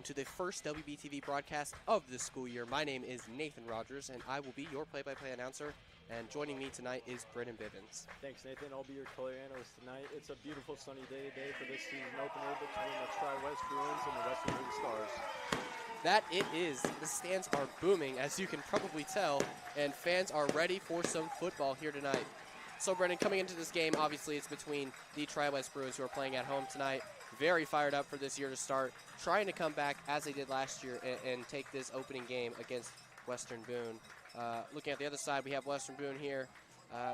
to the first WBTV broadcast of this school year. My name is Nathan Rogers, and I will be your play-by-play announcer. And joining me tonight is Brennan Bivens. Thanks, Nathan. I'll be your color analyst tonight. It's a beautiful sunny day today for this season opener between the TriWest Bruins and the Western Boone Stars. That it is. The stands are booming, as you can probably tell, and fans are ready for some football here tonight. So, Brennan, coming into this game, obviously it's between the TriWest Bruins, who are playing at home tonight. Very fired up for this year to start, trying to come back as they did last year and take this opening game against Western Boone. Looking at the other side, we have Western Boone here.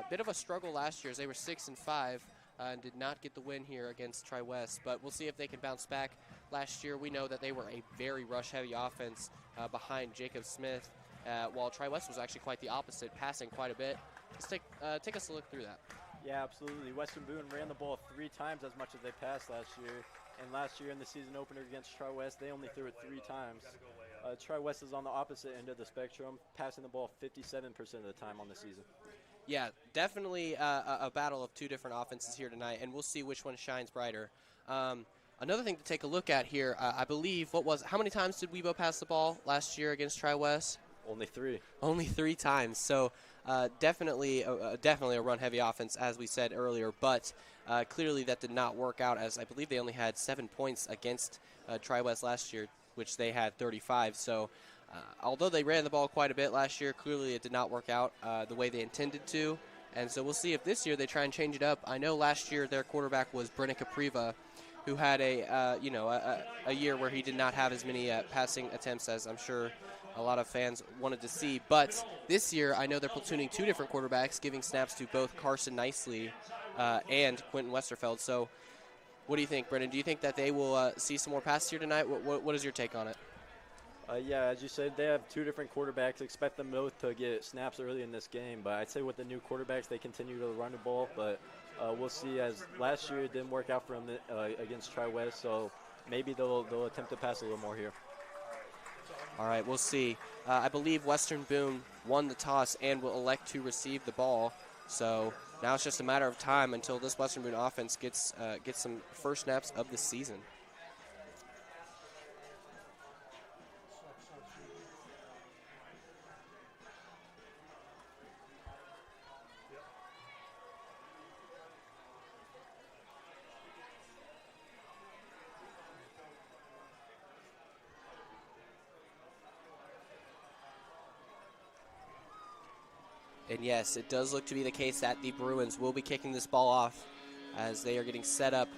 Bit of a struggle last year as they were 6-5 and did not get the win here against TriWest, but we'll see if they can bounce back. Last year, we know that they were a very rush-heavy offense behind Jacob Smith, while TriWest was actually quite the opposite, passing quite a bit. Let's take us a look through that. Yeah, absolutely. Western Boone ran the ball 3 times as much as they passed last year. And last year in the season opener against TriWest, they only threw it 3 times. TriWest is on the opposite end of the spectrum, passing the ball 57% of the time on the season. Yeah, definitely a battle of 2 different offenses here tonight, and we'll see which one shines brighter. Another thing to take a look at here, I believe, how many times did Webo pass the ball last year against TriWest? Only 3. Only 3 times. So definitely a run-heavy offense, as we said earlier. But clearly that did not work out, as I believe they only had 7 points against TriWest last year, which they had 35. So although they ran the ball quite a bit last year, clearly it did not work out the way they intended to. And so we'll see if this year they try and change it up. I know last year their quarterback was Brennan Capriva, who had a year where he did not have as many passing attempts as I'm sure a lot of fans wanted to see. But this year, I know they're platooning 2 different quarterbacks, giving snaps to both Carson Nicely and Quentin Westerfeld. So what do you think, Brennan? Do you think that they will see some more passes here tonight? What is your take on it? Yeah, as you said, they have 2 different quarterbacks. Expect them both to get snaps early in this game. But I'd say with the new quarterbacks, they continue to run the ball. But we'll see, as last year it didn't work out for them against TriWest. So maybe they'll attempt to pass a little more here. All right, we'll see. I believe Western Boone won the toss and will elect to receive the ball. So now it's just a matter of time until this Western Boone offense gets some first snaps of the season. And yes, it does look to be the case that the Bruins will be kicking this ball off as they are getting set up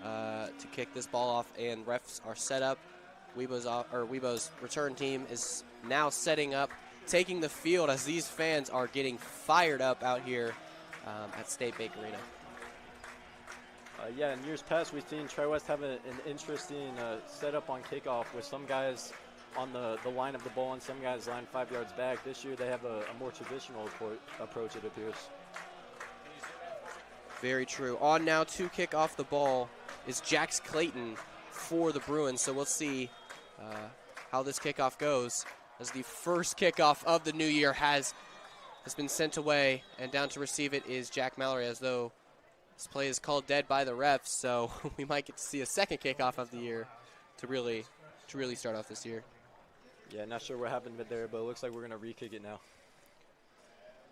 to kick this ball off, and refs are set up. Webo's return team is now setting up, taking the field as these fans are getting fired up out here at State Bank Arena. Yeah, in years past, we've seen TriWest have an interesting setup on kickoff with some guys on the line of the ball and some guys line 5 yards back. This year they have a more traditional approach, it appears. Very true. On now to kick off the ball is Jax Clayton for the Bruins. So we'll see how this kickoff goes, as the first kickoff of the new year has been sent away, and down to receive it is Jack Mallory, as though this play is called dead by the refs. So we might get to see a second kickoff of the year to really start off this year. Yeah, not sure what happened there, but it looks like we're going to re-kick it now.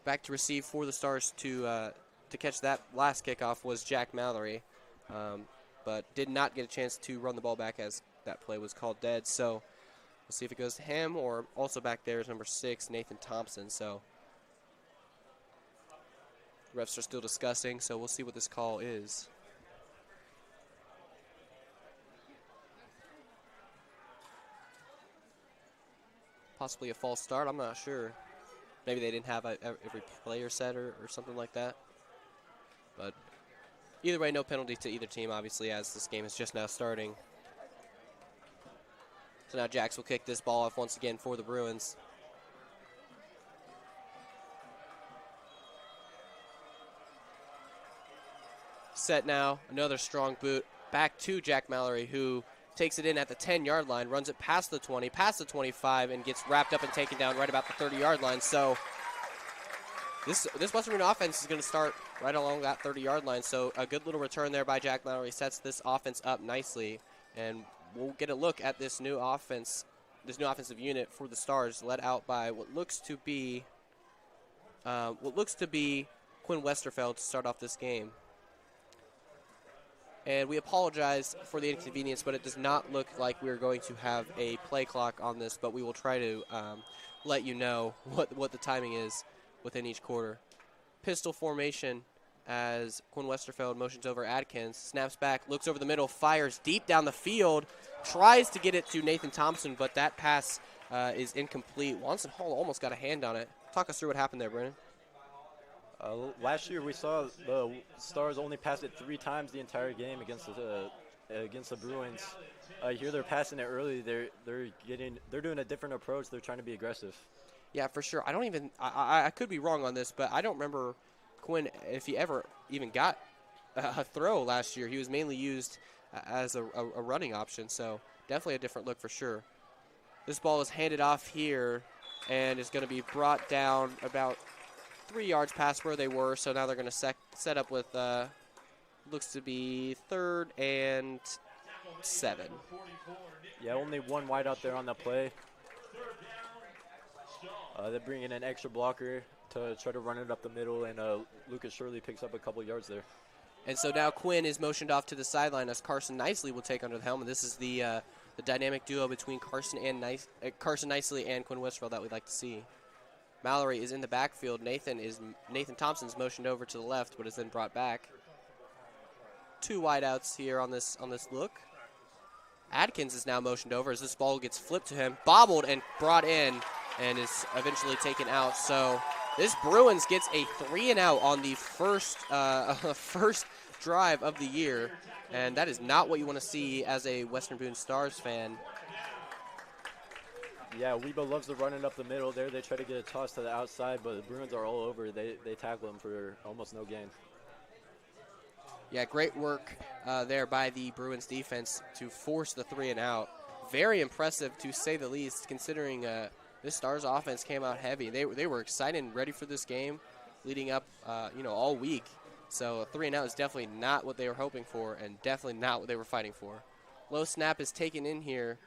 Back to receive for the Stars to catch that last kickoff was Jack Mallory, but did not get a chance to run the ball back as that play was called dead. So we'll see if it goes to him, or also back there is number 6, Nathan Thompson. So refs are still discussing, so we'll see what this call is. Possibly a false start, I'm not sure. Maybe they didn't have every player set or something like that. But either way, no penalty to either team, obviously, as this game is just now starting. So now Jax will kick this ball off once again for the Bruins. Set now, another strong boot back to Jack Mallory, who takes it in at the 10-yard line, runs it past the 20, past the 25, and gets wrapped up and taken down right about the 30-yard line. So this Western Boone offense is going to start right along that 30-yard line. So a good little return there by Jack Mallory sets this offense up nicely. And we'll get a look at this new offensive unit for the Stars, led out by what looks to be Quinn Westerfeld to start off this game. And we apologize for the inconvenience, but it does not look like we're going to have a play clock on this, but we will try to let you know what the timing is within each quarter. Pistol formation as Quinn Westerfeld motions over Adkins, snaps back, looks over the middle, fires deep down the field, tries to get it to Nathan Thompson, but that pass is incomplete. Watson Hall almost got a hand on it. Talk us through what happened there, Brennan. Last year we saw the Stars only pass it 3 times the entire game against the Bruins. Here they're passing it early. They're doing a different approach. They're trying to be aggressive. Yeah, for sure. I could be wrong on this, but I don't remember Quinn if he ever even got a throw last year. He was mainly used as a running option, so definitely a different look for sure. This ball is handed off here and is going to be brought down about 3 yards past where they were, so now they're going to set up with looks to be 3rd and 7. Yeah, only one wide out there on the play. They're bringing in an extra blocker to try to run it up the middle, and Lucas Shirley picks up a couple yards there. And so now Quinn is motioned off to the sideline as Carson Nicely will take under the helm. And this is the dynamic duo between Carson Nicely and Quinn Westerfeld that we'd like to see. Mallory is in the backfield. Nathan Thompson's motioned over to the left, but is then brought back. 2 wideouts here on this look. Adkins is now motioned over as this ball gets flipped to him, bobbled and brought in, and is eventually taken out. So this Bruins gets a 3-and-out on the first drive of the year, and that is not what you want to see as a Western Boone Stars fan. Yeah, Webo loves to run it up the middle there. They try to get a toss to the outside, but the Bruins are all over. They tackle him for almost no gain. Yeah, great work there by the Bruins defense to force the 3-and-out. Very impressive, to say the least, considering this Stars offense came out heavy. They were excited and ready for this game leading up all week. So a 3-and-out is definitely not what they were hoping for and definitely not what they were fighting for. Low snap is taken in here.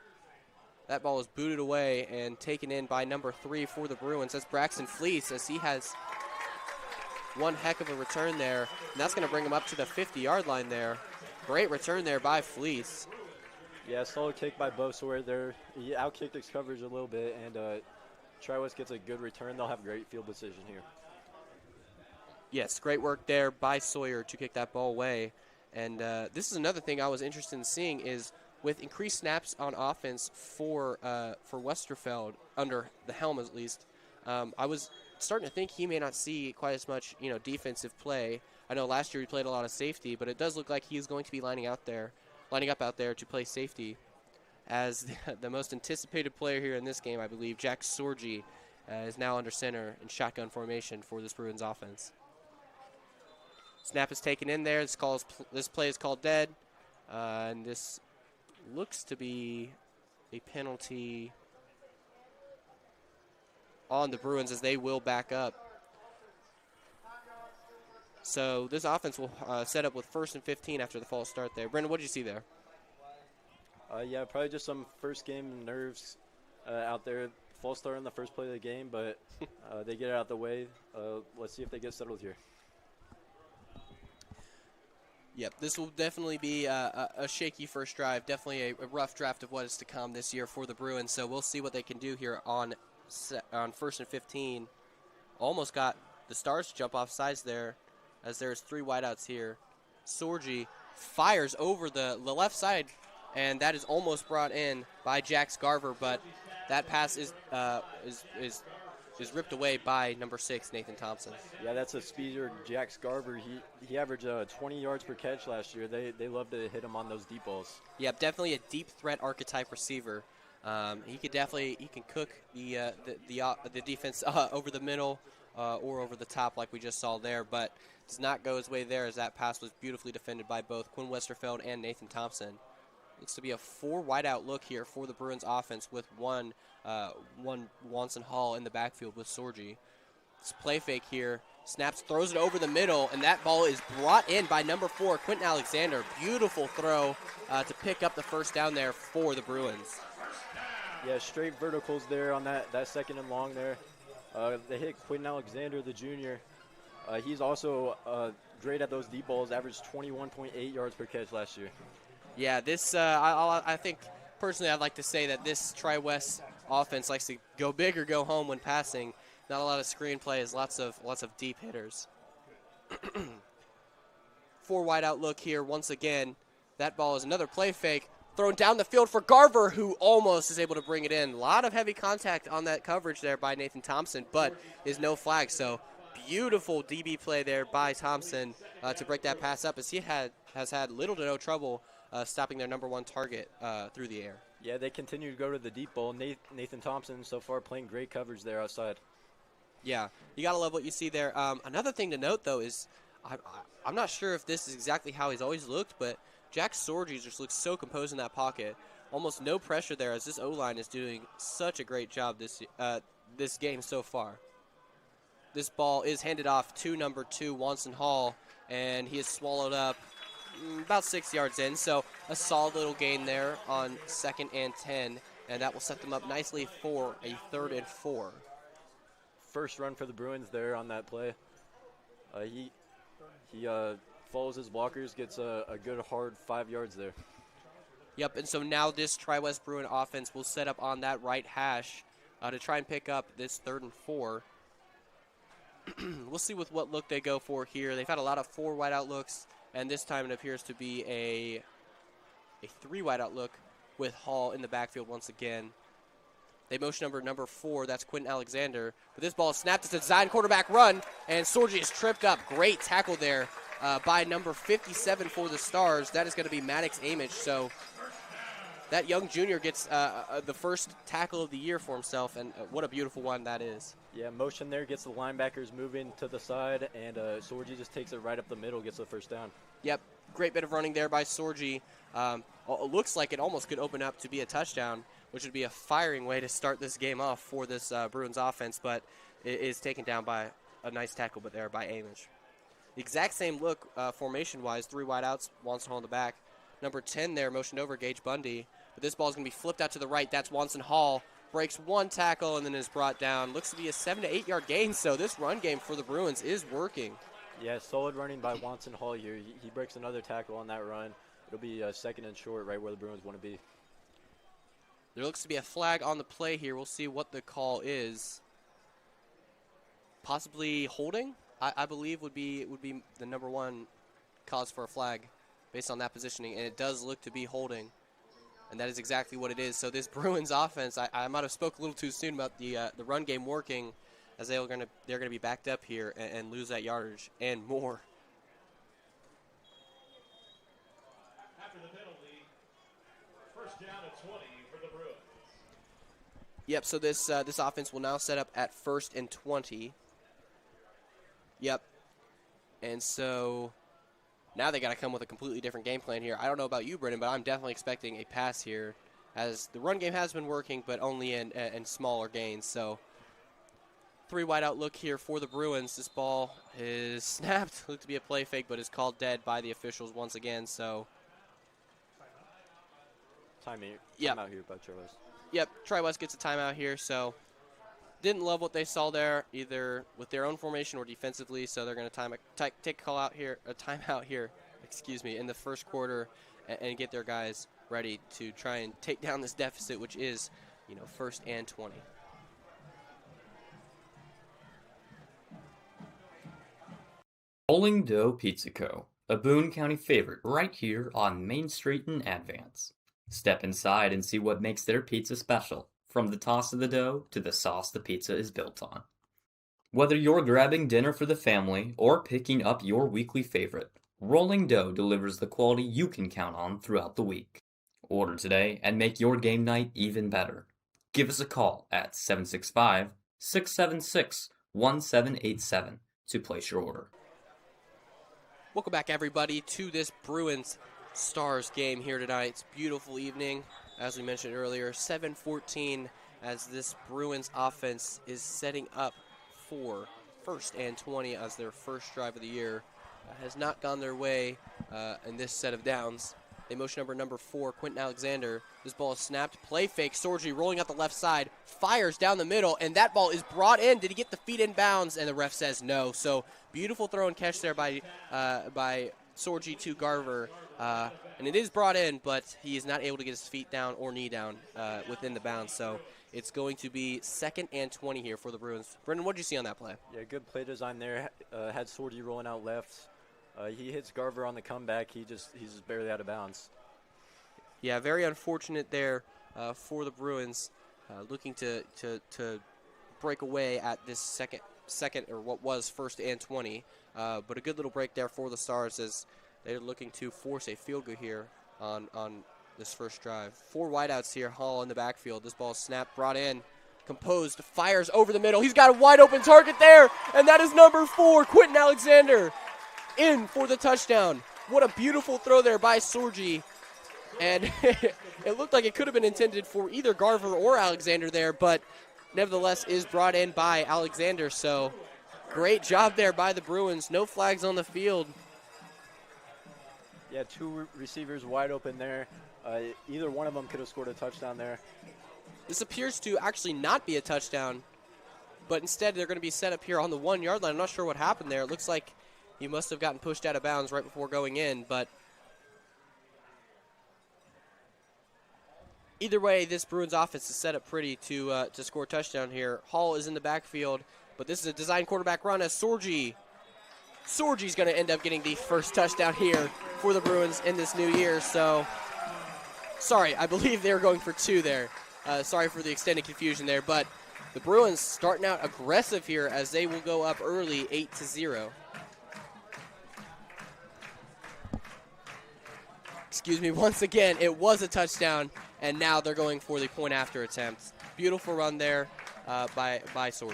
That ball is booted away and taken in by number 3 for the Bruins. That's Braxton Fleece, as he has one heck of a return there. And that's going to bring him up to the 50-yard line there. Great return there by Fleece. Yeah, solid kick by Bosworth. He outkicked his coverage a little bit, and TriWest gets a good return. They'll have great field position here. Yes, great work there by Sawyer to kick that ball away. And this is another thing I was interested in seeing is with increased snaps on offense for Westerfeld, under the helm at least, I was starting to think he may not see quite as much defensive play. I know last year he played a lot of safety, but it does look like he's going to be lining up out there to play safety. As the most anticipated player here in this game, I believe, Jack Sorgi, is now under center in shotgun formation for this Bruins offense. Snap is taken in there. This play is called dead, and this looks to be a penalty on the Bruins as they will back up. So this offense will set up with 1st and 15 after the false start there. Brendan, what did you see there? Yeah, probably just some first game nerves out there. False start in the first play of the game, but they get it out the way. Let's see if they get settled here. Yep, this will definitely be a shaky first drive. Definitely a rough draft of what is to come this year for the Bruins. So we'll see what they can do here on 1st and 15. Almost got the Stars to jump off sides there, as there's 3 wideouts here. Sorgi fires over the left side, and that is almost brought in by Jax Garver, but that pass is ripped away by number 6, Nathan Thompson. Yeah, that's a speeder, Jax Garver. He averaged 20 yards per catch last year. They love to hit him on those deep balls. Yeah, definitely a deep threat archetype receiver. He can cook the defense over the middle or over the top like we just saw there, but does not go his way there as that pass was beautifully defended by both Quinn Westerfeld and Nathan Thompson. Looks to be a 4 wideout look here for the Bruins offense with one Watson Hall in the backfield with Sorgi. This play fake here Snaps, throws it over the middle, and that ball is brought in by number 4, Quentin Alexander. Beautiful throw to pick up the first down there for the Bruins. Yeah, straight verticals there on that second and long there. They hit Quentin Alexander, the junior. He's also great at those deep balls, averaged 21.8 yards per catch last year. Yeah, this I think personally I'd like to say that this TriWest offense likes to go big or go home when passing. Not a lot of screen plays, lots of deep hitters. 4 wide out look here once again. That ball is another play fake. Thrown down the field for Garver, who almost is able to bring it in. A lot of heavy contact on that coverage there by Nathan Thompson, but is no flag. So beautiful DB play there by Thompson to break that pass up, as he has had little to no trouble stopping their number 1 target through the air. Yeah, they continue to go to the deep ball. Nathan Thompson so far playing great coverage there outside. Yeah, you got to love what you see there. Another thing to note, though, is I'm not sure if this is exactly how he's always looked, but Jack Sorgi just looks so composed in that pocket. Almost no pressure there, as this O-line is doing such a great job this game so far. This ball is handed off to number 2, Wanson Hall, and he is swallowed up about 6 yards in. So a solid little gain there on 2nd and 10, and that will set them up nicely for a 3rd and 4. First run for the Bruins there on that play. He follows his blockers, gets a good hard 5 yards there. Yep, and so now this TriWest Bruin offense will set up on that right hash to try and pick up this 3rd and 4. We'll see with what look they go for here. They've had a lot of 4 wide out looks, and this time it appears to be a 3 wide out look with Hall in the backfield once again. They motion number 4, that's Quentin Alexander. But this ball is snapped. It's a design quarterback run, and Sorgi is tripped up. Great tackle there by number 57 for the Stars. That is going to be Maddox Amich. So that young junior gets the first tackle of the year for himself, and what a beautiful one that is. Yeah, motion there, gets the linebackers moving to the side, and Sorgi just takes it right up the middle, gets the first down. Yep, great bit of running there by Sorgi. It looks like it almost could open up to be a touchdown, which would be a firing way to start this game off for this Bruins offense, but it is taken down by a nice tackle but there by Amich. The exact same look formation-wise, 3 wideouts, Wanson Hall in the back. Number 10 there, motioned over Gage Bundy, but this ball is going to be flipped out to the right. That's Wanson Hall. Breaks 1 tackle and then is brought down. Looks to be a 7 to 8 yard gain, so this run game for the Bruins is working. Yeah, solid running by Wanson Hall here. He breaks another tackle on that run. It'll be 2nd and short, right where the Bruins want to be. There looks to be a flag on the play here. We'll see what the call is. Possibly holding, I believe would be the number 1 cause for a flag based on that positioning, and it does look to be holding. And that is exactly what it is. So this Bruins offense, I might have spoke a little too soon about the run game working, as they're going to be backed up here and lose that yardage and more. After the penalty, first down at 20 for the Bruins. Yep. So this offense will now set up at 1st and 20. Yep. And so now they got to come with a completely different game plan here. I don't know about you, Brendan, but I'm definitely expecting a pass here, as the run game has been working, but only in smaller gains. So 3 wide out look here for the Bruins. This ball is snapped. Looked to be a play fake, but is called dead by the officials once again. So Timeout here by TriWest. Yep, TriWest gets a timeout here. So didn't love what they saw there, either with their own formation or defensively. So they're going to take a timeout here, in the first quarter, and get their guys ready to try and take down this deficit, which is, 1st and 20. Rolling Dough Pizza Co., a Boone County favorite right here on Main Street in Advance. Step inside and see what makes their pizza special, from the toss of the dough to the sauce the pizza is built on. Whether you're grabbing dinner for the family or picking up your weekly favorite, Rolling Dough delivers the quality you can count on throughout the week. Order today and make your game night even better. Give us a call at 765-676-1787 to place your order. Welcome back, everybody, to this Bruins Stars game here tonight. It's a beautiful evening, as we mentioned earlier, 7-14 as this Bruins offense is setting up for 1st and 20 as their first drive of the year. Has not gone their way in this set of downs. They motion number 4, Quentin Alexander. This ball is snapped. Play fake. Sorgi rolling out the left side. Fires down the middle, and that ball is brought in. Did he get the feet in bounds? And the ref says no. So beautiful throw and catch there by Sorgi to Garver. And it is brought in, but he is not able to get his feet down or knee down within the bounds. So it's going to be 2nd and 20 here for the Bruins. Brendan, what did you see on that play? Yeah, good play design there. Had Sorgi rolling out left. He hits Garver on the comeback. He's just barely out of bounds. Yeah, very unfortunate there for the Bruins, looking to break away at this second or what was 1st and 20. But a good little break there for the Stars as they're looking to force a field goal here on this first drive. 4 wideouts here. Hall in the backfield. This ball snapped, brought in, composed, fires over the middle. He's got a wide open target there, and that is number 4, Quentin Alexander, in for the touchdown. What a beautiful throw there by Sorgi. And it looked like it could have been intended for either Garver or Alexander there, but nevertheless is brought in by Alexander. So great job there by the Bruins. No flags on the field. Yeah, 2 receivers wide open there. Either one of them could have scored a touchdown there. This appears to actually not be a touchdown, but instead they're going to be set up here on the 1-yard line. I'm not sure what happened there. It looks like he must have gotten pushed out of bounds right before going in, but either way, this Bruins offense is set up pretty to score a touchdown here. Hall is in the backfield, but this is a design quarterback run as Sorgi's going to end up getting the first touchdown here for the Bruins in this new year. So, sorry, I believe they were going for 2 there. Sorry for the extended confusion there, but the Bruins starting out aggressive here as they will go up early 8-0. Excuse me, once again, it was a touchdown, and now they're going for the point after attempt. Beautiful run there by Sorgi.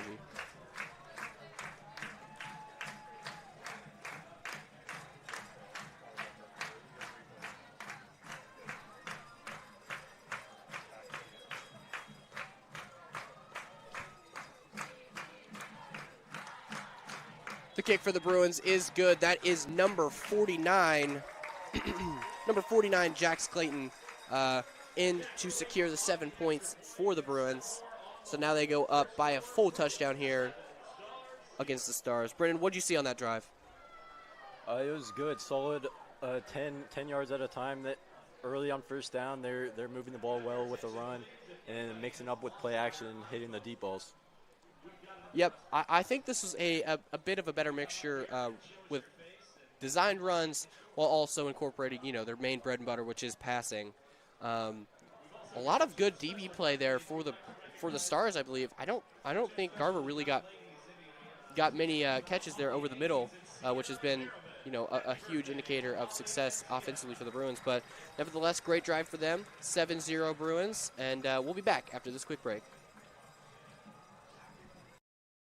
The kick for the Bruins is good. That is number 49. Number 49, Jax Clayton, in to secure the 7 points for the Bruins. So now they go up by a full touchdown here against the Stars. Brendan, what did you see on that drive? It was good, solid 10 yards at a time. That early on first down, they're moving the ball well with a run and mixing up with play action and hitting the deep balls. Yep, I think this was a bit of a better mixture with designed runs while also incorporating, their main bread and butter, which is passing. A lot of good DB play there for the Stars, I believe. I don't think Garver really got many catches there over the middle, which has been a huge indicator of success offensively for the Bruins. But nevertheless, great drive for them. 7-0 Bruins, and we'll be back after this quick break.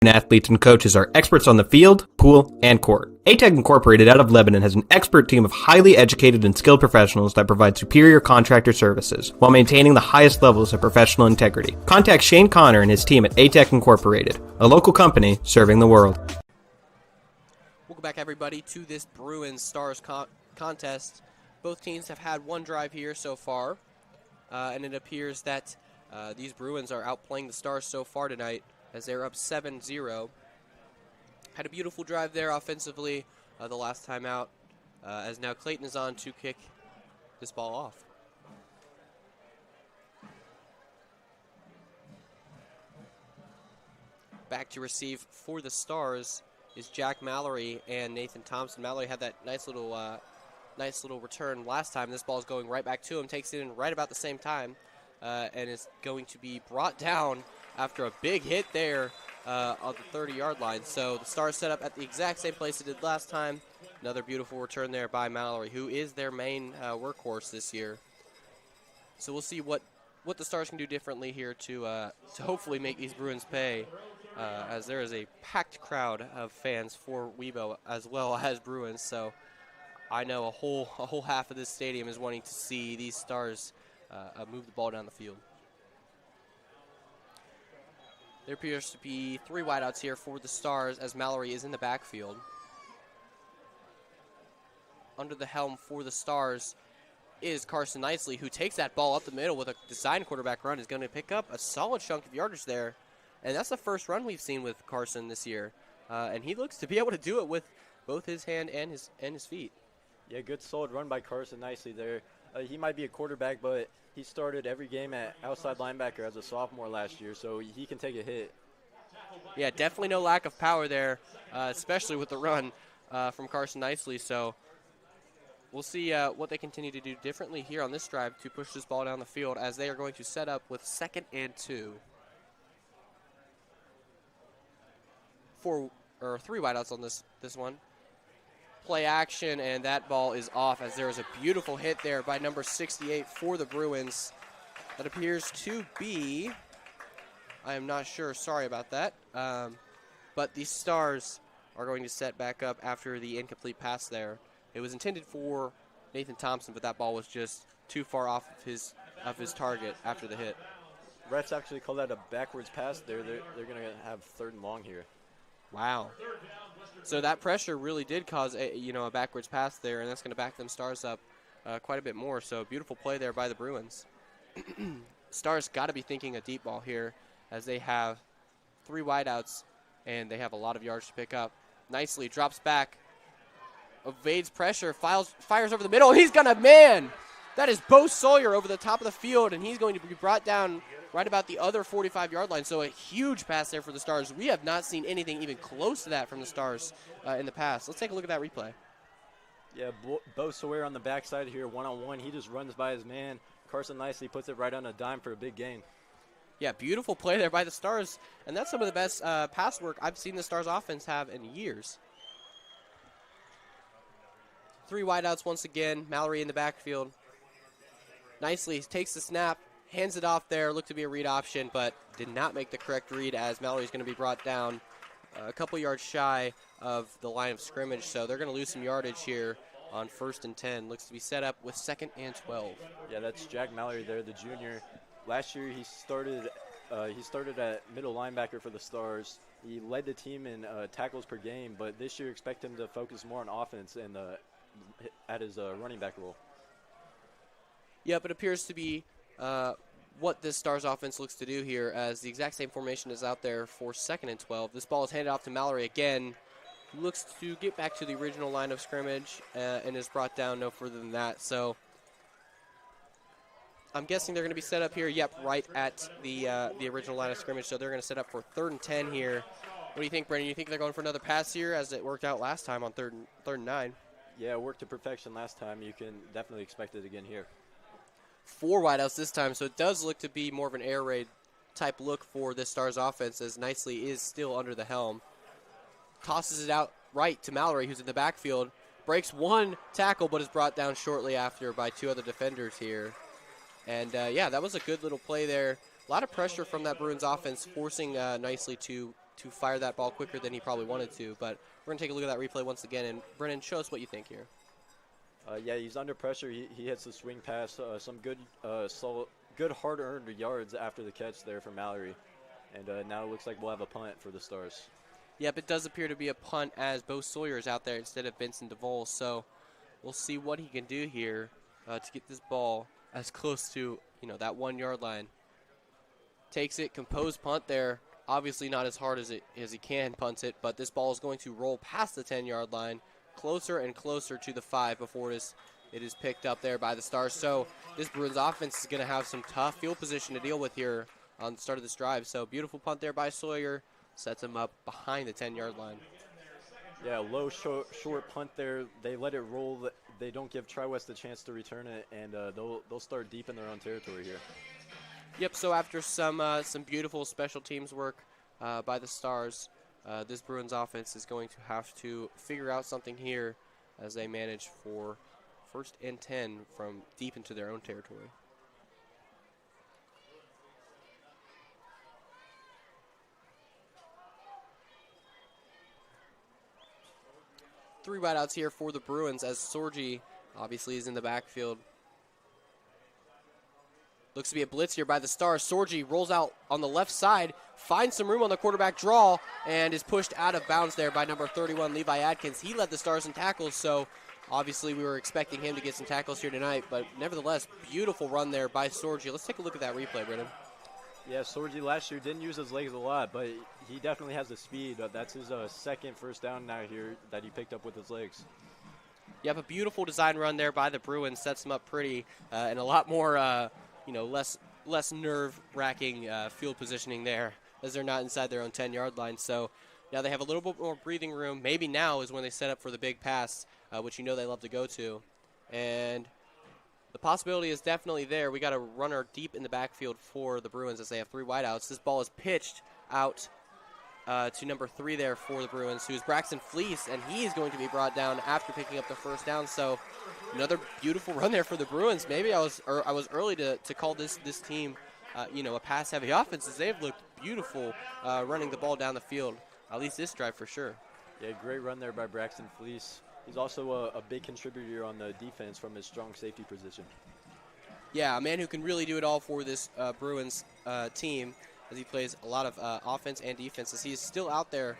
Athletes and coaches are experts on the field, pool, and court. ATEC Incorporated out of Lebanon has an expert team of highly educated and skilled professionals that provide superior contractor services while maintaining the highest levels of professional integrity. Contact Shane Connor and his team at ATEC Incorporated, a local company serving the world. Welcome back, everybody, to this Bruins Stars contest. Both teams have had one drive here so far, and it appears that these Bruins are outplaying the Stars so far tonight, as they're up 7-0. Had a beautiful drive there offensively the last time out, as now Clayton is on to kick this ball off. Back to receive for the Stars is Jack Mallory and Nathan Thompson. Mallory had that nice little return last time. This ball is going right back to him, takes it in right about the same time, and is going to be brought down after a big hit there on the 30-yard line. So the Stars set up at the exact same place they did last time. Another beautiful return there by Mallory, who is their main workhorse this year. So we'll see what the Stars can do differently here to hopefully make these Bruins pay, as there is a packed crowd of fans for Weibo as well as Bruins. So I know a whole half of this stadium is wanting to see these Stars move the ball down the field. There appears to be 3 wideouts here for the Stars as Mallory is in the backfield. Under the helm for the Stars is Carson Nicely, who takes that ball up the middle with a design quarterback run. Is going to pick up a solid chunk of yardage there. And that's the first run we've seen with Carson this year. And he looks to be able to do it with both his hand and his feet. Yeah, good solid run by Carson Nicely there. He might be a quarterback, but he started every game at outside linebacker as a sophomore last year, so he can take a hit. Yeah, definitely no lack of power there, especially with the run from Carson Nicely. So we'll see what they continue to do differently here on this drive to push this ball down the field as they are going to set up with 2nd and 2. 3 wideouts on this one. Play action, and that ball is off as there is a beautiful hit there by number 68 for the Bruins. That appears to be, I am not sure, sorry about that. But the Stars are going to set back up after the incomplete pass there. It was intended for Nathan Thompson, but that ball was just too far off of his target after the hit. Refs actually call that a backwards pass there. They're going to have 3rd and long here. Wow. So that pressure really did cause a backwards pass there, and that's going to back them Stars up quite a bit more. So beautiful play there by the Bruins. Stars got to be thinking a deep ball here as they have 3 wideouts, and they have a lot of yards to pick up. Nicely drops back, evades pressure, fires over the middle, and he's going to, man, that is Bo Sawyer over the top of the field, and he's going to be brought down right about the other 45-yard line. So a huge pass there for the Stars. We have not seen anything even close to that from the Stars in the past. Let's take a look at that replay. Yeah, Bo Sawyer on the backside here, one-on-one. He just runs by his man. Carson Nicely puts it right on a dime for a big gain. Yeah, beautiful play there by the Stars, and that's some of the best pass work I've seen the Stars offense have in years. 3 wideouts once again. Mallory in the backfield. Nicely takes the snap, hands it off there, looked to be a read option, but did not make the correct read as Mallory's going to be brought down a couple yards shy of the line of scrimmage. So they're going to lose some yardage here on 1st and 10. Looks to be set up with 2nd and 12. Yeah, that's Jack Mallory there, the junior. Last year he started at middle linebacker for the Stars. He led the team in tackles per game, but this year expect him to focus more on offense and at his running back role. Yep, it appears to be what this Stars offense looks to do here, as the exact same formation is out there for 2nd and 12. This ball is handed off to Mallory again. He looks to get back to the original line of scrimmage and is brought down no further than that. So I'm guessing they're going to be set up here, right at the original line of scrimmage. So they're going to set up for 3rd and 10 here. What do you think, Brendan? You think they're going for another pass here, as it worked out last time on 3rd and 9? Yeah, it worked to perfection last time. You can definitely expect it again here. 4 wideouts this time, so it does look to be more of an air raid type look for this Stars offense, as Nicely is still under the helm. Tosses it out right to Mallory, who's in the backfield. Breaks 1 tackle, but is brought down shortly after by 2 other defenders here. And, that was a good little play there. A lot of pressure from that Bruins offense, forcing Nicely to fire that ball quicker than he probably wanted to. But we're going to take a look at that replay once again. And, Brennan, show us what you think here. He's under pressure. He hits the swing pass. Some good hard-earned yards after the catch there for Mallory. And now it looks like we'll have a punt for the Stars. Yep, it does appear to be a punt as Bo Sawyer is out there instead of Benson DeVol. So we'll see what he can do here to get this ball as close to, that 1-yard line. Takes it, composed punt there. Obviously not as hard as he can punt it, but this ball is going to roll past the 10-yard line, closer and closer to the 5 before it is picked up there by the Stars. So this Bruins offense is going to have some tough field position to deal with here on the start of this drive. So beautiful punt there by Sawyer. Sets him up behind the 10-yard line. Yeah, low, short punt there. They let it roll. They don't give TriWest a chance to return it, and they'll start deep in their own territory here. Yep, so after some beautiful special teams work by the Stars, this Bruins offense is going to have to figure out something here as they manage for 1st and 10 from deep into their own territory. Three wideouts here for the Bruins as Sorgi obviously is in the backfield. Looks to be a blitz here by the Stars. Sorgi rolls out on the left side, finds some room on the quarterback draw, and is pushed out of bounds there by number 31, Levi Adkins. He led the Stars in tackles, so obviously we were expecting him to get some tackles here tonight, but nevertheless, beautiful run there by Sorgi. Let's take a look at that replay, Brennan. Yeah, Sorgi last year didn't use his legs a lot, but he definitely has the speed. That's his second first down now here that he picked up with his legs. You have a beautiful design run there by the Bruins, sets them up pretty, and a lot more less nerve-wracking field positioning there, as they're not inside their own 10-yard line. So now they have a little bit more breathing room. Maybe now is when they set up for the big pass, which you know they love to go to. And the possibility is definitely there. We got a runner deep in the backfield for the Bruins as they have 3 wideouts. This ball is pitched out to number 3 there for the Bruins, who is Braxton Fleece, and he is going to be brought down after picking up the first down. So another beautiful run there for the Bruins. Maybe I was early to call this team, a pass-heavy offense, as they've looked beautiful running the ball down the field, at least this drive for sure. Yeah, great run there by Braxton Fleece. He's also a big contributor on the defense from his strong safety position. Yeah, a man who can really do it all for this Bruins team, as he plays a lot of offense and defense, as he's still out there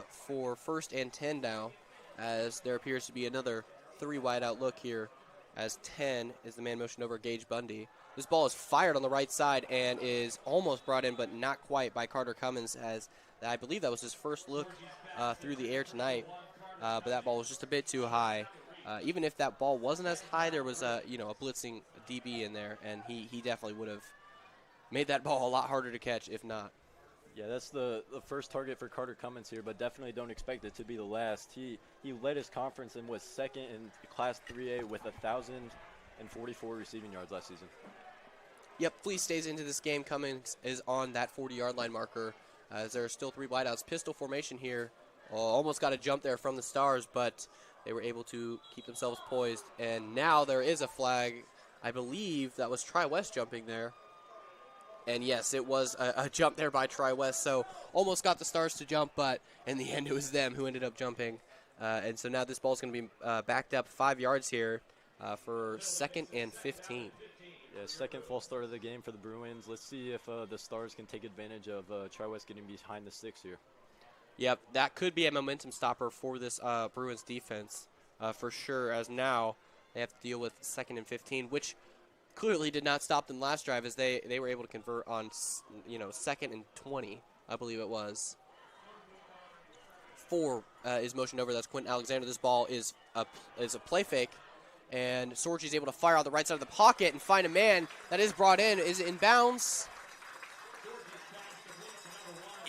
for 1st and 10 now, as there appears to be another 3 wide out look here, as 10 is the man motion over Gage Bundy. This ball is fired on the right side and is almost brought in, but not quite, by Carter Cummins, as I believe that was his first look through the air tonight, but that ball was just a bit too high. Even if that ball wasn't as high, there was a blitzing DB in there, and he definitely would have made that ball a lot harder to catch if not. Yeah, that's the first target for Carter Cummins here, but definitely don't expect it to be the last. He led his conference and was 2nd in Class 3A with 1,044 receiving yards last season. Yep, Fleece stays into this game. Cummins is on that 40-yard line marker, as there are still 3 wideouts. Pistol formation here. Almost got a jump there from the Stars, but they were able to keep themselves poised. And now there is a flag. I believe that was TriWest jumping there. And yes, it was a jump there by TriWest, so almost got the Stars to jump, but in the end it was them who ended up jumping. And so now this ball's going to be backed up 5 yards here for 2nd and 15. Yeah, second false start of the game for the Bruins. Let's see if the Stars can take advantage of TriWest getting behind the sticks here. Yep, that could be a momentum stopper for this Bruins defense for sure, as now they have to deal with 2nd and 15, which clearly did not stop them last drive, as they were able to convert on 2nd and 20, I believe it was. 4 is motioned over. That's Quentin Alexander. This ball is a play fake, and Sorgi's able to fire out the right side of the pocket and find a man that is brought in. Is it in bounds?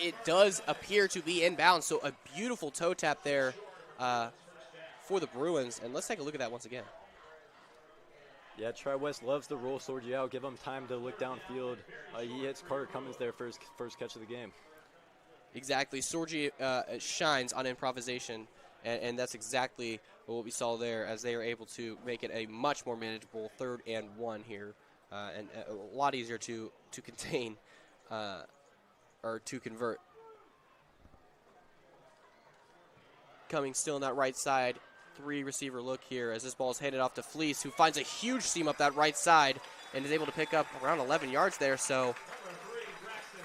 It does appear to be in bounds, so a beautiful toe tap there for the Bruins. And let's take a look at that once again. Yeah, TriWest loves to roll Sorgi out, give him time to look downfield. He hits Carter Cummins there for his first catch of the game. Exactly. Sorgi shines on improvisation, and that's exactly what we saw there, as they are able to make it a much more manageable 3rd and 1 here, and a lot easier to contain or to convert. Coming still on that right side, 3 receiver look here, as this ball is handed off to Fleece, who finds a huge seam up that right side and is able to pick up around 11 yards there. So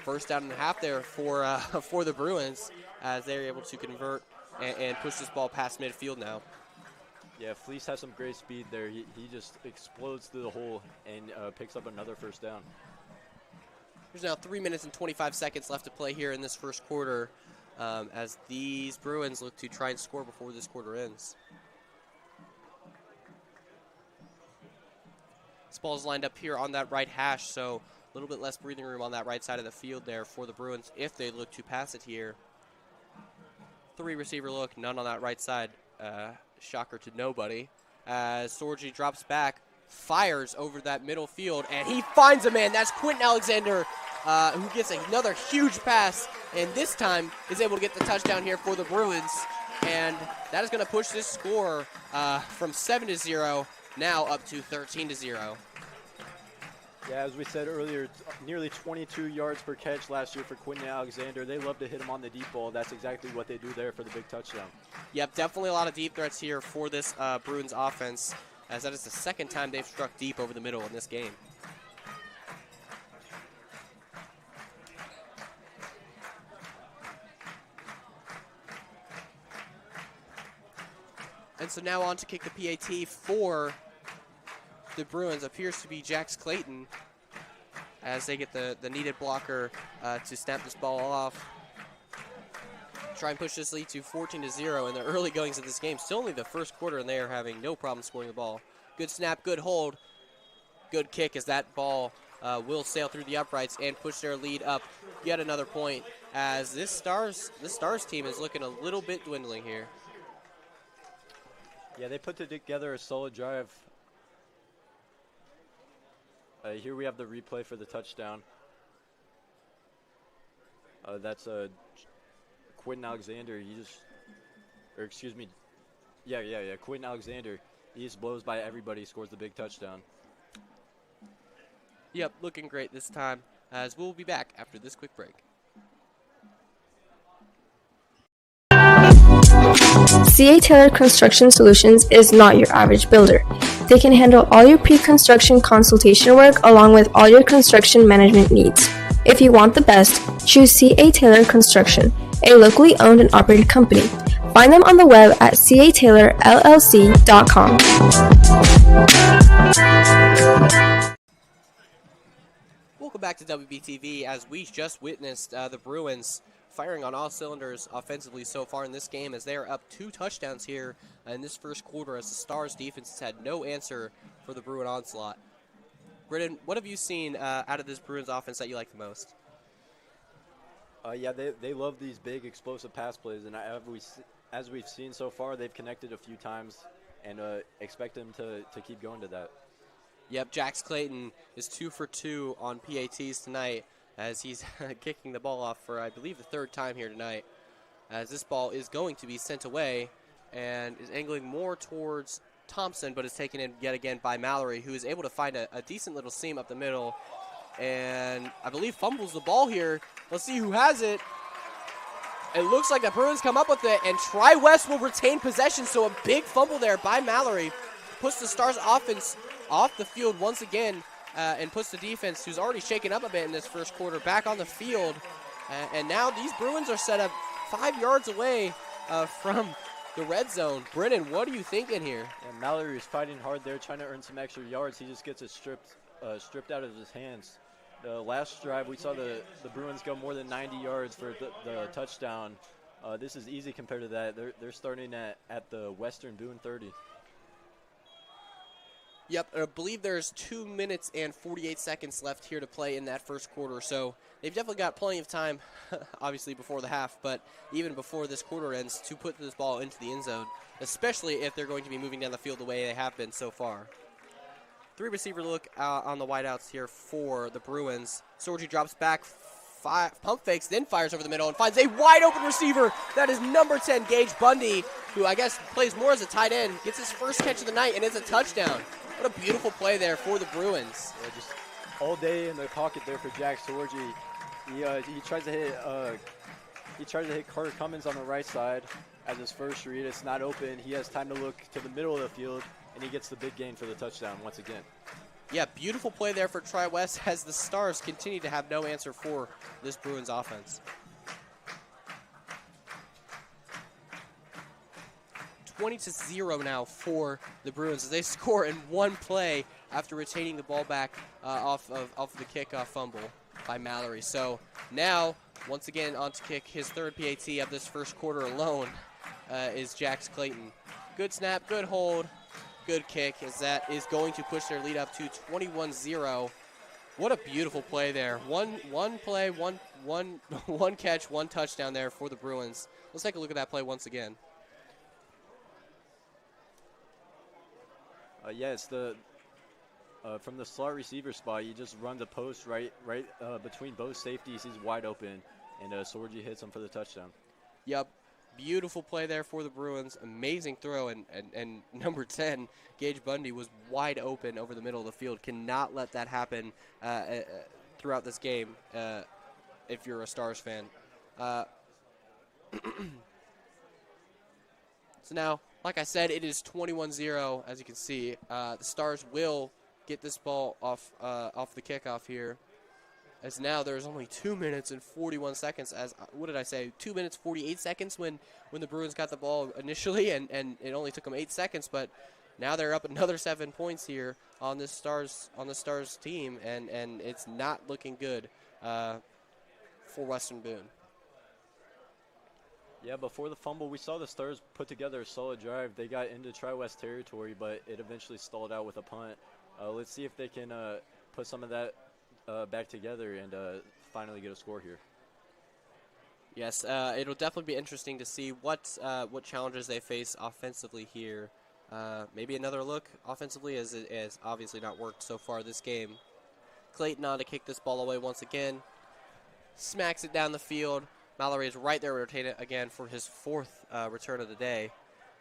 1st down and a half there for the Bruins, as they're able to convert and push this ball past midfield now. Yeah, Fleece has some great speed there. He just explodes through the hole and picks up another 1st down. There's now 3 minutes and 25 seconds left to play here in this 1st quarter, as these Bruins look to try and score before this quarter ends. This ball is lined up here on that right hash, so a little bit less breathing room on that right side of the field there for the Bruins if they look to pass it here. 3 receiver look, none on that right side. Shocker to nobody, as Sorgi drops back, fires over that middle field, and he finds a man. That's Quentin Alexander, who gets another huge pass, and this time is able to get the touchdown here for the Bruins. And that is going to push this score from 7-0 now up to 13-0. Yeah, as we said earlier, nearly 22 yards per catch last year for Quentin Alexander. They love to hit him on the deep ball. That's exactly what they do there for the big touchdown. Yep, definitely a lot of deep threats here for this Bruins offense, as that is the 2nd time they've struck deep over the middle in this game. And so now on to kick the PAT for the Bruins appears to be Jax Clayton as they get the needed blocker to snap this ball off. Try and push this lead to 14-0 in the early goings of this game. Still only the first quarter, and they are having no problem scoring the ball. Good snap, good hold, good kick as that ball will sail through the uprights and push their lead up yet another point as this Stars team is looking a little bit dwindling here. Yeah, they put together a solid drive. Here we have the replay for the touchdown. That's Quentin Alexander. Quentin Alexander. He just blows by everybody, scores the big touchdown. Yep, looking great this time as we'll be back after this quick break. CA Taylor Construction Solutions is not your average builder. They can handle all your pre-construction consultation work along with all your construction management needs. If you want the best, choose CA Taylor Construction, a locally owned and operated company. Find them on the web at cataylorllc.com. Welcome back to WBTV as we just witnessed the Bruins firing on all cylinders offensively so far in this game as they are up 2 touchdowns here in this first quarter as the Stars defense has had no answer for the Bruin onslaught. Britton, what have you seen out of this Bruins offense that you like the most? Yeah, they love these big explosive pass plays, and as we've seen so far, they've connected a few times and expect them to keep going to that. Yep, Jax Clayton is 2 for 2 on PATs tonight as he's kicking the ball off for, I believe, the 3rd time here tonight. As this ball is going to be sent away and is angling more towards Thompson, but is taken in yet again by Mallory, who is able to find a decent little seam up the middle. And I believe fumbles the ball here. Let's see who has it. It looks like the Bruins come up with it, and TriWest will retain possession, so a big fumble there by Mallory puts the Stars offense off the field once again and puts the defense, who's already shaken up a bit in this first quarter, back on the field. And now these Bruins are set up 5 yards away from the red zone. Brennan, what are you thinking here? And Mallory is fighting hard there, trying to earn some extra yards. He just gets it stripped out of his hands. The last drive, we saw the Bruins go more than 90 yards for the touchdown. This is easy compared to that. They're starting at the Western Boone 30. Yep, I believe there's 2 minutes and 48 seconds left here to play in that first quarter, so they've definitely got plenty of time, obviously before the half, but even before this quarter ends, to put this ball into the end zone, especially if they're going to be moving down the field the way they have been so far. 3 receiver look on the wideouts here for the Bruins. Sorgi drops back, pump fakes, then fires over the middle and finds a wide open receiver. That is number 10, Gage Bundy, who I guess plays more as a tight end, gets his first catch of the night, and it's a touchdown. What a beautiful play there for the Bruins. Yeah, just all day in the pocket there for Jack Sorgi. He tries to hit Carter Cummins on the right side as his first read. It's not open. He has time to look to the middle of the field, and he gets the big gain for the touchdown once again. Yeah, beautiful play there for TriWest as the Stars continue to have no answer for this Bruins offense. 20-0 now for the Bruins as they score in one play after retaining the ball back off the kickoff fumble by Mallory. So now, once again, on to kick his 3rd PAT of this first quarter alone is Jax Clayton. Good snap, good hold, good kick as that is going to push their lead up to 21-0. What a beautiful play there. One play, one catch, one touchdown there for the Bruins. Let's take a look at that play once again. Yeah, it's from the slot receiver spot. You just run the post right between both safeties. He's wide open, and Sorgi hits him for the touchdown. Yep, beautiful play there for the Bruins. Amazing throw, and number 10, Gage Bundy, was wide open over the middle of the field. Cannot let that happen throughout this game if you're a Stars fan. So now, like I said, it is 21-0, as you can see. The Stars will get this ball off the kickoff here as now there's only 2 minutes and 41 seconds. What did I say? 2 minutes 48 seconds when the Bruins got the ball initially, and it only took them 8 seconds. But now they're up another 7 points here on the Stars team, and it's not looking good for Western Boone. Yeah, before the fumble, we saw the Stars put together a solid drive. They got into TriWest territory, but it eventually stalled out with a punt. Let's see if they can put some of that back together and finally get a score here. Yes, it'll definitely be interesting to see what challenges they face offensively here. Maybe another look offensively, as it has obviously not worked so far this game. Clayton on to kick this ball away once again. Smacks it down the field. Mallory is right there rotating again for his 4th return of the day.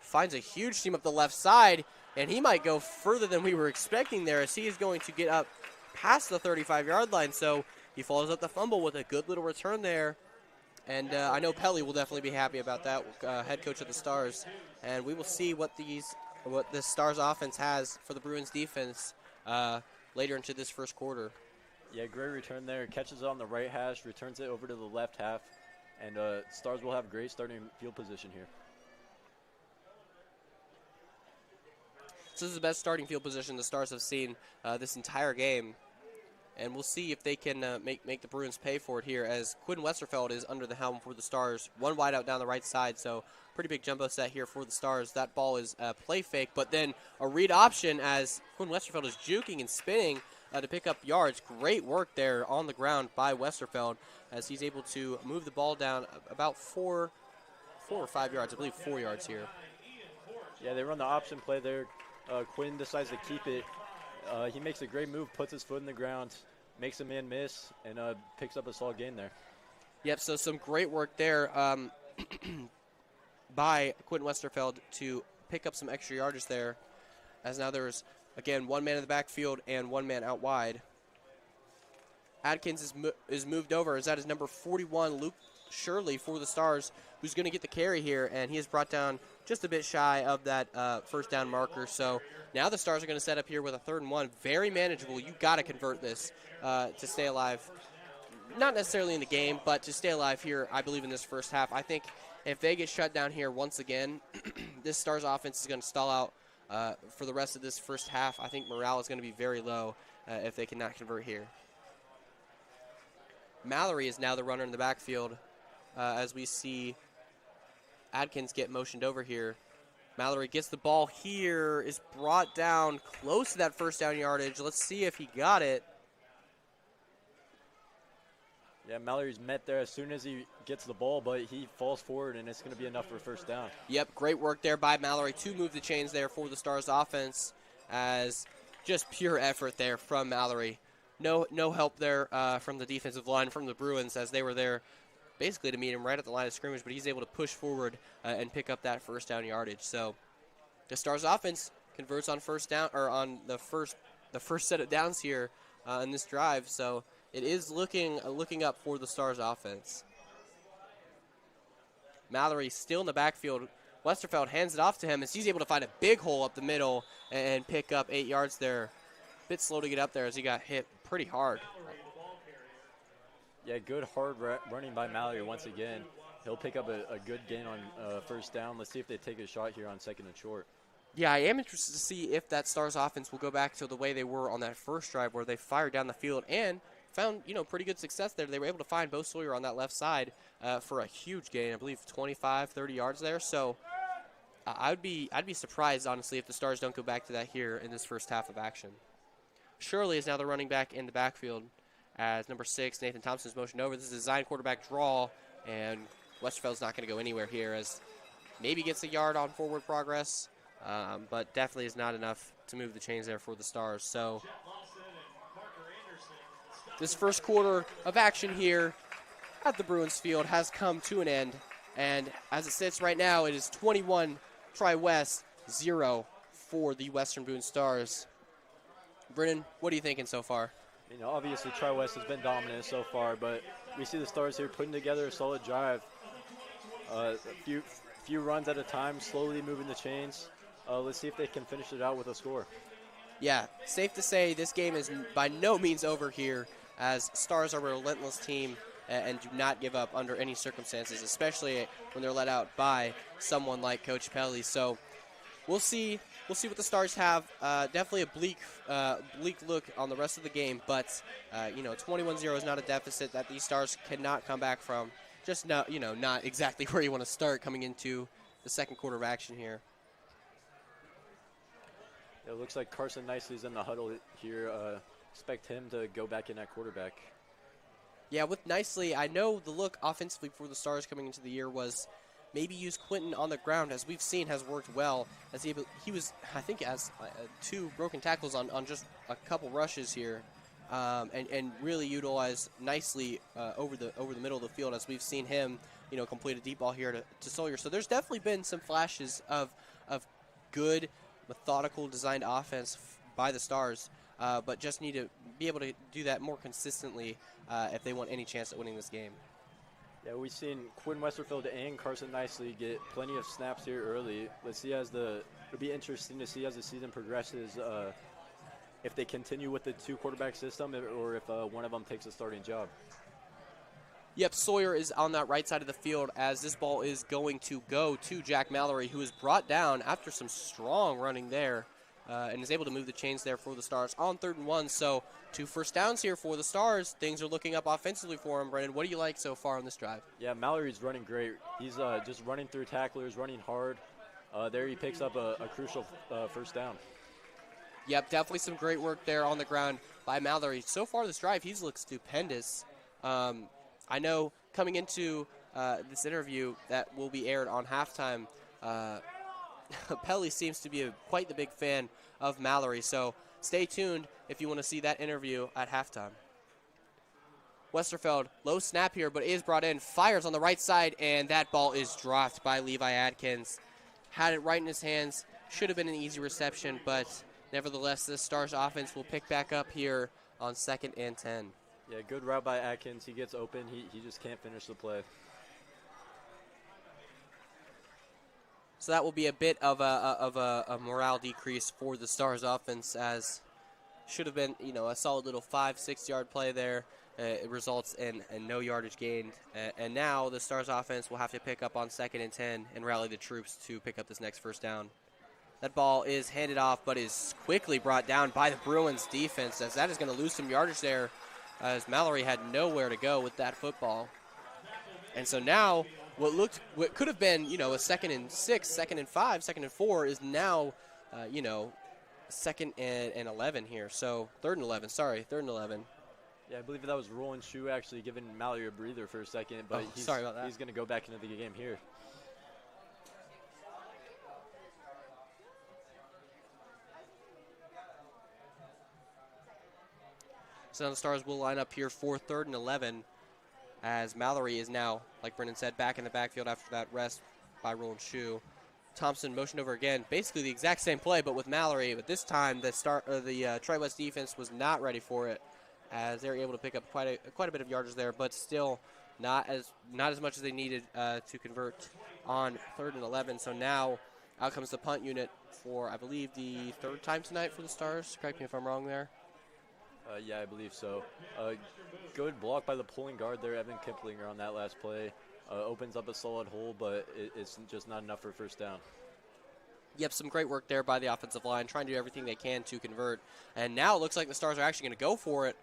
Finds a huge seam up the left side, and he might go further than we were expecting there, as he is going to get up past the 35-yard line. So he follows up the fumble with a good little return there. And I know Pelly will definitely be happy about that, head coach of the Stars. And we will see what the Stars offense has for the Bruins defense later into this first quarter. Yeah, great return there. Catches it on the right hash, returns it over to the left half, and Stars will have great starting field position here. So this is the best starting field position the Stars have seen this entire game. And we'll see if they can make the Bruins pay for it here, as Quinn Westerfeld is under the helm for the Stars. One wide out down the right side, so pretty big jumbo set here for the Stars. That ball is a play fake, but then a read option as Quinn Westerfeld is juking and spinning to pick up yards. Great work there on the ground by Westerfeld, as he's able to move the ball down about 4 or 5 yards. I believe 4 yards here. Yeah, they run the option play there. Quinn decides to keep it. He makes a great move, puts his foot in the ground, makes a man miss, and picks up a solid gain there. Yep, so some great work there by Quentin Westerfeld to pick up some extra yardage there, as now there's, again, one man in the backfield and one man out wide. Adkins is moved over, as that is number 41, Luke Shirley, for the Stars, who's going to get the carry here, and he is brought down just a bit shy of that first down marker. So now the Stars are going to set up here with a 3rd and 1. Very manageable. You got to convert this to stay alive. Not necessarily in the game, but to stay alive here, I believe, in this first half. I think if they get shut down here once again, this Stars offense is going to stall out for the rest of this first half. I think morale is going to be very low if they cannot convert here. Mallory is now the runner in the backfield, as we see Adkins get motioned over here. Mallory gets the ball here, is brought down close to that first down yardage. Let's see if he got it. Yeah, Mallory's met there as soon as he gets the ball, but he falls forward, and it's going to be enough for a first down. Yep, great work there by Mallory to move the chains there for the Stars offense, as just pure effort there from Mallory. No help there from the defensive line from the Bruins, as they were there basically to meet him right at the line of scrimmage, but he's able to push forward and pick up that first down yardage. So the Stars offense converts on first down, or on the first set of downs here in this drive. So it is looking up for the Stars offense. Mallory still in the backfield. Westerfeld hands it off to him as he's able to find a big hole up the middle and pick up 8 yards there. Bit slow to get up there as he got hit pretty hard. Yeah, good hard running by Mallory once again. He'll pick up a good gain on first down. Let's see if they take a shot here on 2nd and short. Yeah, I am interested to see if that Stars offense will go back to the way they were on that first drive, where they fired down the field and found pretty good success there. They were able to find Bo Sawyer on that left side for a huge gain, I believe 25, 30 yards there. So I'd be surprised, honestly, if the Stars don't go back to that here in this first half of action. Shirley is now the running back in the backfield, as number 6, Nathan Thompson, is motioned over. This is a design quarterback draw, and Westerfeld's not going to go anywhere here, as maybe gets a yard on forward progress, but definitely is not enough to move the chains there for the Stars. So this first quarter of action here at the Bruins field has come to an end, and as it sits right now, it is 21 TriWest, 0 for the Western Boone Stars. Brennan, what are you thinking so far? Obviously TriWest has been dominant so far, but we see the Stars here putting together a solid drive. A few runs at a time, slowly moving the chains. Let's see if they can finish it out with a score. Yeah, safe to say this game is by no means over here as Stars are a relentless team and do not give up under any circumstances, especially when they're let out by someone like Coach Pelly. So we'll see. We'll see what the Stars have. Definitely a bleak look on the rest of the game, but 21-0 is not a deficit that these Stars cannot come back from. Just not exactly where you want to start coming into the second quarter of action here. It looks like Carson Nicely's in the huddle here. Expect him to go back in at quarterback. Yeah, with Nicely, I know the look offensively for the Stars coming into the year was maybe use Quentin on the ground, as we've seen has worked well. As he was, I think, has 2 broken tackles on just a couple rushes here, and really utilize Nicely over the middle of the field, as we've seen him, complete a deep ball here to Sawyer. So there's definitely been some flashes of good, methodical, designed offense by the Stars, but just need to be able to do that more consistently if they want any chance at winning this game. Yeah, we've seen Quinn Westerfield and Carson Nicely get plenty of snaps here early. Let's see it'll be interesting to see as the season progresses if they continue with the 2-quarterback system or if one of them takes a starting job. Yep, Sawyer is on that right side of the field as this ball is going to go to Jack Mallory, who is brought down after some strong running there and is able to move the chains there for the Stars on 3rd and 1. So 2 first downs here for the Stars. Things are looking up offensively for him. Brendan, what do you like so far on this drive? Yeah, Mallory's running great. He's just running through tacklers, running hard. There he picks up a crucial first down. Yep, definitely some great work there on the ground by Mallory. So far this drive, he's looked stupendous. I know coming into this interview that will be aired on halftime, Pelly seems to be quite the big fan of Mallory, so stay tuned if you want to see that interview at halftime. Westerfeld, low snap here, but is brought in, fires on the right side, and that ball is dropped by Levi Adkins. Had it right in his hands, should have been an easy reception, but nevertheless, the Stars offense will pick back up here on 2nd and 10. Yeah, good route by Atkins. He gets open. He just can't finish the play. So that will be a bit of a morale decrease for the Stars offense, as should have been a solid little 5-6 yard play there. It results in no yardage gained, and now the Stars offense will have to pick up on 2nd and 10 and rally the troops to pick up this next first down. That ball is handed off, but is quickly brought down by the Bruins defense, as that is going to lose some yardage there, as Mallory had nowhere to go with that football. And so now what could have been, a 2nd and 6, 2nd and 5, 2nd and 4 is now, 2nd and 11 here. So 3rd and 11, 3rd and 11. Yeah, I believe that was Roland Shu actually giving Mallory a breather for a second, but sorry about that. He's going to go back into the game here. So now the Stars will line up here for 3rd and 11, as Mallory is now, like Brendan said, back in the backfield after that rest by Roland Shu. Thompson motioned over again, basically the exact same play, but with Mallory. But this time, the TriWest defense was not ready for it, as they were able to pick up quite a bit of yardage there, but still not as much as they needed to convert on 3rd and 11. So now out comes the punt unit for, I believe, the 3rd time tonight for the Stars. Correct me if I'm wrong there. Yeah, I believe so. Good block by the pulling guard there, Evan Kiplinger, on that last play. Opens up a solid hole, but it's just not enough for first down. Yep, some great work there by the offensive line, trying to do everything they can to convert. And now it looks like the Stars are actually going to go for it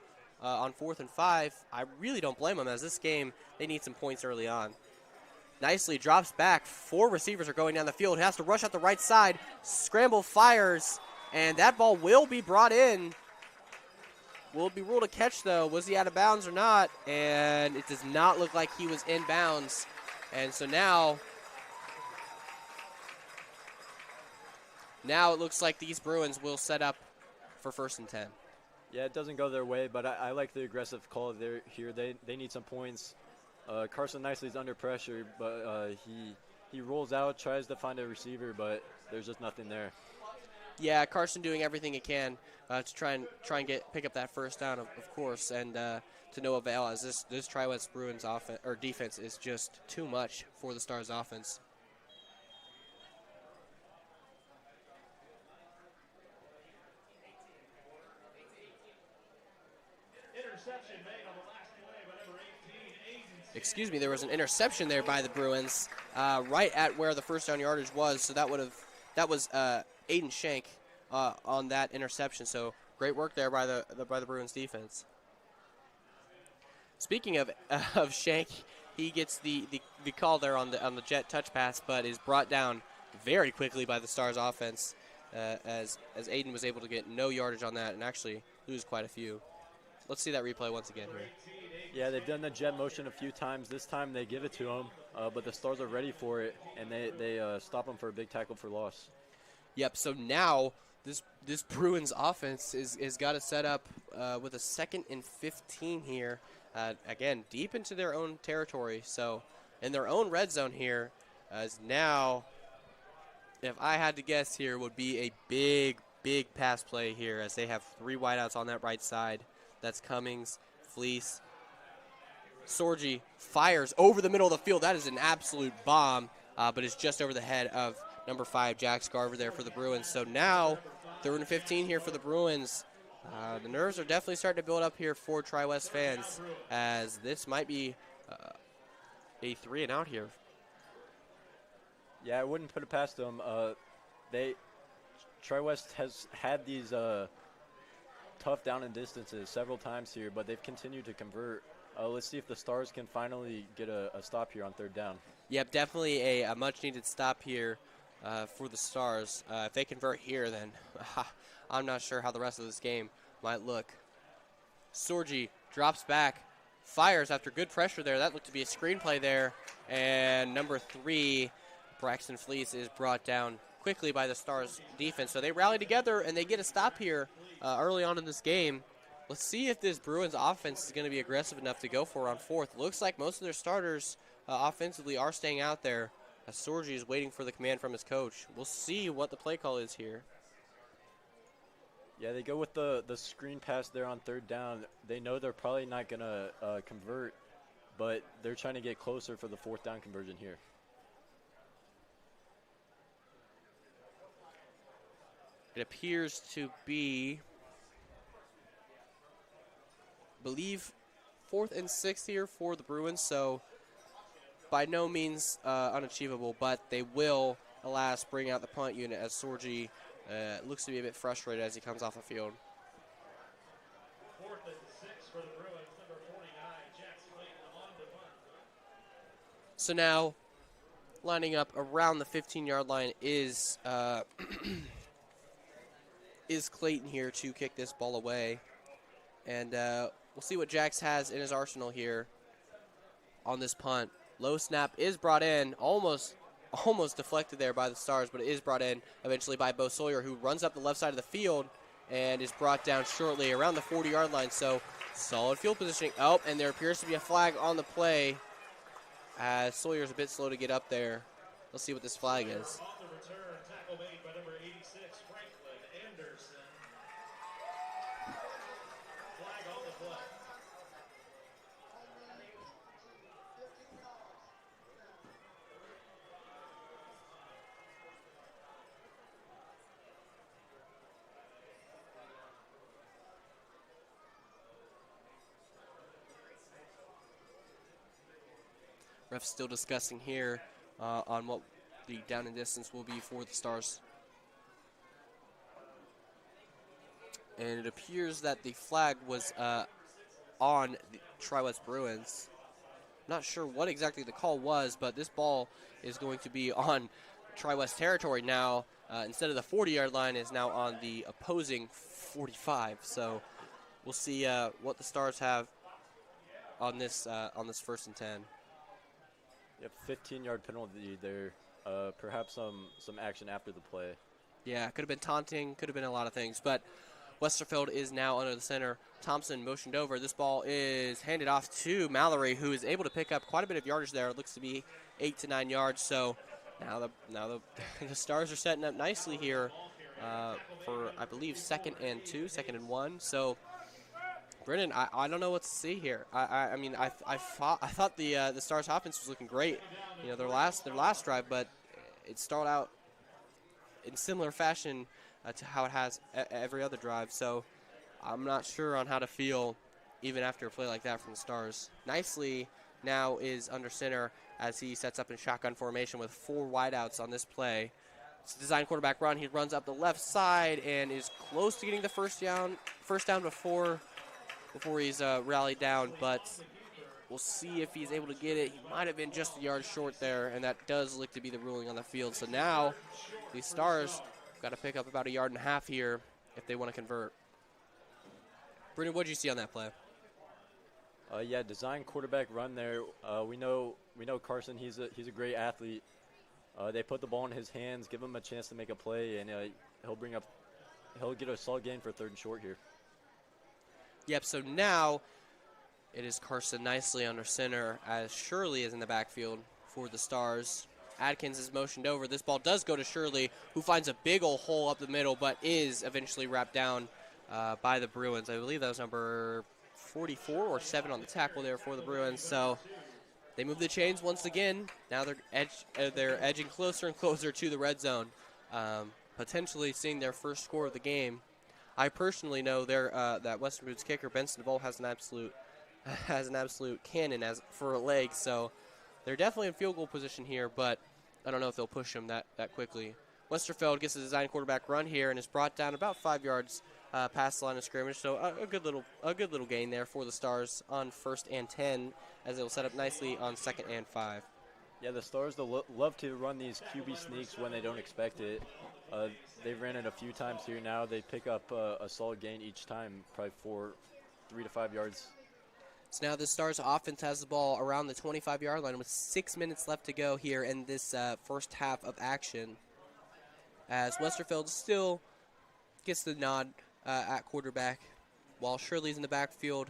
on 4th and 5. I really don't blame them, as this game, they need some points early on. Nicely drops back. 4 receivers are going down the field. He has to rush out the right side. Scramble, fires, and that ball will be brought in. Will be ruled a catch, though. Was he out of bounds or not? And it does not look like he was in bounds. And so now it looks like these Bruins will set up for 1st and 10. Yeah, it doesn't go their way, but I like the aggressive call here. They need some points. Carson Nicely's under pressure, but he rolls out, tries to find a receiver, but there's just nothing there. Yeah, Carson doing everything he can to try and pick up that first down, of course, and to no avail, as this TriWest Bruins defense is just too much for the Stars offense. Interception there was an interception there by the Bruins, right at where the first down yardage was. So that was Aiden Shank on that interception. So great work there by the Bruins defense. Speaking of Shank, he gets the call there on the jet touch pass, but is brought down very quickly by the Stars offense, as Aiden was able to get no yardage on that and actually lose quite a few. Let's see that replay once again here. Yeah, they've done the jet motion a few times. This time they give it to him, but the Stars are ready for it, and they stop him for a big tackle for loss. Yep, so now this Bruins offense is got it set up with a 2nd and 15 here. Again, deep into their own territory. So in their own red zone here, as now, if I had to guess here, would be a big pass play here, as they have 3 wideouts on that right side. That's Cummings, Fleece. Sorgi fires over the middle of the field. That is an absolute bomb, but it's just over the head of number 5, Jack Scarver there for the Bruins. So now, 3rd and 15 here for the Bruins. The nerves are definitely starting to build up here for TriWest fans, as this might be a 3 and out here. Yeah, I wouldn't put it past them. TriWest has had these tough down and distances several times here, but they've continued to convert. Let's see if the Stars can finally get a stop here on 3rd down. Yep, definitely a much-needed stop here for the Stars. If they convert here, then I'm not sure how the rest of this game might look. Sorgi drops back, fires after good pressure there. That looked to be a screenplay there. And number 3, Braxton Fleece, is brought down quickly by the Stars defense. So they rally together and they get a stop here early on in this game. Let's see if this Bruins offense is going to be aggressive enough to go for it on 4th. Looks like most of their starters offensively are staying out there, as Sorgi is waiting for the command from his coach. We'll see what the play call is here. Yeah, they go with the screen pass there on 3rd down. They know they're probably not going to convert, but they're trying to get closer for the 4th down conversion here. It appears to be, I believe, 4th and 6 here for the Bruins, so by no means unachievable, but they will, alas, bring out the punt unit, as Sorgi looks to be a bit frustrated as he comes off the field. 4th and 6 for the Bruins, number 49, Jack Slayton on the punt. So now, lining up around the 15-yard line is is Clayton here to kick this ball away. And we'll see what Jax has in his arsenal here on this punt. Low snap is brought in, almost deflected there by the Stars, but it is brought in eventually by Bo Sawyer, who runs up the left side of the field and is brought down shortly around the 40-yard line. So solid field positioning. Oh, and there appears to be a flag on the play, as Sawyer's a bit slow to get up there. Let's see what this flag is. On the return, tackle made by number 86, Franklin Anderson. Flag on the play. Ref's still discussing here on what the down and distance will be for the Stars. And it appears that the flag was on the TriWest Bruins. Not sure what exactly the call was, but this ball is going to be on TriWest territory now. Instead of the 40-yard line, is now on the opposing 45. So we'll see what the Stars have on this 1st and 10. Yep, 15-yard penalty there. Perhaps some action after the play. Yeah, could have been taunting, could have been a lot of things, but Westerfeld is now under the center. Thompson motioned over. This ball is handed off to Mallory, who is able to pick up quite a bit of yardage there. It looks to be 8 to 9 yards. So now the Stars are setting up nicely here for, I believe, 2nd and 2, 2nd and 1. So Brennan, I don't know what to see here. I mean, I thought the Stars offense was looking great, you know, their last drive, but it started out in similar fashion to how it has every other drive. So I'm not sure on how to feel even after a play like that from the Stars. Nicely now is under center as he sets up in shotgun formation with 4 wideouts on this play. It's a design quarterback run. He runs up the left side and is close to getting the first down before he's rallied down, but we'll see if he's able to get it. He might have been just a yard short there, and that does look to be the ruling on the field. So now these Stars got to pick up about 1.5 yards here if they want to convert. Brendan, what did you see on that play? Yeah, design quarterback run there. We know Carson. He's a great athlete. They put the ball in his hands, give him a chance to make a play, and he'll get a solid gain for 3rd and short here. Yep. So now it is Carson nicely under center as Shirley is in the backfield for the Stars. Adkins is motioned over. This ball does go to Shirley, who finds a big old hole up the middle, but is eventually wrapped down by the Bruins. I believe that was number 44 or 7 on the tackle there for the Bruins. So they move the chains once again. Now they're edging closer and closer to the red zone, potentially seeing their first score of the game. I personally know that Western Boone's kicker Benson DeVol has an absolute cannon for a leg. So they're definitely in field goal position here, but I don't know if they'll push him that quickly. Westerfeld gets a design quarterback run here and is brought down about 5 yards past the line of scrimmage. So a good little gain there for the Stars on 1st and 10 as they'll set up nicely on 2nd and 5. Yeah, the Stars love to run these QB sneaks when they don't expect it. They've ran it a few times here now. They pick up a solid gain each time, probably 3 to 5 yards. So now the Stars offense has the ball around the 25-yard line with 6 minutes left to go here in this first half of action. As Westerfeld still gets the nod at quarterback while Shirley's in the backfield,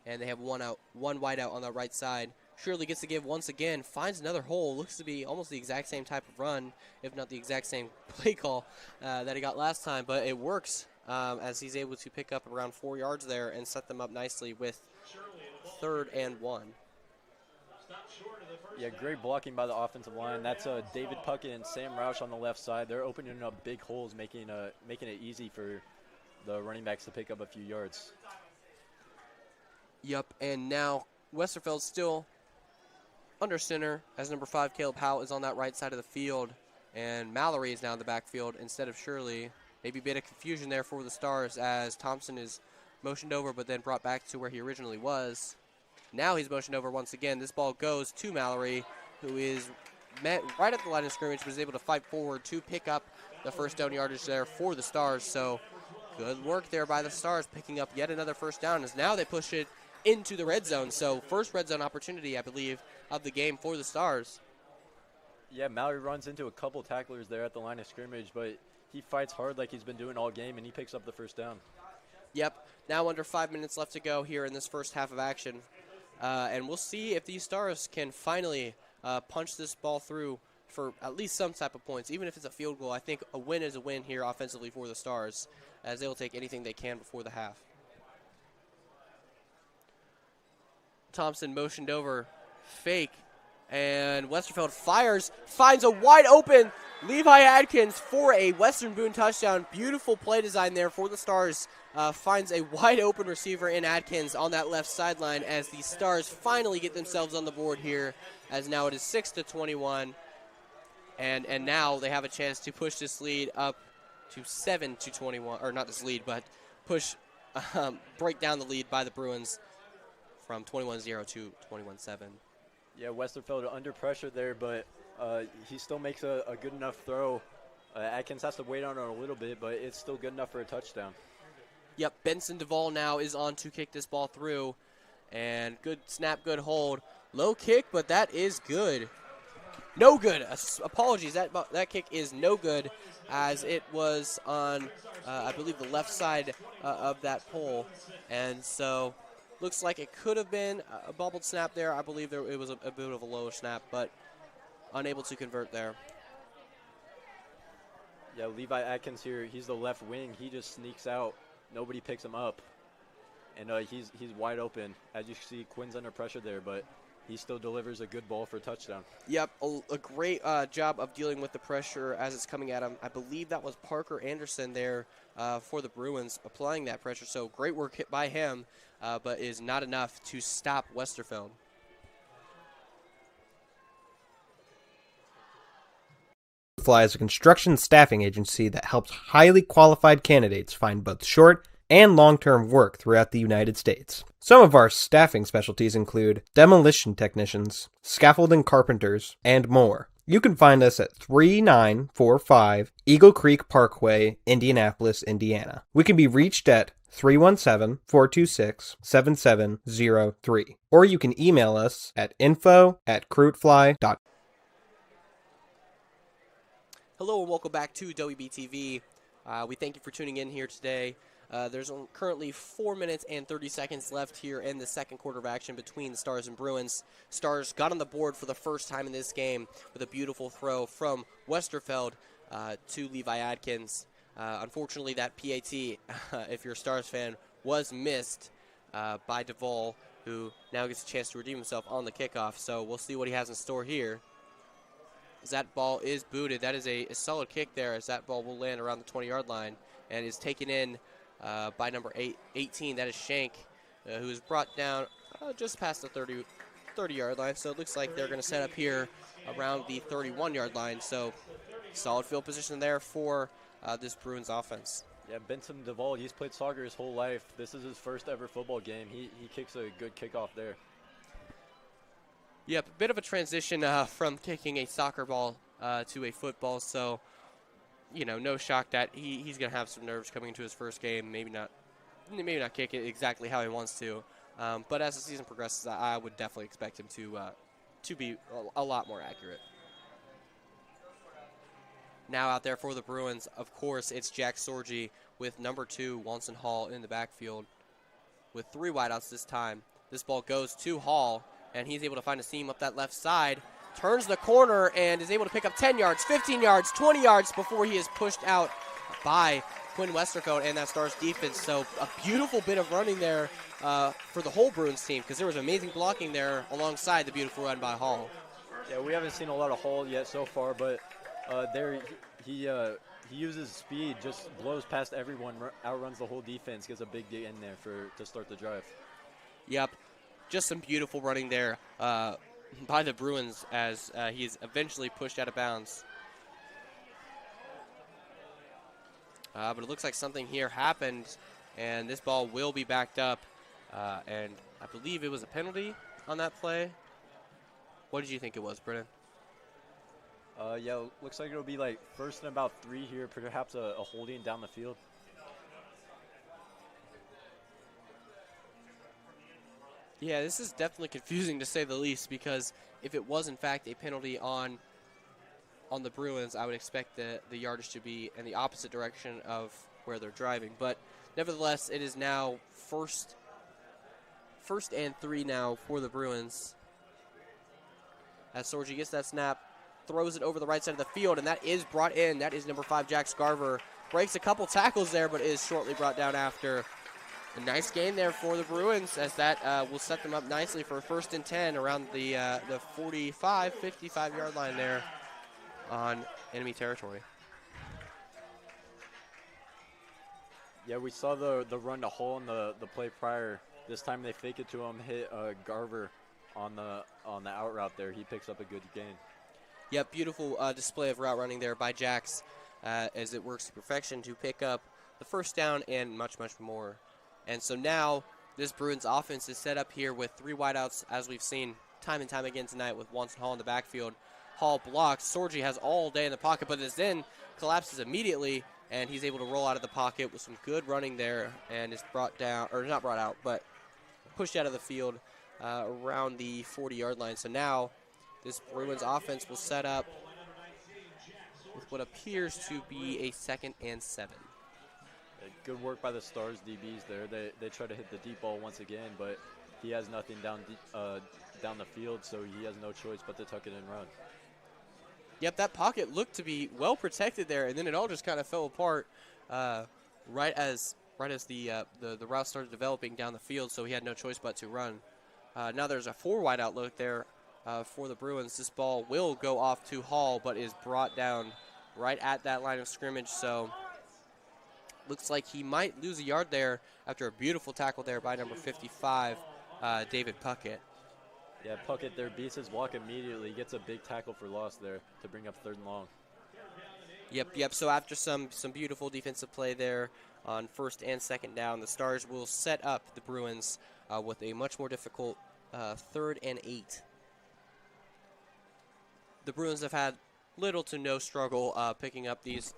and they have one wide out on the right side. Shirley gets the give once again, finds another hole. Looks to be almost the exact same type of run, if not the exact same play call that he got last time, but it works as he's able to pick up around 4 yards there and set them up nicely with 3rd and 1. Yeah, great blocking by the offensive line. That's David Puckett and Sam Roush on the left side. They're opening up big holes, making it easy for the running backs to pick up a few yards. Yep, and now Westerfeld's still under center as number 5, Caleb Howell, is on that right side of the field, and Mallory is now in the backfield instead of Shirley. Maybe a bit of confusion there for the Stars as Thompson is motioned over but then brought back to where he originally was. Now he's motioned over once again. This ball goes to Mallory, who is met right at the line of scrimmage, but is able to fight forward to pick up the first down yardage there for the Stars. So good work there by the Stars, picking up yet another first down, as now they push it into the red zone. So first red zone opportunity, I believe, of the game for the Stars. Yeah, Mallory runs into a couple tacklers there at the line of scrimmage, but he fights hard like he's been doing all game, and he picks up the first down. Yep, now under 5 minutes left to go here in this first half of action. And we'll see if these Stars can finally punch this ball through for at least some type of points. Even if it's a field goal, I think a win is a win here offensively for the Stars, as they will take anything they can before the half. Thompson motioned over, fake, and Westerfeld finds a wide open Levi Adkins for a Western Boone touchdown. Beautiful play design there for the Stars. Finds a wide open receiver in Adkins on that left sideline as the Stars finally get themselves on the board here, as now it is 6-21. And now they have a chance to push this lead up to 7-21, or not this lead, but break down the lead by the Bruins from 21-0 to 21-7. Yeah, Westerfeld under pressure there, but he still makes a good enough throw. Atkins has to wait on it a little bit, but it's still good enough for a touchdown. Yep, Benson DeVol now is on to kick this ball through. And good snap, good hold. Low kick, but that is good. No good. Apologies, that kick is no good, as it was on, I believe, the left side of that pole. And so looks like it could have been a bobbled snap there. I believe it was a bit of a low snap, but unable to convert there. Yeah, Levi Atkins here, he's the left wing. He just sneaks out. Nobody picks him up. And he's wide open. As you see, Quinn's under pressure there, but he still delivers a good ball for a touchdown. Yep, a great job of dealing with the pressure as it's coming at him. I believe that was Parker Anderson there for the Bruins applying that pressure. So great work hit by him, but is not enough to stop Westerfeld. Fly is a construction staffing agency that helps highly qualified candidates find both short and long-term work throughout the United States. Some of our staffing specialties include demolition technicians, scaffolding carpenters, and more. You can find us at 3945 Eagle Creek Parkway, Indianapolis, Indiana. We can be reached at 317-426-7703. Or you can email us at info@crewitfly.com. Hello and welcome back to WBTV. We thank you for tuning in here today. There's currently 4 minutes and 30 seconds left here in the second quarter of action between the Stars and Bruins. Stars got on the board for the first time in this game with a beautiful throw from Westerfeld to Levi Adkins. Unfortunately, that PAT, if you're a Stars fan, was missed by Duvall, who now gets a chance to redeem himself on the kickoff. So we'll see what he has in store here. As that ball is booted, that is a solid kick there, as that ball will land around the 20-yard line and is taken in by number 18. That is Shank, who is brought down just past the 30-yard line. So it looks like they're going to set up here around the 31-yard line. So solid field position there for this Bruins offense. Yeah, Benson Duvall, he's played soccer his whole life. This is his first ever football game. He kicks a good kickoff there. Yep, a bit of a transition from kicking a soccer ball to a football. So, you know, no shock that he's going to have some nerves coming into his first game. Maybe not kick it exactly how he wants to. But as the season progresses, I would definitely expect him to be a lot more accurate. Now out there for the Bruins, of course, it's Jack Sorgi with number 2, Wanson Hall, in the backfield with 3 wideouts this time. This ball goes to Hall, and he's able to find a seam up that left side, turns the corner, and is able to pick up 10 yards, 15 yards, 20 yards before he is pushed out by Quinn Westerfeld and that Stars defense. So a beautiful bit of running there for the whole Bruins team, because there was amazing blocking there alongside the beautiful run by Hall. Yeah, we haven't seen a lot of Hall yet so far, but he uses speed, just blows past everyone, outruns the whole defense, gets a big dig in there to start the drive. Yep, just some beautiful running there by the Bruins as he's eventually pushed out of bounds. But it looks like something here happened, and this ball will be backed up. And I believe it was a penalty on that play. What did you think it was, Brennan? Yeah, looks like it'll be like first and about 3 here, perhaps a holding down the field. Yeah, this is definitely confusing to say the least, because if it was in fact a penalty on the Bruins, I would expect the yardage to be in the opposite direction of where they're driving. But nevertheless, it is now first and 3 now for the Bruins. As Sorgi gets that snap, throws it over the right side of the field, and that is brought in. That is number 5, Jack Scarver. Breaks a couple tackles there, but is shortly brought down after. A nice gain there for the Bruins, as that will set them up nicely for 1st and 10 around the 45, 55-yard line there on enemy territory. Yeah, we saw the run to Hall in the play prior. This time they fake it to him, hit Garver on the out route there. He picks up a good gain. Yep, beautiful display of route running there by Jax as it works to perfection to pick up the first down and much, much more. And so now this Bruins offense is set up here with 3 wideouts, as we've seen time and time again tonight, with Wanson Hall in the backfield. Hall blocks. Sorgi has all day in the pocket, but is then collapses immediately, and he's able to roll out of the pocket with some good running there, and is brought down, or not brought out, but pushed out of the field around the 40-yard line. So now this Bruins offense will set up with what appears to be a 2nd and 7. Good work by the Stars DBs there. They try to hit the deep ball once again, but he has nothing down the field, so he has no choice but to tuck it and run. Yep, that pocket looked to be well protected there, and then it all just kind of fell apart right as the route started developing down the field, so he had no choice but to run. Now there's a 4 wide out look there for the Bruins. This ball will go off to Hall, but is brought down right at that line of scrimmage, so looks like he might lose a yard there after a beautiful tackle there by number 55, David Puckett. Yeah, Puckett there beats his block immediately, gets a big tackle for loss there to bring up 3rd and long. Yep. So after some beautiful defensive play there on first and second down, the Stars will set up the Bruins with a much more difficult 3rd and 8. The Bruins have had little to no struggle picking up these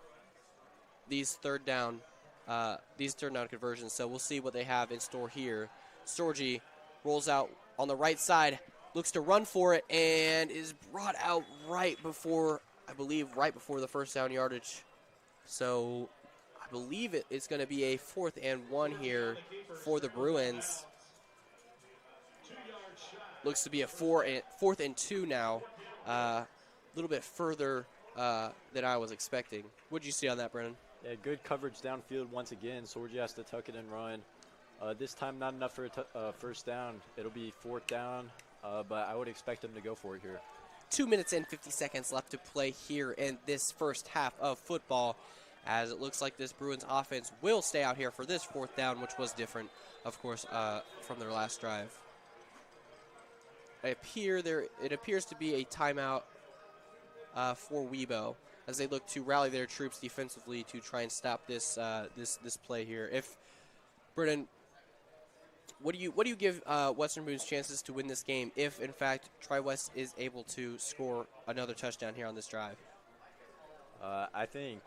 third down conversions. So we'll see what they have in store here. Sorgi rolls out on the right side, looks to run for it, and is brought out right before the first down yardage. So I believe it's going to be a 4th and 1 here for the Bruins. Looks to be a 4th and 2 now. A little bit further than I was expecting. What did you see on that, Brennan? Yeah, good coverage downfield once again. Sorgi has to tuck it and run. This time not enough for a first down. It'll be 4th down, but I would expect him to go for it here. 2 minutes and 50 seconds left to play here in this first half of football, as it looks like this Bruins offense will stay out here for this 4th down, which was different, of course, from their last drive. It appears to be a timeout for Weibo as they look to rally their troops defensively to try and stop this play here. If Brennan, what do you give Western Boone's chances to win this game if, in fact, TriWest is able to score another touchdown here on this drive? I think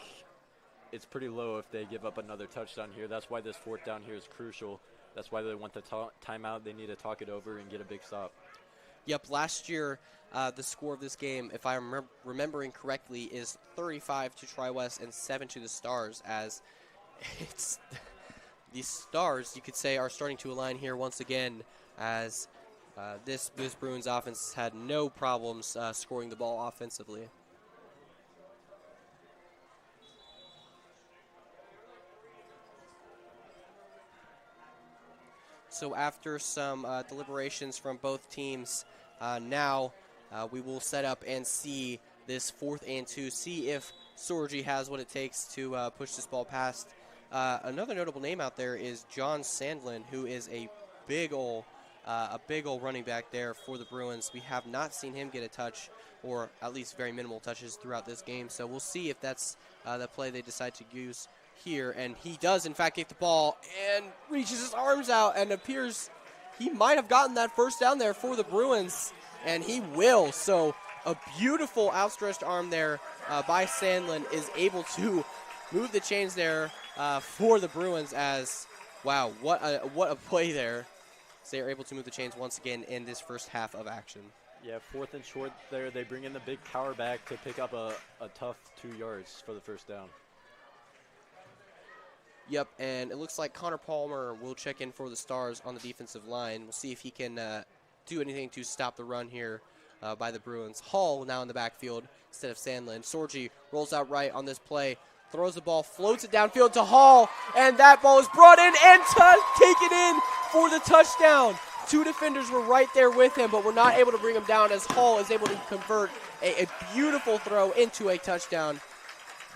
it's pretty low if they give up another touchdown here. That's why this 4th down here is crucial. That's why they want the timeout. They need to talk it over and get a big stop. Yep, last year the score of this game, if I'm remembering correctly, is 35 to TriWest and 7 to the Stars, as it's these Stars, you could say, are starting to align here once again, as this Bruins offense had no problems scoring the ball offensively. So after some deliberations from both teams, now we will set up and see this 4th and 2, see if Sorgi has what it takes to push this ball past. Another notable name out there is John Sandlin, who is a big ol' running back there for the Bruins. We have not seen him get a touch, or at least very minimal touches throughout this game. So we'll see if that's the play they decide to use here. And he does, in fact, get the ball and reaches his arms out and appears he might have gotten that first down there for the Bruins, and he will. So a beautiful outstretched arm there by Sandlin is able to move the chains there for the Bruins. As, wow, what a play there. So they are able to move the chains once again in this first half of action. Yeah, 4th and short there. They bring in the big power back to pick up a tough 2 yards for the first down. Yep, and it looks like Connor Palmer will check in for the Stars on the defensive line. We'll see if he can do anything to stop the run here by the Bruins. Hall now in the backfield instead of Sandlin. Sorgi rolls out right on this play, throws the ball, floats it downfield to Hall, and that ball is brought in and taken in for the touchdown. 2 defenders were right there with him, but were not able to bring him down, as Hall is able to convert a beautiful throw into a touchdown.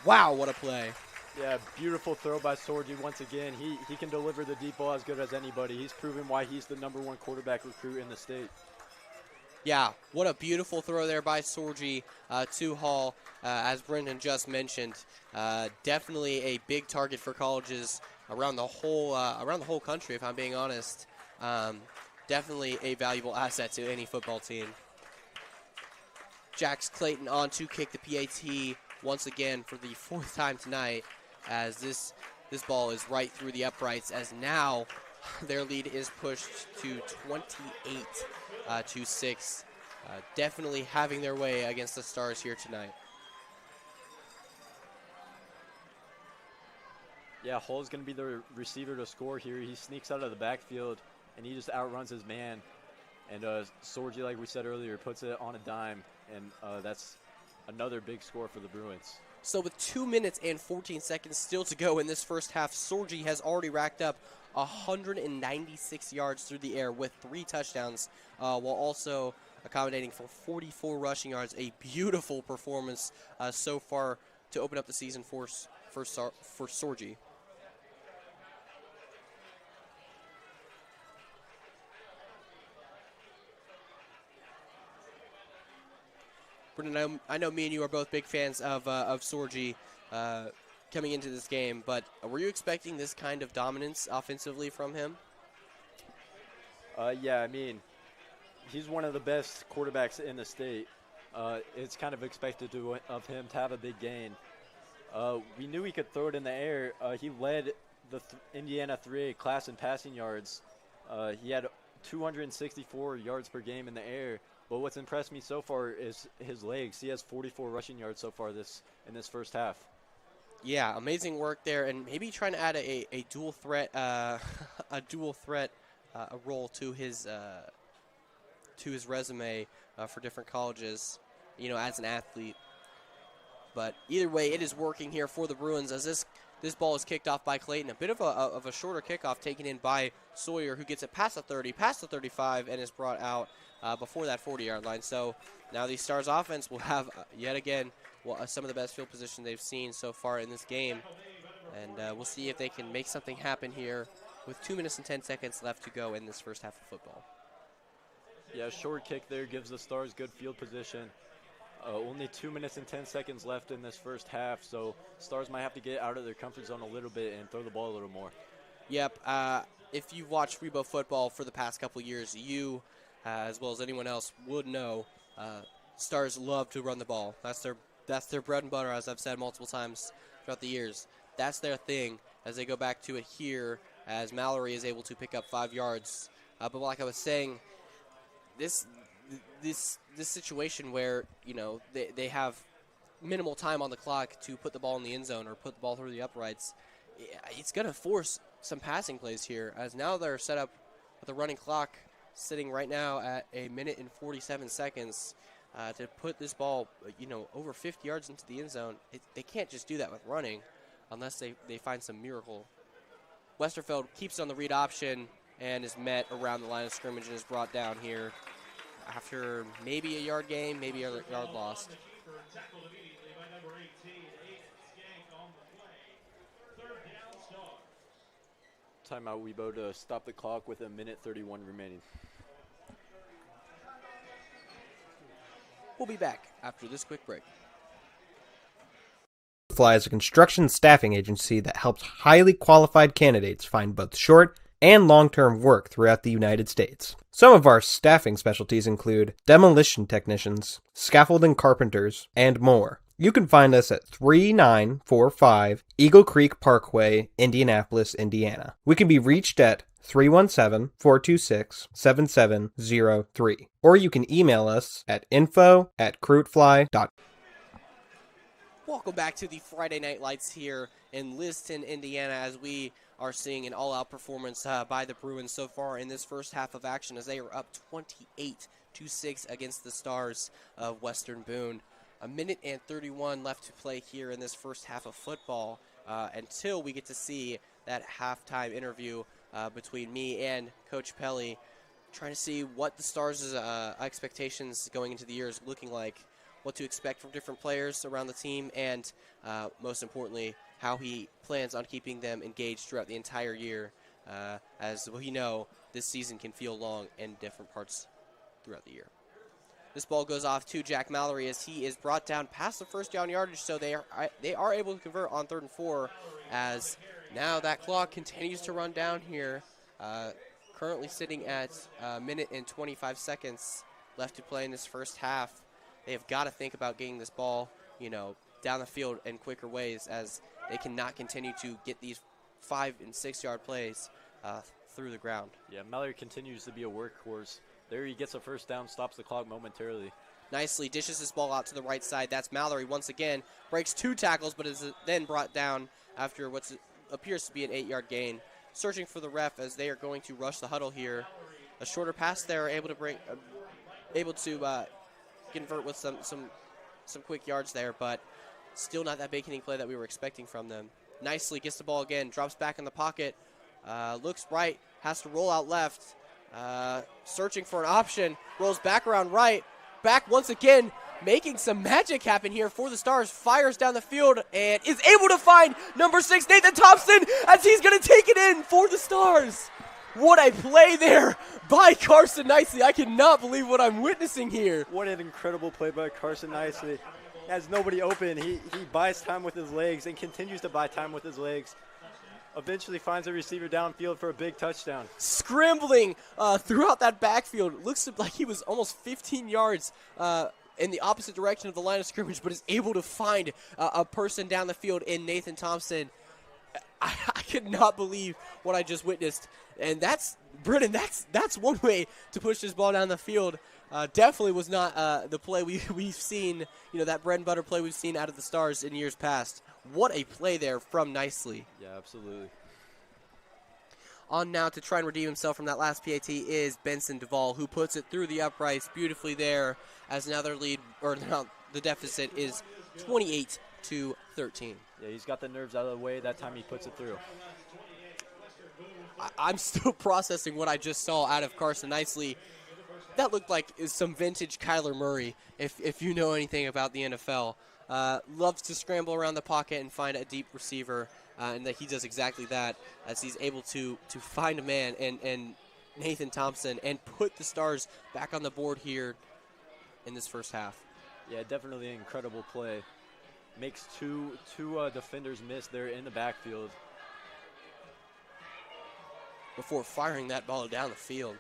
Wow, what a play. Yeah, beautiful throw by Sorgi once again. He can deliver the deep ball as good as anybody. He's proven why he's the #1 quarterback recruit in the state. Yeah, what a beautiful throw there by Sorgi to Hall. As Brendan just mentioned, definitely a big target for colleges around the whole country, if I'm being honest. Definitely a valuable asset to any football team. Jax Clayton on to kick the PAT once again for the 4th time tonight, as this ball is right through the uprights, as now their lead is pushed to 28 to 6. Definitely having their way against the Stars here tonight. Yeah, Hall's going to be the receiver to score here. He sneaks out of the backfield, and he just outruns his man. And Sorgi, like we said earlier, puts it on a dime, and that's another big score for the Bruins. So with 2 minutes and 14 seconds still to go in this first half, Sorgi has already racked up 196 yards through the air with 3 touchdowns, while also accommodating for 44 rushing yards. A beautiful performance so far to open up the season for Sorgi. Corbin, I know me and you are both big fans of Sorgi coming into this game, but were you expecting this kind of dominance offensively from him? Yeah, I mean, he's one of the best quarterbacks in the state. It's kind of expected of him to have a big gain. We knew he could throw it in the air. He led the Indiana 3A class in passing yards. He had 264 yards per game in the air. But what's impressed me so far is his legs. He has 44 rushing yards so far in this first half. Yeah, amazing work there, and maybe trying to add a dual threat role to his resume for different colleges, as an athlete. But either way, it is working here for the Bruins as this ball is kicked off by Clayton. A bit of a shorter kickoff taken in by Sawyer, who gets it past the 30, past the 35, and is brought out before that 40-yard line. So now the Stars offense will have yet again some of the best field position they've seen so far in this game. And we'll see if they can make something happen here with 2 minutes and 10 seconds left to go in this first half of football. Yeah, short kick there gives the Stars good field position. Only 2 minutes and 10 seconds left in this first half, so Stars might have to get out of their comfort zone a little bit and throw the ball a little more. Yep. If you've watched Rebo football for the past couple years, you, as well as anyone else, would know Stars love to run the ball. That's their bread and butter, as I've said multiple times throughout the years. That's their thing as they go back to it here, as Mallory is able to pick up 5 yards. But like I was saying, this situation where they have minimal time on the clock to put the ball in the end zone or put the ball through the uprights, it's going to force some passing plays here, as now they're set up with a running clock sitting right now at 1 minute and 47 seconds to put this ball over 50 yards into the end zone. They can't just do that with running unless they find some miracle. Westerfeld keeps on the read option and is met around the line of scrimmage and is brought down here after maybe a yard gain, maybe a yard lost. Timeout, Weibo, to stop the clock with 1 minute 31 remaining. We'll be back after this quick break. Fly is a construction staffing agency that helps highly qualified candidates find both short and long-term work throughout the United States. Some of our staffing specialties include demolition technicians, scaffolding carpenters, and more. You can find us at 3945 Eagle Creek Parkway, Indianapolis, Indiana. We can be reached at 317-426-7703. Or you can email us at info@cruitfly.com. Welcome back to the Friday Night Lights here in Liston, Indiana, as we are seeing an all-out performance by the Bruins so far in this first half of action, as they are up 28-6 against the Stars of Western Boone. 1 minute and 31 left to play here in this first half of football until we get to see that halftime interview between me and Coach Pelly, trying to see what the Stars' expectations going into the year is looking like, what to expect from different players around the team, and most importantly, how he plans on keeping them engaged throughout the entire year. As we know, this season can feel long in different parts throughout the year. This ball goes off to Jack Mallory as he is brought down past the first down yardage, so they are able to convert on 3rd and 4, as now that clock continues to run down here. Currently sitting at 1 minute and 25 seconds left to play in this first half. They have got to think about getting this ball, down the field in quicker ways, as they cannot continue to get these 5 and 6 yard plays through the ground. Yeah, Mallory continues to be a workhorse. There he gets a first down, stops the clock momentarily. Nicely dishes this ball out to the right side. That's Mallory once again. Breaks 2 tackles, but is then brought down after what appears to be an 8 yard gain. Searching for the ref as they are going to rush the huddle here. A shorter pass there, able to convert with some quick yards there, but still not that big hitting play that we were expecting from them. Nicely gets the ball again, drops back in the pocket, looks right, has to roll out left, searching for an option, rolls back around right, back once again, making some magic happen here for the Stars, fires down the field, and is able to find number 6, Nathan Thompson, as he's going to take it in for the Stars. What a play there by Carson Nicely. I cannot believe what I'm witnessing here. What an incredible play by Carson Nicely. Has nobody open. He buys time with his legs and continues to buy time with his legs. Eventually finds a receiver downfield for a big touchdown. Scrambling throughout that backfield. Looks like he was almost 15 yards in the opposite direction of the line of scrimmage, but is able to find a person down the field in Nathan Thompson. I could not believe what I just witnessed. And that's, Brennan, that's one way to push this ball down the field. Definitely was not the play we've seen, that bread and butter play we've seen out of the Stars in years past. What a play there from Nicely. Yeah, absolutely. On now to try and redeem himself from that last PAT is Benson Duvall, who puts it through the uprights beautifully there, as now their lead, or now the deficit is 28-13. Yeah, he's got the nerves out of the way. That time he puts it through. I'm still processing what I just saw out of Carson Nicely. That looked like some vintage Kyler Murray, if you know anything about the NFL. Loves to scramble around the pocket and find a deep receiver, and that he does exactly that, as he's able to find a man and Nathan Thompson and put the Stars back on the board here in this first half. Yeah, definitely an incredible play. Makes two defenders miss there in the backfield. Before firing that ball down the field.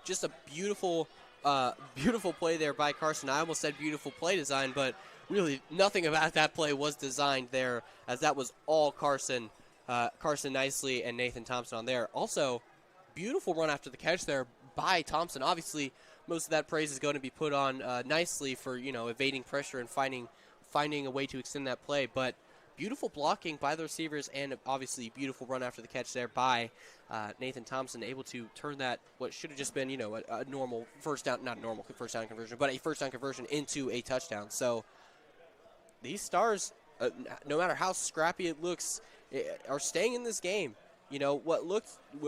Just a beautiful play there by Carson. I almost said beautiful play design, but really nothing about that play was designed there, as that was all Carson Nicely and Nathan Thompson on there. Also, beautiful run after the catch there by Thompson. Obviously, most of that praise is going to be put on Nicely for evading pressure and finding a way to extend that play, but beautiful blocking by the receivers, and obviously beautiful run after the catch there by Nathan Thompson, able to turn that, what should have just been, a normal first down, not normal first down conversion, but a first down conversion into a touchdown. So these Stars, no matter how scrappy it looks, are staying in this game. What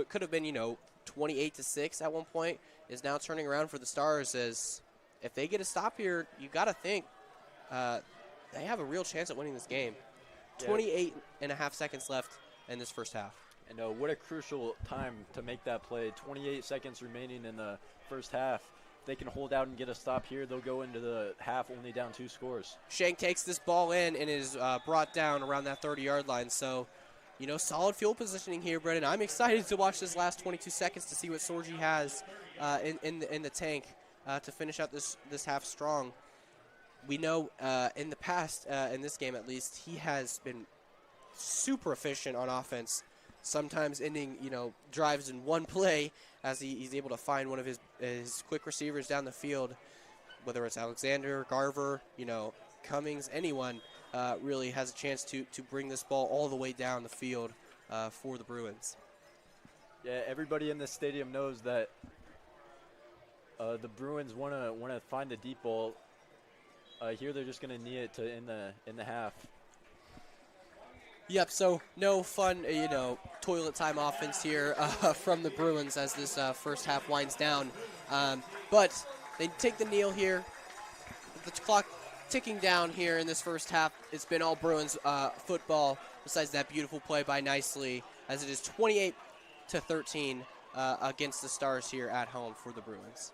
could have been, 28-6 at one point is now turning around for the Stars, as if they get a stop here, you got to think they have a real chance at winning this game. 28 and a half seconds left in this first half. And what a crucial time to make that play. 28 seconds remaining in the first half. If they can hold out and get a stop here, they'll go into the half only down 2 scores. Shank takes this ball in and is brought down around that 30-yard line. So, solid field positioning here, Brennan. I'm excited to watch this last 22 seconds to see what Sorgi has in the tank to finish out this half strong. We know in the past, in this game at least, he has been super efficient on offense, sometimes ending, drives in one play, as he's able to find one of his quick receivers down the field, whether it's Alexander, Garver, Cummings, anyone really has a chance to bring this ball all the way down the field for the Bruins. Yeah, everybody in this stadium knows that the Bruins want to find the deep ball. Here they're just going to need it to in the half. Yep, so no fun, toilet time offense here from the Bruins as this first half winds down. But they take the kneel here. The clock ticking down here in this first half. It's been all Bruins football, besides that beautiful play by Nicely, as it is 28-13 against the Stars here at home for the Bruins.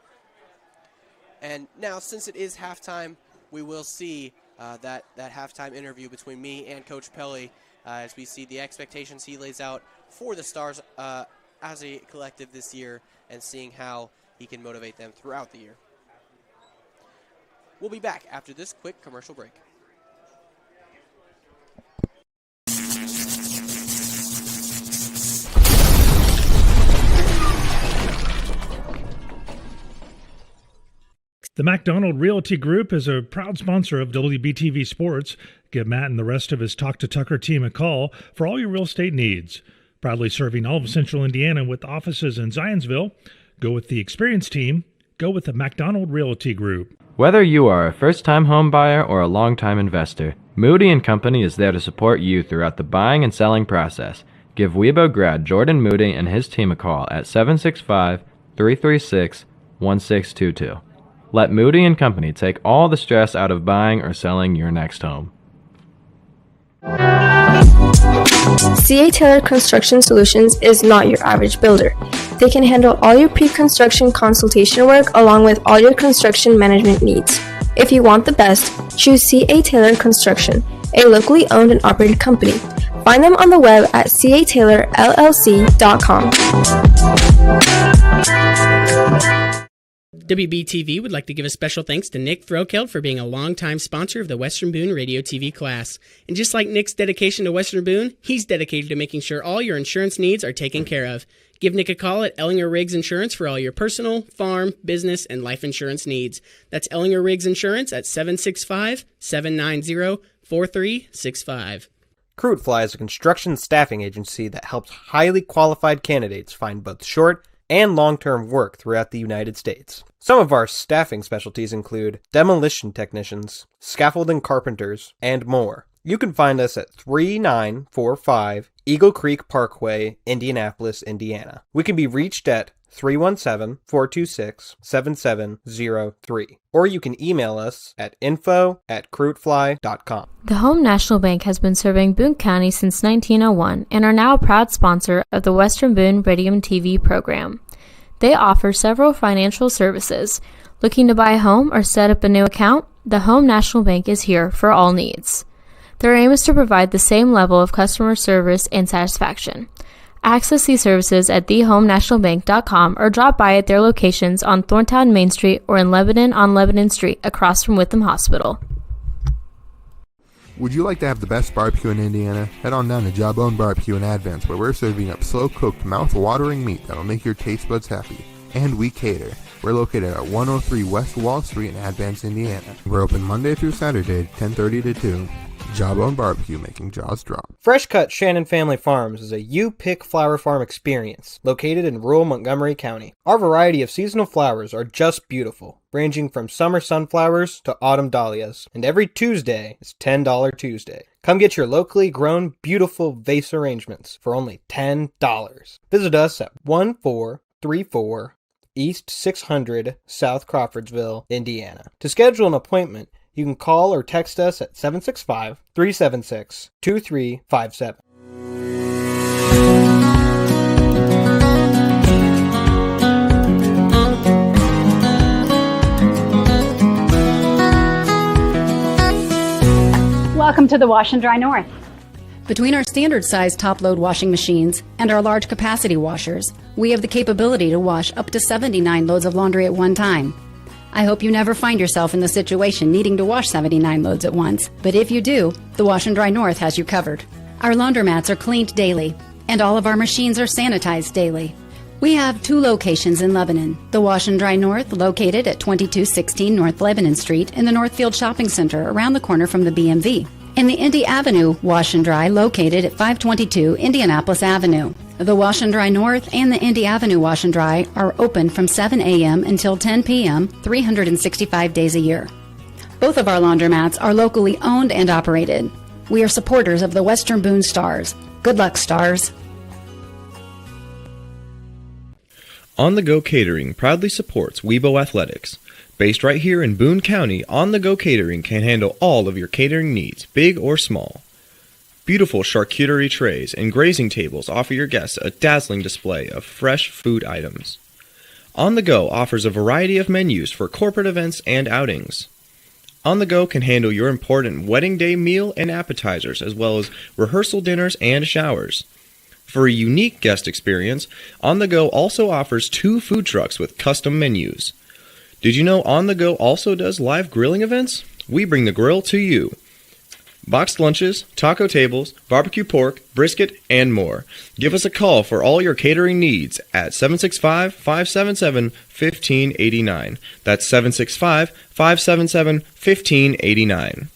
And now, since it is halftime, we will see that halftime interview between me and Coach Pelly as we see the expectations he lays out for the Stars as a collective this year, and seeing how he can motivate them throughout the year. We'll be back after this quick commercial break. The MacDonald Realty Group is a proud sponsor of WBTV Sports. Give Matt and the rest of his Talk to Tucker team a call for all your real estate needs. Proudly serving all of Central Indiana with offices in Zionsville. Go with the experienced team. Go with the MacDonald Realty Group. Whether you are a first-time home buyer or a long-time investor, Moody & Company is there to support you throughout the buying and selling process. Give Weibo grad Jordan Moody and his team a call at 765-336-1622. Let Moody and Company take all the stress out of buying or selling your next home. CA Taylor Construction Solutions is not your average builder. They can handle all your pre-construction consultation work along with all your construction management needs. If you want the best, choose CA Taylor Construction, a locally owned and operated company. Find them on the web at cataylorllc.com. WBTV would like to give a special thanks to Nick Throkeld for being a longtime sponsor of the Western Boone Radio TV class. And just like Nick's dedication to Western Boone, he's dedicated to making sure all your insurance needs are taken care of. Give Nick a call at Ellinger Riggs Insurance for all your personal, farm, business, and life insurance needs. That's Ellinger Riggs Insurance at 765-790-4365. Crewfly is a construction staffing agency that helps highly qualified candidates find both short and long-term work throughout the United States. Some of our staffing specialties include demolition technicians, scaffolding carpenters, and more. You can find us at 3945 Eagle Creek Parkway, Indianapolis, Indiana. We can be reached at 317-426-7703. Or you can email us at info@crewfly.com. The Home National Bank has been serving Boone County since 1901 and are now a proud sponsor of the Western Boone Radio and TV program. They offer several financial services. Looking to buy a home or set up a new account? The Home National Bank is here for all needs. Their aim is to provide the same level of customer service and satisfaction. Access these services at thehomenationalbank.com or drop by at their locations on Thorntown Main Street or in Lebanon on Lebanon Street across from Witham Hospital. Would you like to have the best barbecue in Indiana? Head on down to Jawbone Barbecue in Advance, where we're serving up slow-cooked, mouth-watering meat that'll make your taste buds happy. And we cater. We're located at 103 West Wall Street in Advance, Indiana. We're open Monday through Saturday, 10:30 to 2. Jawbone Barbecue, making jaws drop. Fresh Cut Shannon Family Farms is a you-pick flower farm experience located in rural Montgomery County. Our variety of seasonal flowers are just beautiful, ranging from summer sunflowers to autumn dahlias, and every Tuesday is $10 Tuesday. Come get your locally grown, beautiful vase arrangements for only $10. Visit us at 1434 East 600 South Crawfordsville, Indiana. To schedule an appointment, you can call or text us at 765-376-2357. Welcome to the Wash and Dry North. Between our standard size top-load washing machines and our large capacity washers, we have the capability to wash up to 79 loads of laundry at one time. I hope you never find yourself in the situation needing to wash 79 loads at once, but if you do, the Wash and Dry North has you covered. Our laundromats are cleaned daily, and all of our machines are sanitized daily. We have 2 locations in Lebanon, the Wash and Dry North located at 2216 North Lebanon Street in the Northfield Shopping Center around the corner from the BMV, and the Indy Avenue Wash and Dry located at 522 Indianapolis Avenue. The Wash and Dry North and the Indy Avenue Wash and Dry are open from 7 a.m. until 10 p.m. 365 days a year. Both of our laundromats are locally owned and operated. We are supporters of the Western Boone Stars. Good luck, Stars. On the Go Catering proudly supports Weibo Athletics. Based right here in Boone County, On the Go Catering can handle all of your catering needs, big or small. Beautiful charcuterie trays and grazing tables offer your guests a dazzling display of fresh food items. On the Go offers a variety of menus for corporate events and outings. On the Go can handle your important wedding day meal and appetizers, as well as rehearsal dinners and showers. For a unique guest experience, On the Go also offers 2 food trucks with custom menus. Did you know On the Go also does live grilling events? We bring the grill to you. Boxed lunches, taco tables, barbecue pork, brisket, and more. Give us a call for all your catering needs at 765-577-1589. That's 765-577-1589.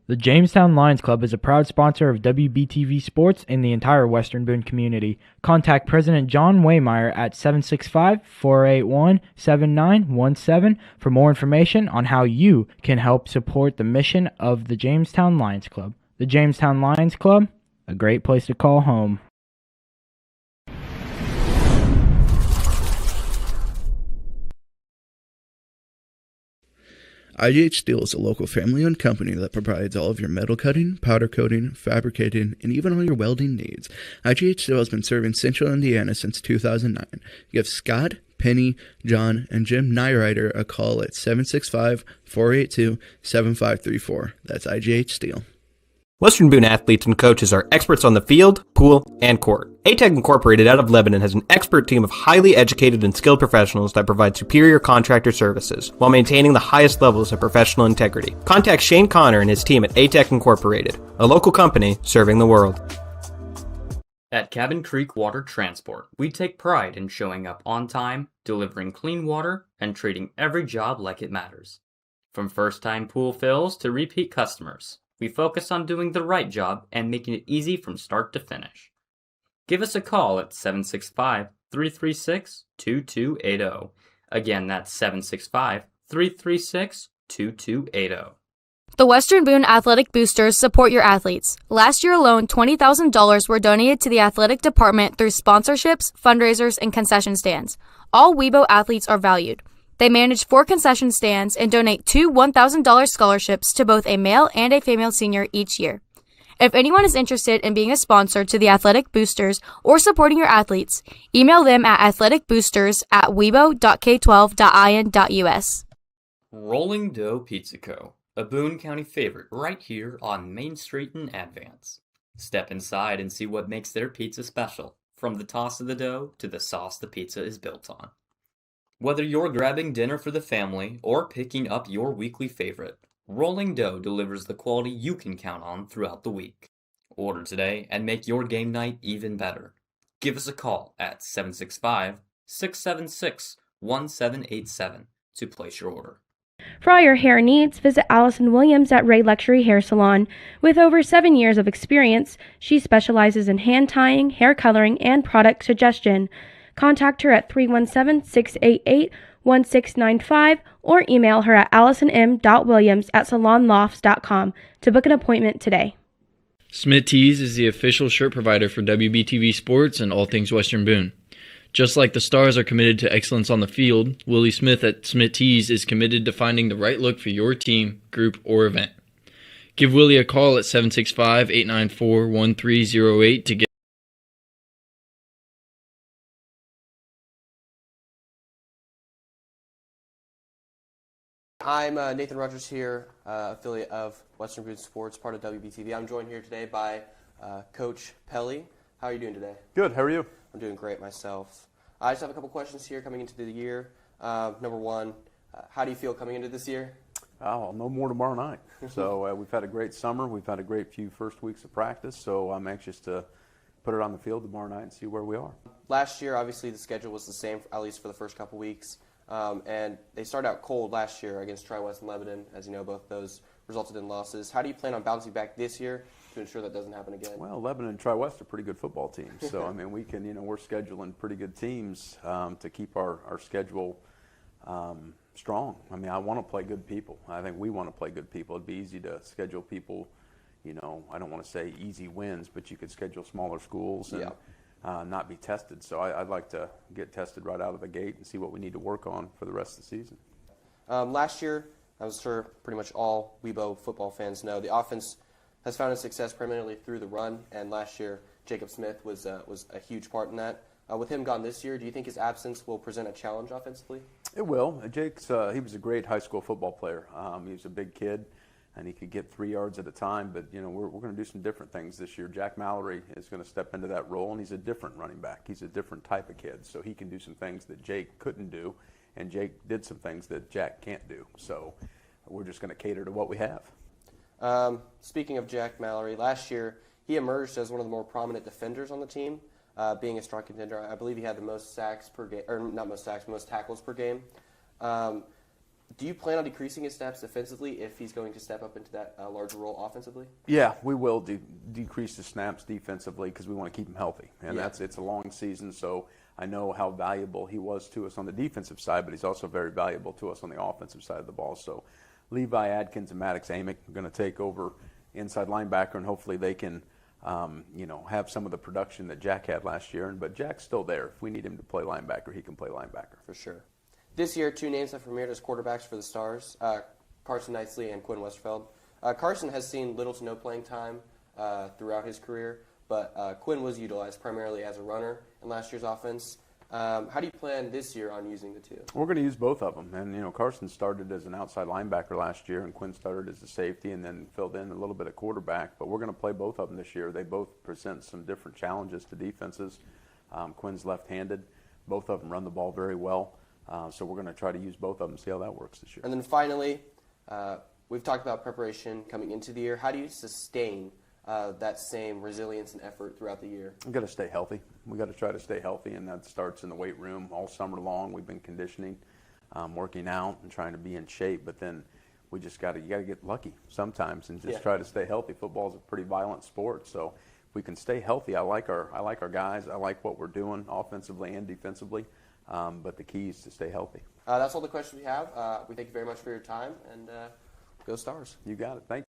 The Jamestown Lions Club is a proud sponsor of WBTV Sports in the entire Western Boone community. Contact President John Waymeyer at 765-481-7917 for more information on how you can help support the mission of the Jamestown Lions Club. The Jamestown Lions Club, a great place to call home. IGH Steel is a local family-owned company that provides all of your metal cutting, powder coating, fabricating, and even all your welding needs. IGH Steel has been serving Central Indiana since 2009. Give Scott, Penny, John, and Jim Nyrider a call at 765-482-7534. That's IGH Steel. Western Boone athletes and coaches are experts on the field, pool, and court. ATEC Incorporated out of Lebanon has an expert team of highly educated and skilled professionals that provide superior contractor services while maintaining the highest levels of professional integrity. Contact Shane Connor and his team at ATEC Incorporated, a local company serving the world. At Cabin Creek Water Transport, we take pride in showing up on time, delivering clean water, and treating every job like it matters. From first-time pool fills to repeat customers, we focus on doing the right job and making it easy from start to finish. Give us a call at 765-336-2280. Again, that's 765-336-2280. The Western Boone Athletic Boosters support your athletes. Last year alone, $20,000 were donated to the athletic department through sponsorships, fundraisers, and concession stands. All WeBo athletes are valued. They manage 4 concession stands and donate 2 $1,000 scholarships to both a male and a female senior each year. If anyone is interested in being a sponsor to the Athletic Boosters or supporting your athletes, email them at athleticboosters@webo.k12.in.us. Rolling Dough Pizza Co., a Boone County favorite right here on Main Street in Advance. Step inside and see what makes their pizza special, from the toss of the dough to the sauce the pizza is built on. Whether you're grabbing dinner for the family or picking up your weekly favorite, Rolling Dough delivers the quality you can count on throughout the week. Order today and make your game night even better. Give us a call at 765-676-1787 to place your order. For all your hair needs, visit Allison Williams at Ray Luxury Hair Salon. With over 7 years of experience, she specializes in hand tying, hair coloring, and product suggestion. Contact her at 317-688-1695 or email her at allisonm.williams@salonlofts.com to book an appointment today. Smith Tees is the official shirt provider for WBTV Sports and all things Western Boone. Just like the Stars are committed to excellence on the field, Willie Smith at Smith Tees is committed to finding the right look for your team, group, or event. Give Willie a call at 765-894-1308 to get I'm Nathan Rogers here, affiliate of Western Boone Sports, part of WBTV. I'm joined here today by Coach Pelly. How are you doing today? Good. How are you? I'm doing great myself. I just have a couple questions here coming into the year. Number one, how do you feel coming into this year? I'll know more tomorrow night. So we've had a great summer. We've had a great few first weeks of practice. So I'm anxious to put it on the field tomorrow night and see where we are. Last year, obviously, the schedule was the same, at least for the first couple weeks. And they started out cold last year against TriWest and Lebanon. As you know, both those resulted in losses. How do you plan on bouncing back this year to ensure that doesn't happen again? Well, Lebanon and TriWest are pretty good football teams. So, I mean, we can, we're scheduling pretty good teams to keep our schedule strong. I mean, I want to play good people. I think we want to play good people. It'd be easy to schedule people, I don't want to say easy wins, but you could schedule smaller schools and not be tested. So I'd like to get tested right out of the gate and see what we need to work on for the rest of the season. Last year, I'm sure pretty much all WeBo football fans know, the offense has found its success primarily through the run, and last year Jacob Smith was a huge part in that. With him gone this year, do you think his absence will present a challenge offensively? It will. Jake's he was a great high school football player. He was a big kid, and he could get 3 yards at a time. But we're going to do some different things this year. Jack Mallory is going to step into that role, and he's a different running back. He's a different type of kid, so he can do some things that Jake couldn't do, and Jake did some things that Jack can't do. So we're just going to cater to what we have. Speaking of Jack Mallory, last year he emerged as one of the more prominent defenders on the team, being a strong contender. I believe he had the most sacks per game, or not most sacks, most tackles per game. Do you plan on decreasing his snaps defensively if he's going to step up into that larger role offensively? Yeah, we will decrease the snaps defensively because we want to keep him healthy. And it's a long season, so I know how valuable he was to us on the defensive side, but he's also very valuable to us on the offensive side of the ball. So Levi Adkins and Maddox Amick are going to take over, inside linebacker, and hopefully they can, have some of the production that Jack had last year. But Jack's still there. If we need him to play linebacker, he can play linebacker. For sure. This year, 2 names have premiered as quarterbacks for the Stars, Carson Knightley and Quinn Westerfeld. Carson has seen little to no playing time throughout his career, but Quinn was utilized primarily as a runner in last year's offense. How do you plan this year on using the two? We're going to use both of them. And, Carson started as an outside linebacker last year, and Quinn started as a safety and then filled in a little bit of quarterback. But we're going to play both of them this year. They both present some different challenges to defenses. Quinn's left-handed. Both of them run the ball very well. So we're going to try to use both of them, see how that works this year. And then finally, we've talked about preparation coming into the year. How do you sustain that same resilience and effort throughout the year? We've got to stay healthy. We've got to try to stay healthy, and that starts in the weight room all summer long. We've been conditioning, working out, and trying to be in shape. But then you got to get lucky sometimes and just try to stay healthy. Football is a pretty violent sport, so if we can stay healthy, I like our guys. I like what we're doing offensively and defensively. But the key is to stay healthy. That's all the questions we have. We thank you very much for your time, and go Stars. You got it. Thank you.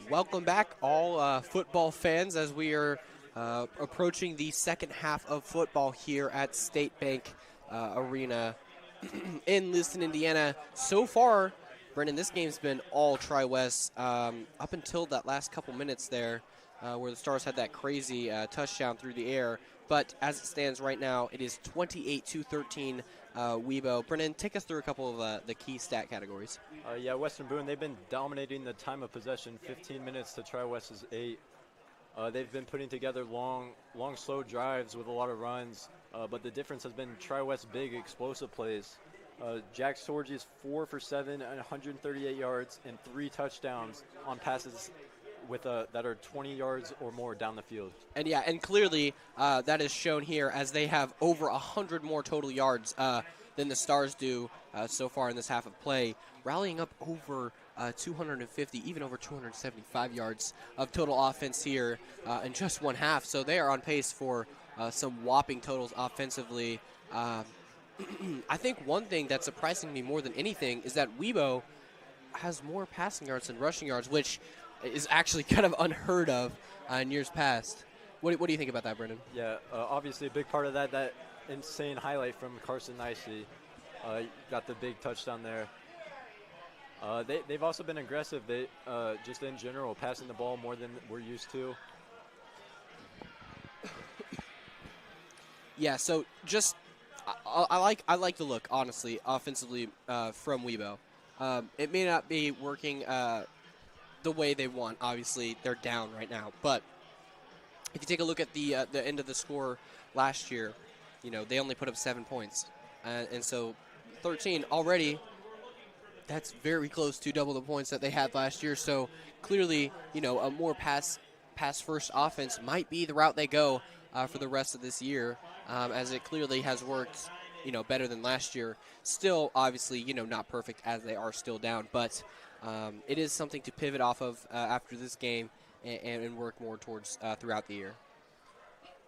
Welcome back, all football fans, as we are approaching the second half of football here at State Bank Arena in Lewiston, Indiana. So far, Brendan, this game's been all TriWest up until that last couple minutes there where the Stars had that crazy touchdown through the air. But as it stands right now, it is 28-13 Webo. Brennan, take us through a couple of the key stat categories. Yeah, Western Boone, they've been dominating the time of possession, 15 minutes to TriWest's 8. They've been putting together long, slow drives with a lot of runs, but the difference has been TriWest's big, explosive plays. Jack Sorge is 4 for 7 and 138 yards and 3 touchdowns on passes with that are 20 yards or more down the field. And yeah, and clearly that is shown here as they have over 100 more total yards than the Stars do so far in this half of play, rallying up over 250, even over 275 yards of total offense here in just one half. So they are on pace for some whopping totals offensively. I think one thing that's surprising me more than anything is that Webo has more passing yards than rushing yards, which is actually kind of unheard of in years past. What do you think about that, Brendan? Yeah, obviously a big part of that insane highlight from Carson Nicely. Got the big touchdown there. They've also been aggressive. They just in general passing the ball more than we're used to. Yeah, so just I like the look, honestly, offensively from Webo. It may not be working the way they want. Obviously, they're down right now. But if you take a look at the end of the score last year, they only put up 7 points. And so 13 already, that's very close to double the points that they had last year. So clearly, a more pass-first offense might be the route they go for the rest of this year, as it clearly has worked, better than last year. Still, obviously, not perfect as they are still down. But it is something to pivot off of after this game and work more towards throughout the year.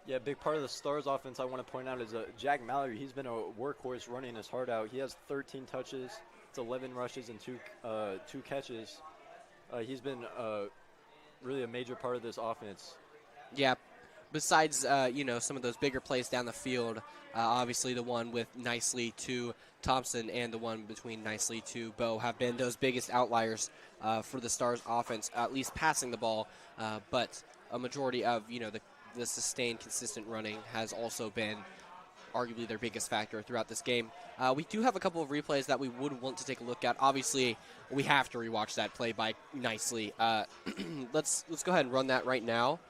Yeah, a big part of the Stars offense I want to point out is Jack Mallory. He's been a workhorse running his heart out. He has 13 touches. It's 11 rushes and two catches. He's been really a major part of this offense. Yeah. Besides, some of those bigger plays down the field, obviously the one with Nicely to Thompson and the one between Nicely to Bo have been those biggest outliers for the Stars offense, at least passing the ball. But a majority of, the sustained, consistent running has also been arguably their biggest factor throughout this game. We do have a couple of replays that we would want to take a look at. Obviously, we have to rewatch that play by Nicely. Let's go ahead and run that right now.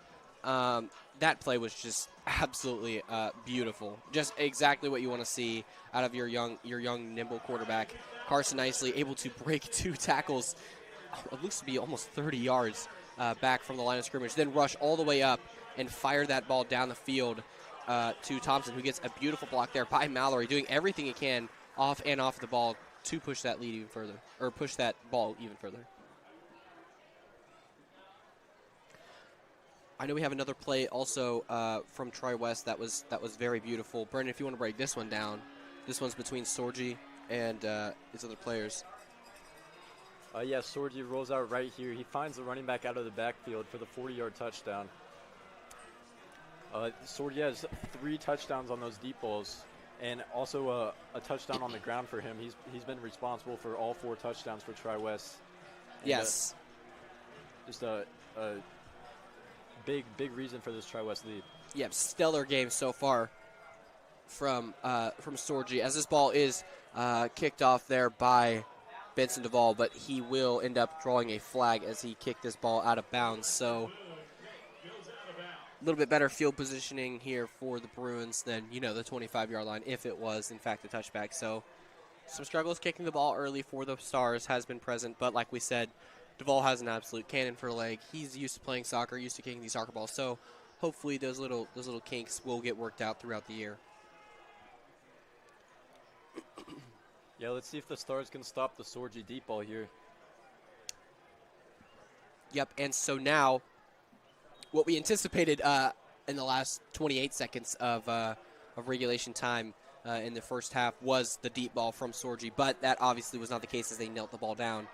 That play was just absolutely beautiful. Just exactly what you want to see out of your young, nimble quarterback. Carson Nicely able to break 2 tackles. It looks to be almost 30 yards back from the line of scrimmage, then rush all the way up and fire that ball down the field to Thompson, who gets a beautiful block there by Mallory, doing everything he can off the ball to push that lead even further, or push that ball even further. I know we have another play also from TriWest that was very beautiful. Brendan, if you want to break this one down, this one's between Sorge and his other players. Yeah, Sorge rolls out right here. He finds the running back out of the backfield for the 40-yard touchdown. Sorge has 3 touchdowns on those deep balls, and also a touchdown on the ground for him. He's been responsible for all 4 touchdowns for TriWest. Yes. Just a big reason for this TriWest lead. Yep, stellar game so far from Sorge, as this ball is kicked off there by Benson Duvall, but he will end up drawing a flag as he kicked this ball out of bounds. So a little bit better field positioning here for the Bruins than, the 25-yard line, if it was, in fact, a touchback. So some struggles kicking the ball early for the Stars has been present, but like we said, Duvall has an absolute cannon for a leg. He's used to playing soccer, used to kicking these soccer balls, so hopefully those little kinks will get worked out throughout the year. Yeah, let's see if the Stars can stop the Sorge deep ball here. Yep, and so now what we anticipated in the last 28 seconds of regulation time in the first half was the deep ball from Sorge, but that obviously was not the case as they knelt the ball down.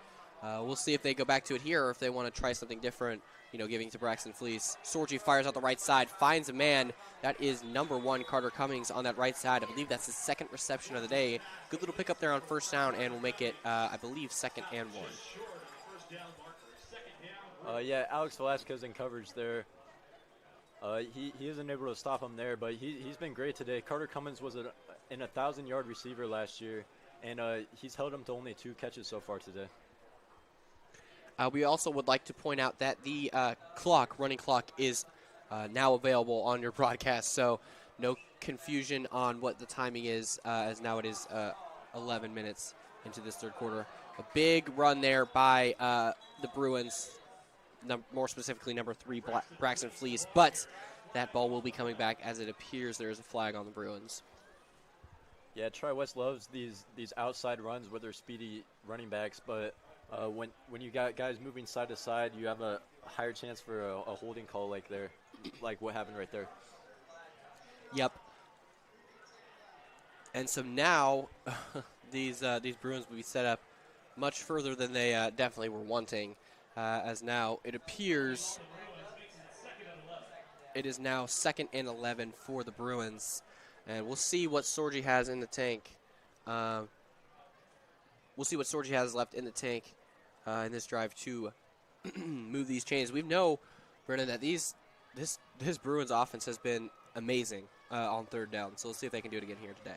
We'll see if they go back to it here or if they want to try something different, giving to Braxton Fleece. Sorgi fires out the right side, finds a man. That is number 1, Carter Cummings, on that right side. I believe that's his 2nd reception of the day. Good little pickup there on first down, and we'll make it, I believe, 2nd and 1. Yeah, Alex Velasquez in coverage there. He isn't able to stop him there, but he's been great today. Carter Cummings was an 1,000-yard receiver last year, and he's held him to only 2 catches so far today. We also would like to point out that the running clock, is now available on your broadcast, so no confusion on what the timing is, as now it is 11 minutes into this third quarter. A big run there by the Bruins, more specifically number 3, Braxton Fleece, but that ball will be coming back as it appears there is a flag on the Bruins. Yeah, TriWest loves these outside runs with their speedy running backs, but when you got guys moving side to side, you have a higher chance for a holding call like what happened right there. Yep. And so now these Bruins will be set up much further than they definitely were wanting, as now it appears it is now 2nd and 11 for the Bruins, and we'll see what Sorgi has in the tank. We'll see what Sorgi has left in the tank in this drive to move these chains. We know, Brennan, that this Bruins offense has been amazing on third down, so let's see if they can do it again here today.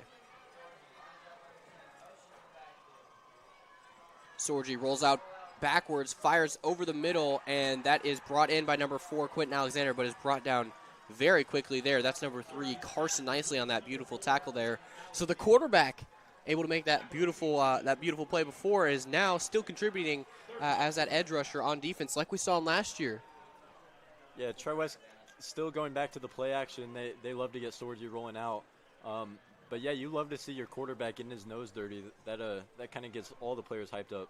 Sorgi rolls out backwards, fires over the middle, and that is brought in by number 4, Quentin Alexander, but is brought down very quickly there. That's number 3, Carson Nicely, on that beautiful tackle there. So the quarterback, able to make that beautiful play before, is now still contributing as that edge rusher on defense, like we saw him last year. Yeah, TriWest still going back to the play action. They love to get Sorgi rolling out. But yeah, you love to see your quarterback getting his nose dirty. That kind of gets all the players hyped up.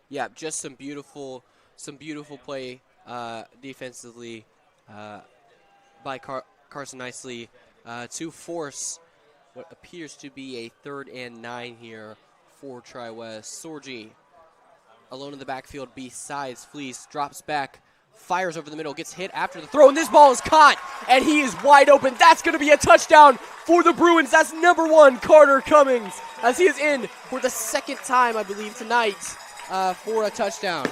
Yeah, just some beautiful play defensively by Carson Nicely to force what appears to be a 3rd and 9 here for TriWest. Sorgi alone in the backfield besides Fleece, drops back, fires over the middle, gets hit after the throw, and this ball is caught, and he is wide open. That's going to be a touchdown for the Bruins. That's number 1, Carter Cummings, as he is in for the 2nd time, I believe, tonight for a touchdown.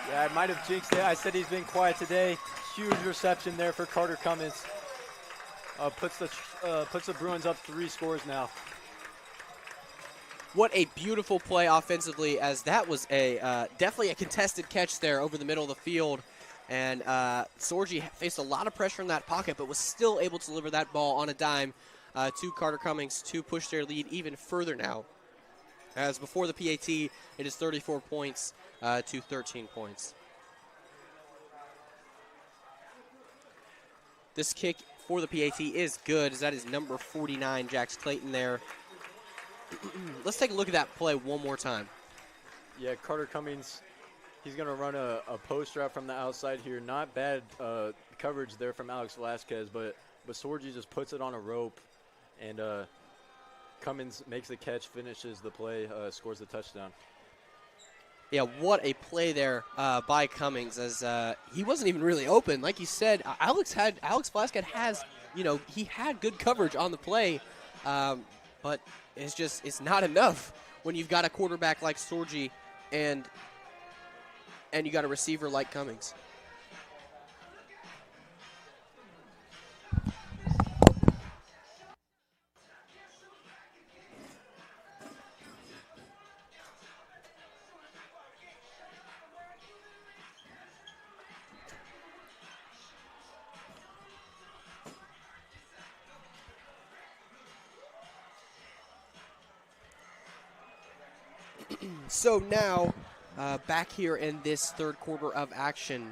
Yeah, I might have jinxed it. I said he's been quiet today. Huge reception there for Carter Cummings. Puts the Bruins up 3 scores now. What a beautiful play offensively, as that was definitely a contested catch there over the middle of the field. And Sorgi faced a lot of pressure in that pocket, but was still able to deliver that ball on a dime to Carter Cummings to push their lead even further now. As before the PAT, it is 34 points to 13 points. This kick for the PAT is good, as that is number 49, Jax Clayton there. Let's take a look at that play one more time. Yeah, Carter Cummings, he's going to run a post route from the outside here. Not bad coverage there from Alex Velasquez, but Sorgi just puts it on a rope, and Cummings makes the catch, finishes the play, scores the touchdown. Yeah, what a play there by Cummings, as he wasn't even really open. Like you said, Alex Velasquez has, he had good coverage on the play, but it's not enough when you've got a quarterback like Sorgi and you got a receiver like Cummings. So now, back here in this third quarter of action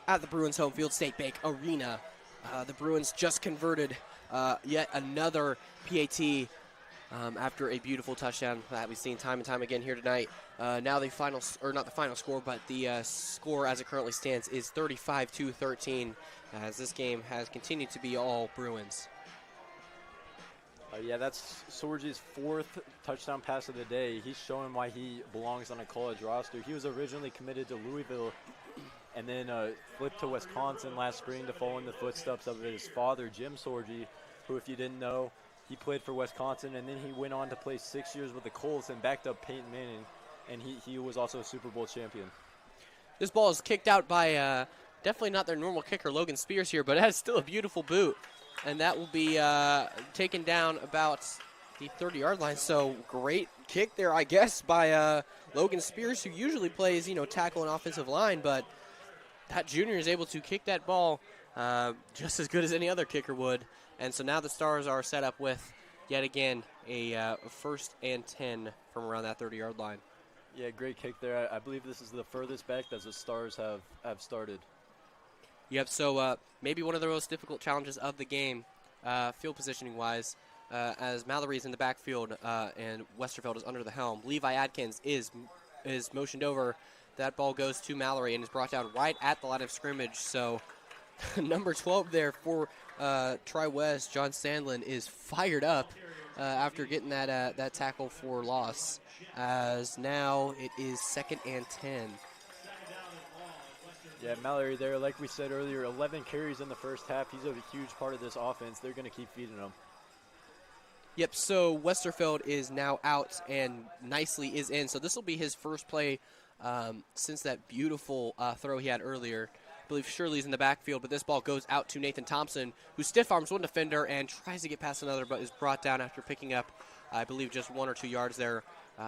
at the Bruins home field, State Bank Arena, the Bruins just converted yet another PAT after a beautiful touchdown that we've seen time and time again here tonight. Now the final, or not the final score, but the score as it currently stands is 35-13, as this game has continued to be all Bruins. Yeah, that's Sorge's 4th touchdown pass of the day. He's showing why he belongs on a college roster. He was originally committed to Louisville and then flipped to Wisconsin last spring to follow in the footsteps of his father, Jim Sorge, who, if you didn't know, he played for Wisconsin, and then he went on to play 6 years with the Colts and backed up Peyton Manning, and he was also a Super Bowl champion. This ball is kicked out by definitely not their normal kicker, Logan Spears here, but it has still a beautiful boot. And that will be taken down about the 30-yard line. So great kick there, I guess, by Logan Spears, who usually plays, tackle and offensive line. But that junior is able to kick that ball just as good as any other kicker would. And so now the Stars are set up with, yet again, a 1st and 10 from around that 30-yard line. Yeah, great kick there. I believe this is the furthest back that the Stars have started. Yep, so maybe one of the most difficult challenges of the game, field positioning-wise, as Mallory's in the backfield and Westerveld is under the helm. Levi Adkins is motioned over. That ball goes to Mallory and is brought down right at the line of scrimmage. So number 12 there for TriWest, John Sandlin, is fired up after getting that tackle for loss, as now it is 2nd and 10. Yeah, Mallory there, like we said earlier, 11 carries in the first half. He's a huge part of this offense. They're going to keep feeding him. Yep, so Westerveld is now out and Nicely is in. So this will be his first play since that beautiful throw he had earlier. I believe Shirley's in the backfield, but this ball goes out to Nathan Thompson, who stiff arms one defender and tries to get past another, but is brought down after picking up, I believe, just 1 or 2 yards there.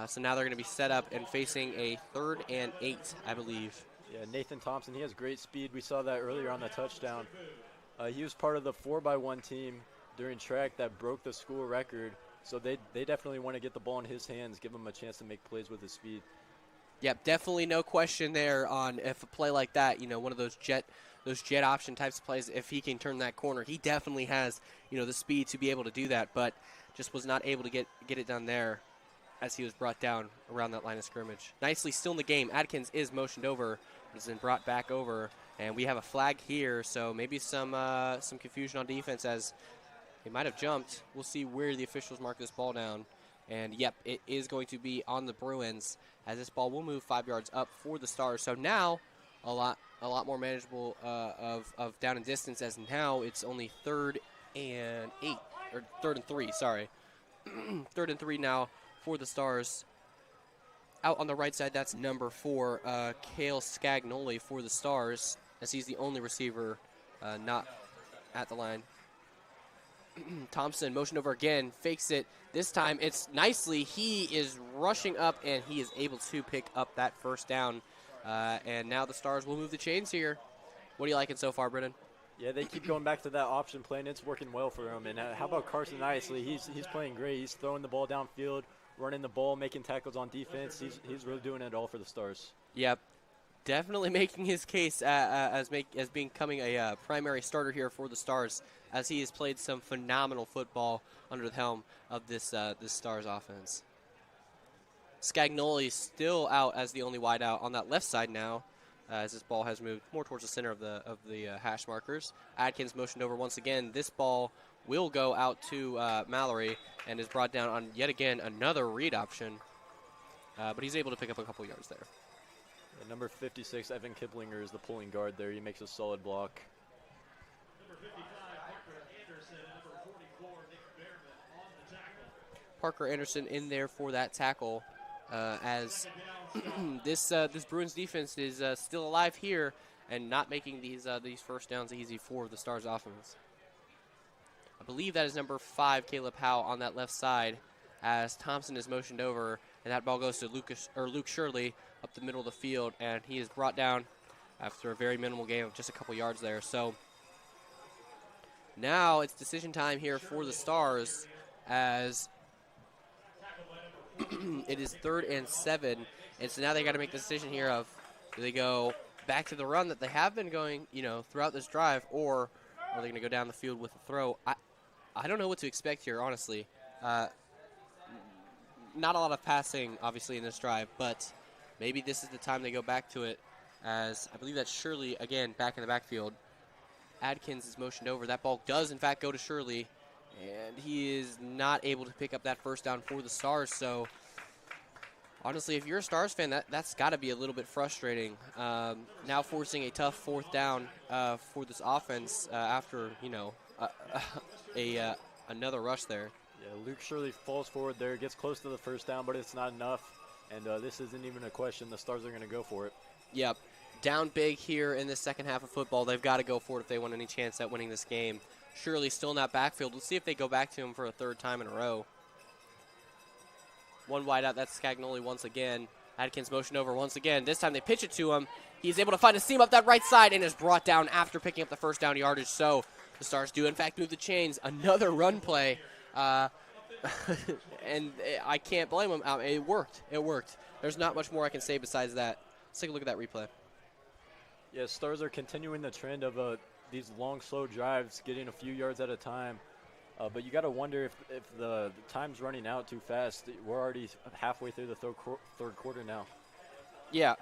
So now they're going to be set up and facing a 3rd and 8, I believe. Yeah, Nathan Thompson, he has great speed. We saw that earlier on the touchdown. He was part of the 4x1 team during track that broke the school record. So they definitely want to get the ball in his hands, give him a chance to make plays with his speed. Yep, definitely no question there on if a play like that, one of those jet option types of plays, if he can turn that corner. He definitely has, the speed to be able to do that, but just was not able to get it done there as he was brought down around that line of scrimmage. Nicely still in the game. Adkins is motioned over, has been brought back over, and we have a flag here, so maybe some confusion on defense as he might have jumped. We'll see where the officials mark this ball down. And, yep, it is going to be on the Bruins as this ball will move 5 yards up for the Stars. So now a lot more manageable of down and distance, as now it's only 3rd and 8, or 3rd and 3, sorry. 3rd and 3 now for the Stars. Out on the right side, that's number 4, Cale Scagnoli for the Stars, as he's the only receiver not at the line. Thompson motion over again, fakes it. This time it's Nicely. He is rushing up, and he is able to pick up that first down. And now the Stars will move the chains here. What are you liking so far, Brennan? Yeah, they keep going back to that option play, and it's working well for him. And how about Carson Nicely? He's playing great. He's throwing the ball downfield, running the ball, making tackles on defense. He's really doing it all for the Stars. Yep. Definitely making his case as becoming a primary starter here for the Stars, as he has played some phenomenal football under the helm of this Stars offense. Scagnoli still out as the only wide out on that left side now, as this ball has moved more towards the center of the hash markers. Adkins motioned over once again. This ball will go out to Mallory and is brought down on yet again another read option, but he's able to pick up a couple yards there. Yeah, number 56, Evan Kiplinger, is the pulling guard there. He makes a solid block. Number 55, Parker Anderson, and number 44, Nick Behrman on the tackle. Parker Anderson in there for that tackle, as this Bruins defense is still alive here and not making these first downs easy for the Stars offense. I believe that is number 5, Caleb Howe, on that left side, as Thompson is motioned over, and that ball goes to Luke Shirley up the middle of the field, and he is brought down after a very minimal gain of just a couple yards there. So now it's decision time here for the Stars, as it is 3rd and 7, and so now they got to make the decision here of, do they go back to the run that they have been going, throughout this drive, or are they going to go down the field with a throw? I don't know what to expect here, honestly. Not a lot of passing, obviously, in this drive, but maybe this is the time they go back to it, as I believe that's Shirley, again, back in the backfield. Adkins is motioned over. That ball does, in fact, go to Shirley, And he is not able to pick up that first down for the Stars. So, honestly, if you're a Stars fan, that's got to be a little bit frustrating. Now forcing a tough fourth down for this offense after, another rush there. Yeah, Luke Shirley falls forward there, gets close to the first down, but it's not enough. And this isn't even a question. The Stars are going to go for it. Yep. Down big here in the second half of football. They've got to go for it if they want any chance at winning this game. Shirley still in that backfield. Let's see if they go back to him for a third time in a row. One wide out. That's Scagnoli once again. Adkins motion over once again. This time they pitch it to him. He's able to find a seam up that right side and is brought down after picking up the first down yardage. So the Stars do, in fact, move the chains. Another run play. And I can't blame him. It worked. It worked. There's not much more I can say besides that. Let's take a look at that replay. Yeah, Stars are continuing the trend of these long, slow drives, getting a few yards at a time. But you got to wonder if the time's running out too fast. We're already halfway through the third quarter now. Yeah.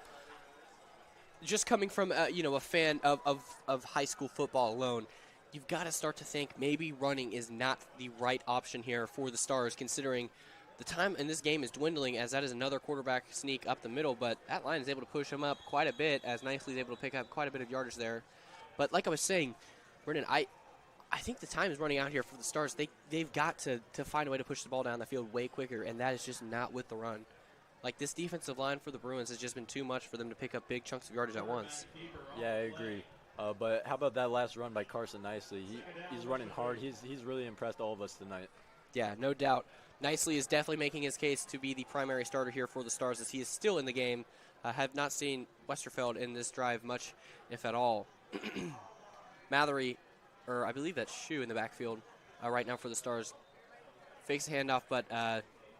Just coming from a fan of high school football alone, you've got to start to think maybe running is not the right option here for the Stars, considering the time in this game is dwindling, as that is another quarterback sneak up the middle, but that line is able to push him up quite a bit, as Nicely is able to pick up quite a bit of yardage there. But like I was saying, Brendan, I think the time is running out here for the Stars. They've got to find a way to push the ball down the field way quicker, and that is just not with the run. Like, this defensive line for the Bruins has just been too much for them to pick up big chunks of yardage at once. Yeah, I agree. But how about that last run by Carson Nicely? He's running hard. He's really impressed all of us tonight. Yeah, no doubt. Nicely is definitely making his case to be the primary starter here for the Stars, as he is still in the game. Have not seen Westerfeld in this drive much, if at all. Mallory, or I believe that's Shu in the backfield right now for the Stars. Fakes a handoff, but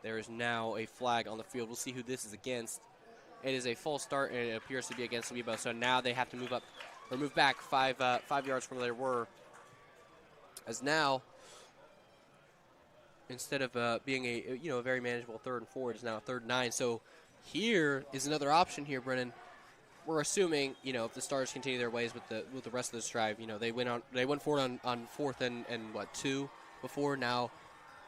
there is now a flag on the field. We'll see who this is against. It is a full start, and it appears to be against Weibo. So now they have to move up or move back 5 yards from where they were. As now, instead of being a very manageable 3rd and 4, it is now 3rd and 9. So here is another option here, Brennan. We're assuming, if the Stars continue their ways with the rest of this drive, they went forward on 4th and 2 before. Now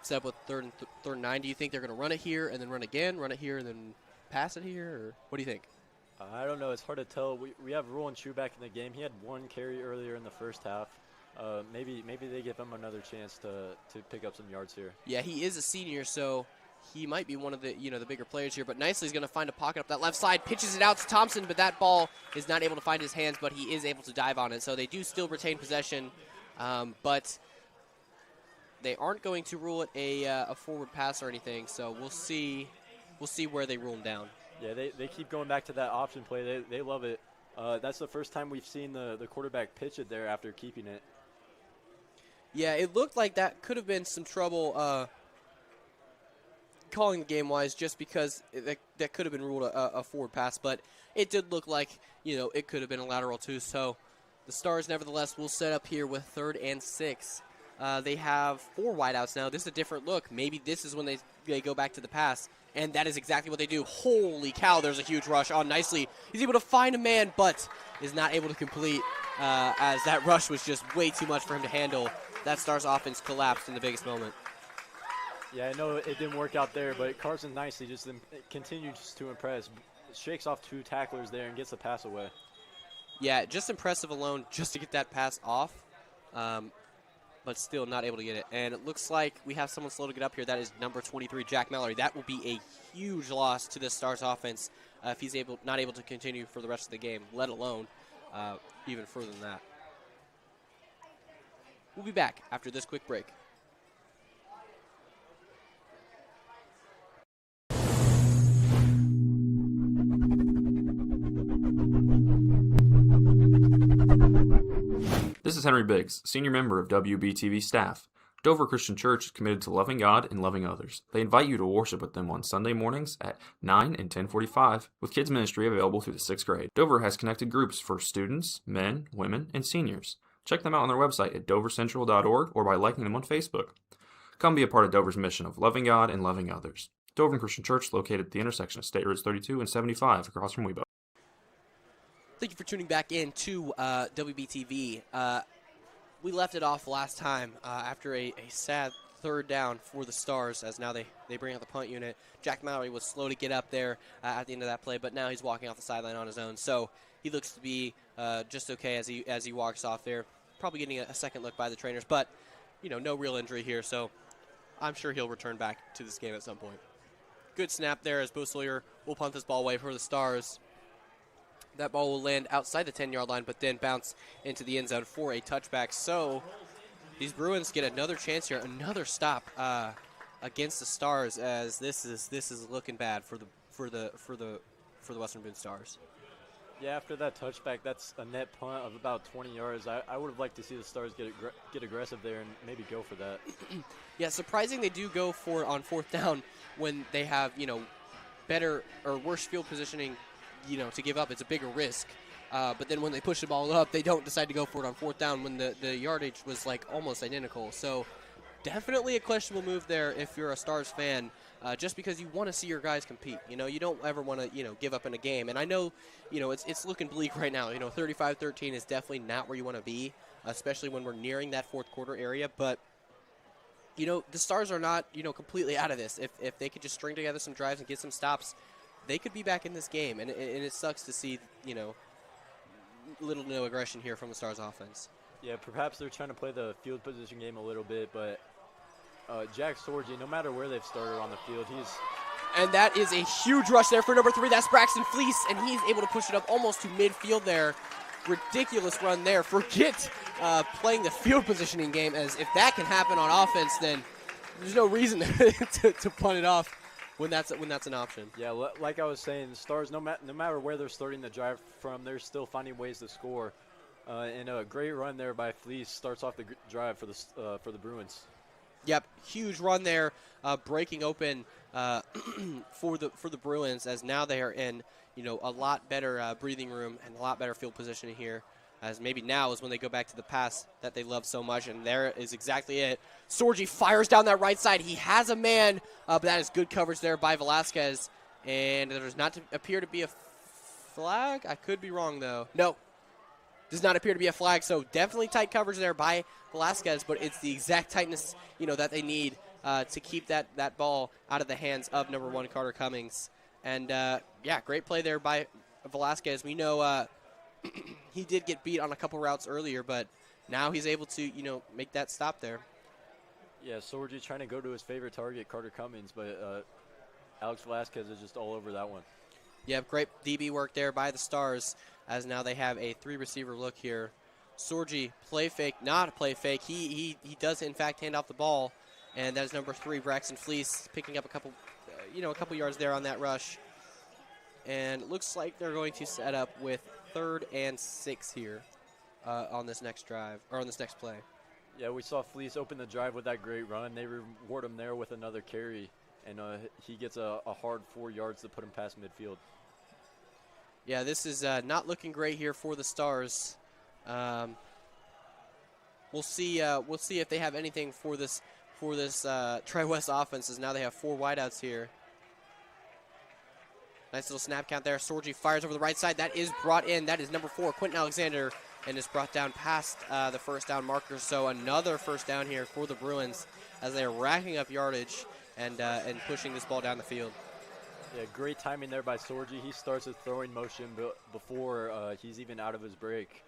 set up with 3rd and 9. Do you think they're going to run it here and then run again, run it here and then pass it here, or what do you think? I don't know. It's hard to tell. We have Roland Chu back in the game. He had 1 carry earlier in the first half. Maybe they give him another chance to pick up some yards here. Yeah, he is a senior, so he might be one of the the bigger players here. But Nicely is going to find a pocket up that left side, pitches it out to Thompson, but that ball is not able to find his hands, but he is able to dive on it. So they do still retain possession, but they aren't going to rule it a forward pass or anything. So we'll see where they rule him down. Yeah, they keep going back to that option play. They love it. That's the first time we've seen the quarterback pitch it there after keeping it. Yeah, it looked like that could have been some trouble calling the game-wise, just because that could have been ruled a forward pass. But it did look like, it could have been a lateral too. So the Stars, nevertheless, will set up here with 3rd and 6. They have 4 wideouts now. This is a different look. Maybe this is when they go back to the pass. And that is exactly what they do. Holy cow, there's a huge rush on Nicely. He's able to find a man, but is not able to complete, as that rush was just way too much for him to handle. That Stars offense collapsed in the biggest moment. Yeah, I know it didn't work out there, but Carson Nicely just continues to impress. Shakes off 2 tacklers there and gets the pass away. Yeah, just impressive alone just to get that pass off. But still not able to get it. And it looks like we have someone slow to get up here. That is number 23, Jack Mallory. That will be a huge loss to the Stars offense if he's not able to continue for the rest of the game, let alone even further than that. We'll be back after this quick break. This is Henry Biggs, senior member of WBTV staff. Dover Christian Church is committed to loving God and loving others. They invite you to worship with them on Sunday mornings at 9 and 10:45, with kids ministry available through the 6th grade. Dover has connected groups for students, men, women, and seniors. Check them out on their website at dovercentral.org or by liking them on Facebook. Come be a part of Dover's mission of loving God and loving others. Dover Christian Church, located at the intersection of State Roads 32 and 75 across from Weibo. Thank you for tuning back in to WBTV. we left it off last time after a sad third down for the Stars, as now they bring out the punt unit. Jack Mallory was slow to get up there at the end of that play, but now he's walking off the sideline on his own. So he looks to be just okay as he walks off there. Probably getting a second look by the trainers, but no real injury here, so I'm sure he'll return back to this game at some point. Good snap there as Bo Sawyer will punt this ball away for the Stars. That ball will land outside the 10-yard line, but then bounce into the end zone for a touchback. So these Bruins get another chance here, another stop against the Stars, as this is looking bad for the Western Boone Stars. Yeah, after that touchback, that's a net punt of about 20 yards. I would have liked to see the Stars get aggressive there and maybe go for that. Yeah, surprising they do go for it on fourth down when they have better or worse field positioning. To give up, it's a bigger risk. But then when they push the ball up, they don't decide to go for it on fourth down when the yardage was like almost identical. So definitely a questionable move there if you're a Stars fan, just because you want to see your guys compete. You don't ever want to give up in a game. And I know it's looking bleak right now. 35-13 is definitely not where you want to be, especially when we're nearing that fourth quarter area. But the Stars are not completely out of this. If they could just string together some drives and get some stops, they could be back in this game, and it sucks to see, little to no aggression here from the Stars offense. Yeah, perhaps they're trying to play the field position game a little bit, but Jack Sorgi, no matter where they've started on the field, And that is a huge rush there for number 3. That's Braxton Fleece, and he's able to push it up almost to midfield there. Ridiculous run there. Forget playing the field positioning game, as if that can happen on offense, then there's no reason to punt it off when that's an option. Yeah, like I was saying, the Stars, no matter where they're starting the drive from, they're still finding ways to score. And a great run there by Fleece starts off the drive for the Bruins. Yep, huge run there, breaking open for the Bruins, as now they are in a lot better breathing room and a lot better field positioning here. As maybe now is when they go back to the pass that they love so much, and there is exactly it. Sorgi fires down that right side. He has a man, but that is good coverage there by Velasquez, and there does not appear to be a flag. I could be wrong, though. No, does not appear to be a flag, so definitely tight coverage there by Velasquez, but it's the exact tightness that they need to keep that ball out of the hands of number 1 Carter Cummings. And, yeah, great play there by Velasquez. We know he did get beat on a couple routes earlier, but now he's able to, make that stop there. Yeah, Sorgi trying to go to his favorite target, Carter Cummings, but Alex Velasquez is just all over that one. Yeah, great DB work there by the Stars, as now they have a 3-receiver look here. Sorgi, play fake, not a play fake. He does, in fact, hand off the ball, and that is number 3, Braxton Fleece, picking up a couple yards there on that rush. And it looks like they're going to set up with 3rd and 6 here on this next drive, or on this next play. Yeah, we saw Fleece open the drive with that great run. They reward him there with another carry, and he gets a hard 4 yards to put him past midfield. Yeah, this is not looking great here for the Stars. We'll see if they have anything for this TriWest offense, as now they have 4 wideouts here. Nice little snap count there. Sorgi fires over the right side. That is brought in. That is number 4, Quentin Alexander, and is brought down past the first down marker. So another first down here for the Bruins, as they are racking up yardage and pushing this ball down the field. Yeah, great timing there by Sorgi. He starts his throwing motion before he's even out of his break.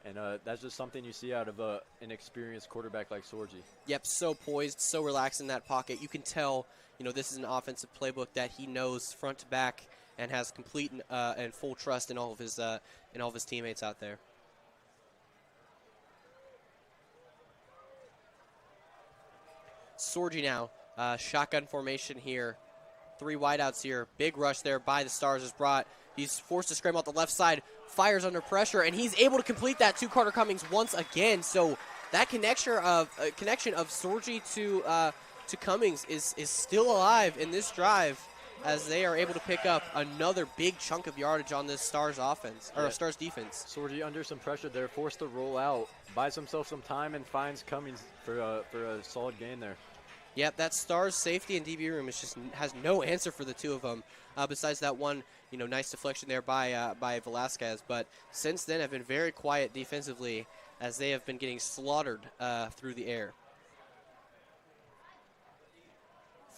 And that's just something you see out of an experienced quarterback like Sorgi. Yep, so poised, so relaxed in that pocket. You can tell, this is an offensive playbook that he knows front to back and has complete and full trust in all of his teammates out there. Sorgi now, shotgun formation here. 3 wideouts here. Big rush there by the Stars is brought. He's forced to scramble out the left side, fires under pressure, and he's able to complete that to Carter Cummings once again. So that connection of Sorgi to Cummings is still alive in this drive, as they are able to pick up another big chunk of yardage on this Stars offense, or Stars defense. Sorgi under some pressure there, forced to roll out, buys himself some time, and finds Cummings for a solid gain there. Yep, that Stars safety and DB room has no answer for the two of them. Besides that one, nice deflection there by Velasquez. But since then, have been very quiet defensively, as they have been getting slaughtered through the air.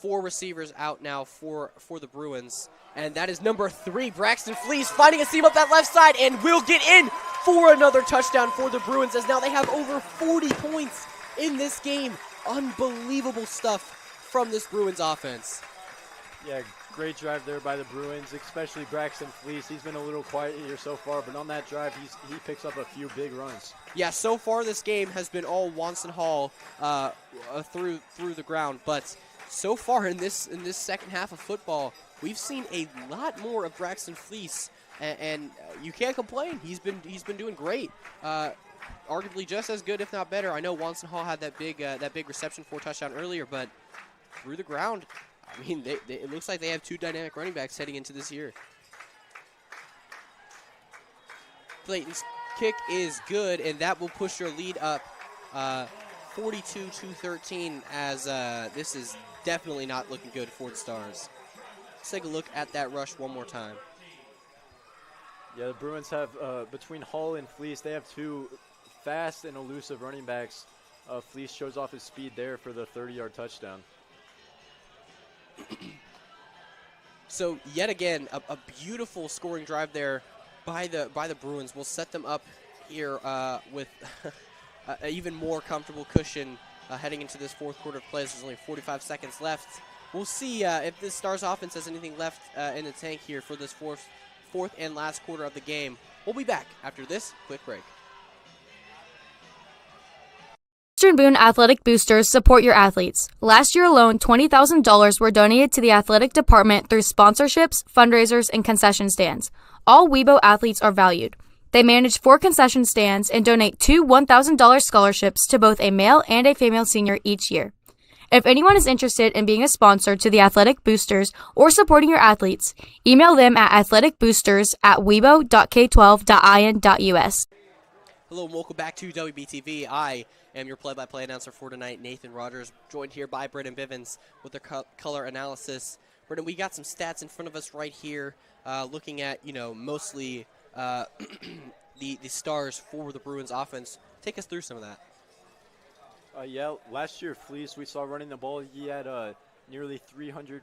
4 receivers out now for the Bruins, and that is number 3, Braxton Fleece, finding a seam up that left side, and will get in for another touchdown for the Bruins, as now they have over 40 points in this game. Unbelievable stuff from this Bruins offense. Yeah, great drive there by the Bruins, especially Braxton Fleece. He's been a little quiet here so far, but on that drive, he picks up a few big runs. Yeah, so far this game has been all Watson Hall through the ground, but so far in this second half of football, we've seen a lot more of Braxton Fleece, and you can't complain. He's been doing great. Arguably just as good, if not better. I know Watson Hall had that big reception for a touchdown earlier, but through the ground, I mean, it looks like they have 2 dynamic running backs heading into this year. Clayton's kick is good, and that will push your lead up 42-13, as this is definitely not looking good for the Stars. Let's take a look at that rush one more time. Yeah, the Bruins have, between Hall and Fleece, they have 2 fast and elusive running backs. Fleece shows off his speed there for the 30-yard touchdown. So yet again, a beautiful scoring drive there by the Bruins will set them up here with an even more comfortable cushion heading into this fourth quarter of play. There's only 45 seconds left. We'll see if this Stars offense has anything left in the tank here for this fourth and last quarter of the game. We'll be back after this quick break. Western Boone Athletic Boosters support your athletes. Last year alone, $20,000 were donated to the athletic department through sponsorships, fundraisers, and concession stands. All WeBo athletes are valued. They manage 4 concession stands and donate 2 $1,000 scholarships to both a male and a female senior each year. If anyone is interested in being a sponsor to the Athletic Boosters or supporting your athletes, email them at athleticboosters@webo.k12.in.us. Hello and welcome back to WBTV. I am your play-by-play announcer for tonight, Nathan Rogers, joined here by Brendan Bivens with their color analysis. Brendan, we got some stats in front of us right here, looking at, mostly the Stars for the Bruins offense. Take us through some of that. Yeah, last year, Fleece, we saw running the ball. He had nearly 300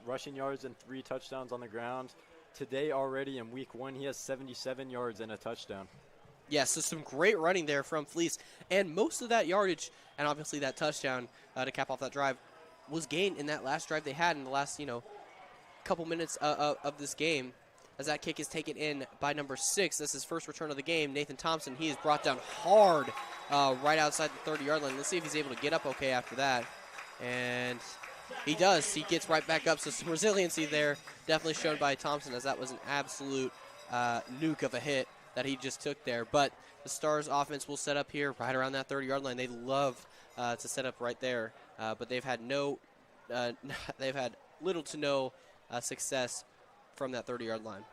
rushing yards and 3 touchdowns on the ground. Today already in week 1, he has 77 yards and a touchdown. Yeah, so some great running there from Fleece, and most of that yardage and obviously that touchdown to cap off that drive was gained in that last drive they had in the last, couple minutes of this game, as that kick is taken in by number 6. This is his first return of the game, Nathan Thompson. He is brought down hard right outside the 30-yard line. Let's see if he's able to get up okay after that, and he does. He gets right back up, so some resiliency there definitely shown by Thompson, as that was an absolute nuke of a hit that he just took there. But the Stars offense will set up here right around that 30-yard line. They love to set up right there, but they've had little to no success from that 30-yard line.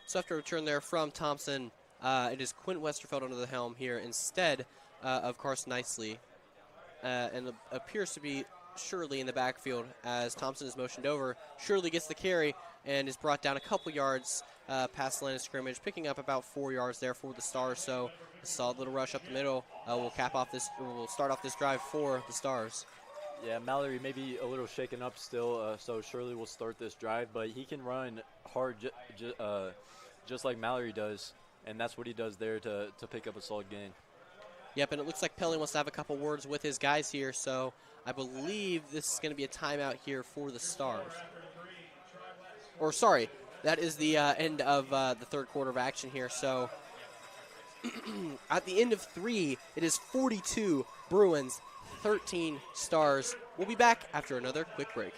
So after a return there from Thompson, it is Quint Westerfeld under the helm here instead of Carson Nicely, and it appears to be Shirley in the backfield as Thompson is motioned over. Shirley gets the carry and is brought down a couple yards past the line of scrimmage, picking up about 4 yards there for the Stars. So a solid little rush up the middle will start off this drive for the Stars. Yeah, Mallory may be a little shaken up still, so Shirley will start this drive, but he can run hard just like Mallory does, and that's what he does there to pick up a solid gain. Yep, and it looks like Pelly wants to have a couple words with his guys here, so I believe this is going to be a timeout here for the Stars. Or, sorry, that is the end of the third quarter of action here. So, at the end of 3, it is 42 Bruins, 13 Stars. We'll be back after another quick break.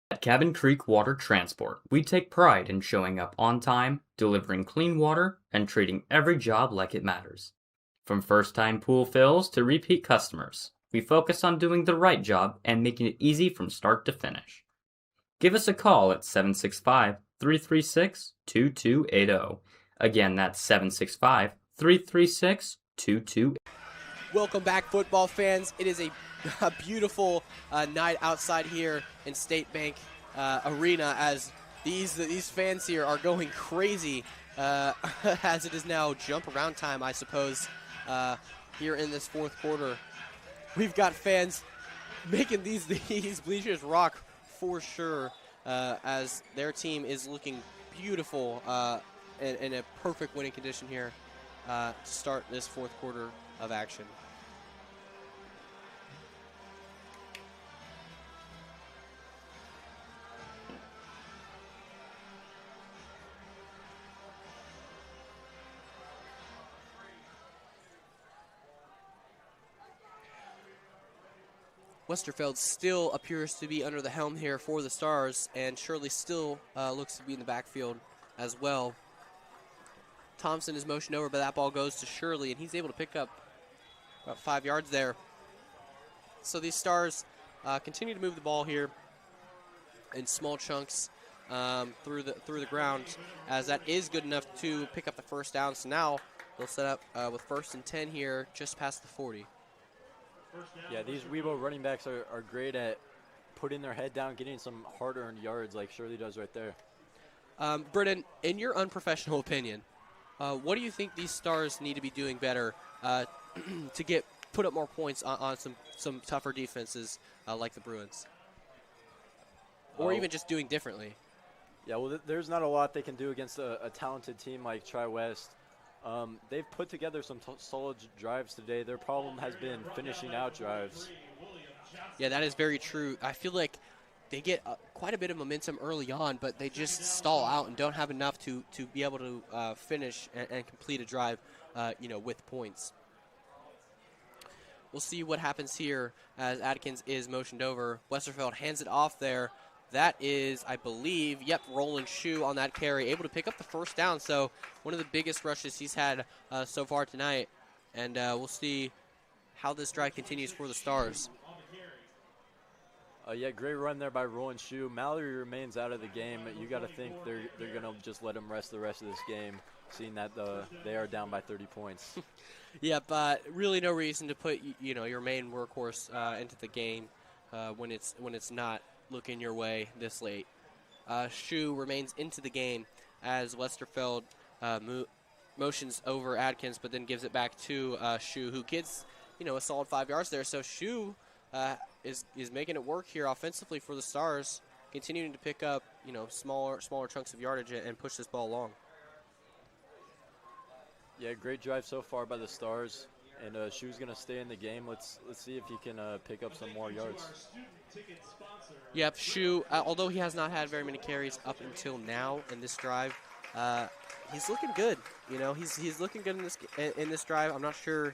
At Cabin Creek Water Transport, we take pride in showing up on time, delivering clean water, and treating every job like it matters. From first-time pool fills to repeat customers, we focus on doing the right job and making it easy from start to finish. Give us a call at 765-336-2280. Again, that's 765-336-2280. Welcome back, football fans. It is a beautiful night outside here in State Bank Arena as these fans here are going crazy as it is now jump around time, I suppose, here in this fourth quarter. We've got fans making these bleachers rock for sure as their team is looking beautiful in a perfect winning condition here to start this fourth quarter of action. Westerfeld still appears to be under the helm here for the Stars, and Shirley still looks to be in the backfield as well. Thompson is motioned over, but that ball goes to Shirley, and he's able to pick up about 5 yards there. So these Stars continue to move the ball here in small chunks through the ground, as that is good enough to pick up the first down. So now they'll set up with 1st and 10 here, just past the 40. Yeah, these Weibo running backs are great at putting their head down, getting some hard-earned yards like Shirley does right there. Britton, in your unprofessional opinion, what do you think these Stars need to be doing better to put up more points on some tougher defenses like the Bruins? Or even just doing differently? Yeah, well, there's not a lot they can do against a talented team like TriWest. They've put together some solid drives today. Their problem has been finishing out drives. Yeah, that is very true. I feel like they get quite a bit of momentum early on, but they just stall out and don't have enough to be able to finish and complete a drive, with points. We'll see what happens here as Adkins is motioned over. Westerfeld hands it off there. That is, I believe, Roland Shoe on that carry, able to pick up the first down. So one of the biggest rushes he's had so far tonight. And we'll see how this drive continues for the Stars. Great run there by Roland Shoe. Mallory remains out of the game. You got to think they're going to just let him rest the rest of this game, seeing that they are down by 30 points. But really no reason to put your main workhorse into the game when it's not looking your way this late. Shoe remains into the game as Westerfeld motions over Adkins, but then gives it back to Shoe, who gets a solid 5 yards there. So Shoe is making it work here offensively for the Stars, continuing to pick up smaller chunks of yardage and push this ball along. Yeah, great drive so far by the Stars, and Shoe's going to stay in the game. Let's see if he can pick up some more yards. Yep, Shoe, although he has not had very many carries up until now in this drive, he's looking good. He's looking good in this drive. I'm not sure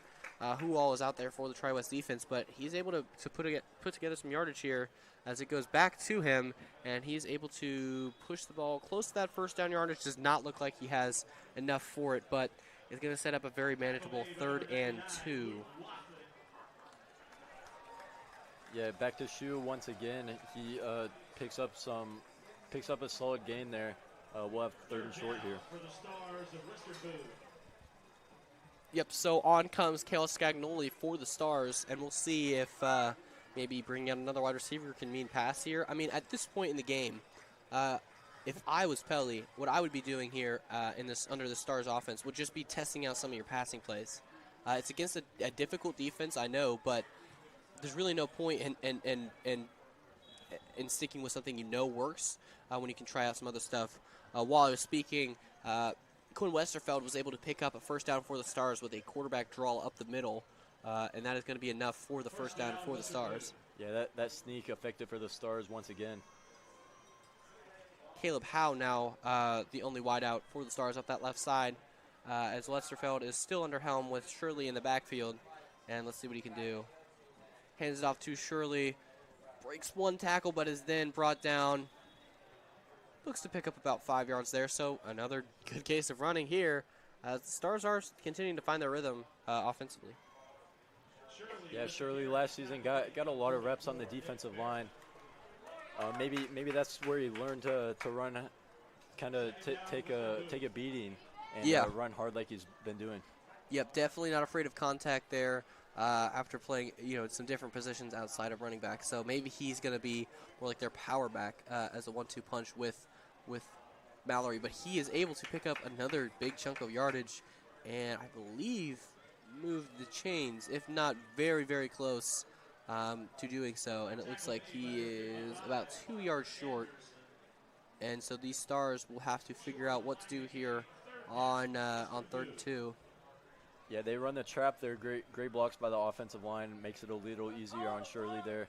who all is out there for the TriWest defense, but he's able to put together some yardage here as it goes back to him, and he's able to push the ball close to that first down yardage. Does not look like he has enough for it, but is going to set up a very manageable 3rd and 2. Yeah, back to Shoe once again. He picks up a solid gain there. We'll have 3rd and short here. Yep, so on comes Kale Scagnoli for the Stars, and we'll see if maybe bringing out another wide receiver can mean pass here. I mean, at this point in the game, if I was Pelly, what I would be doing here under the Stars offense would just be testing out some of your passing plays. It's against a difficult defense, I know, but there's really no point in sticking with something works when you can try out some other stuff. While I was speaking, Quinn Westerfeld was able to pick up a first down for the Stars with a quarterback draw up the middle, and that is going to be enough for the first down for the Stars. Yeah, that sneak effective for the Stars once again. Caleb Howe now the only wideout for the Stars up that left side, as Westerfeld is still under helm with Shirley in the backfield, and let's see what he can do. Hands it off to Shirley, breaks one tackle, but is then brought down. Looks to pick up about 5 yards there, so another good case of running here. The Stars are continuing to find their rhythm offensively. Yeah, Shirley last season got a lot of reps on the defensive line. Maybe that's where he learned to run, kind of take a beating and run hard like he's been doing. Yep, definitely not afraid of contact there. after playing, some different positions outside of running back. So maybe he's going to be more like their power back as a 1-2 punch with Mallory. But he is able to pick up another big chunk of yardage, and I believe moved the chains, if not very, very close to doing so. And it looks like he is about 2 yards short. And so these Stars will have to figure out what to do here on 3rd and 2. Yeah, they run the trap. They're great blocks by the offensive line. Makes it a little easier on Shirley there.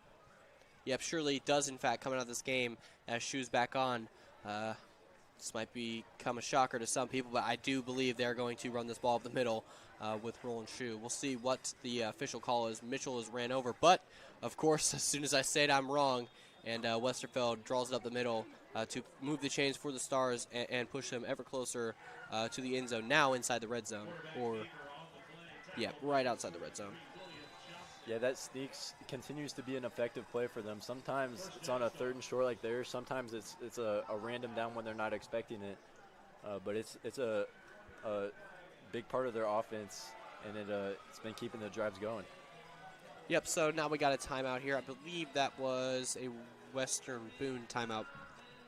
Yep, Shirley does, in fact, come out of this game as shoes back on. This might become a shocker to some people, but I do believe they're going to run this ball up the middle with Roland Shoe. We'll see what the official call is. Mitchell is ran over, but, of course, as soon as I say it, I'm wrong. And Westerfeld draws it up the middle to move the chains for the Stars and push them ever closer to the end zone, now inside the red zone. Yeah, right outside the red zone. Yeah, that sneaks continues to be an effective play for them. Sometimes it's on a 3rd and short like theirs. Sometimes it's a random down when they're not expecting it. But it's a big part of their offense, and it's been keeping the drives going. Yep, so now we got a timeout here. I believe that was a Western Boone timeout,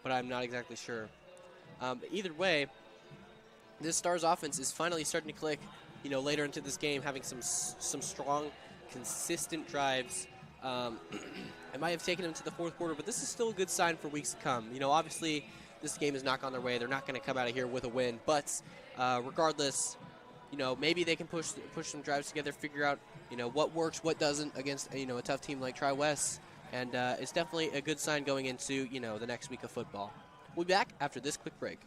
but I'm not exactly sure. Either way, this Stars offense is finally starting to click, later into this game, having some strong, consistent drives. It might have taken them to the 4th quarter, but this is still a good sign for weeks to come. Obviously, this game is not gone their way. They're not going to come out of here with a win, but regardless, maybe they can push some drives together, figure out, what works, what doesn't against, a tough team like TriWest, and it's definitely a good sign going into, the next week of football. We'll be back after this quick break.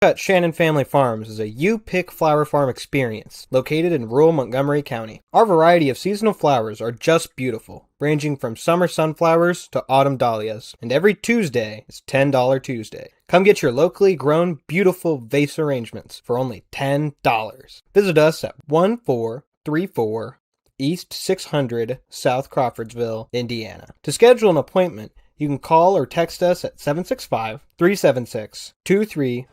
At Shannon Family Farms is a you-pick flower farm experience located in rural Montgomery County. Our variety of seasonal flowers are just beautiful, ranging from summer sunflowers to autumn dahlias, and every Tuesday is $10 Tuesday. Come get your locally grown beautiful vase arrangements for only $10. Visit us at 1434 East 600 South Crawfordsville, Indiana. To schedule an appointment, you can call or text us at 765-376-23.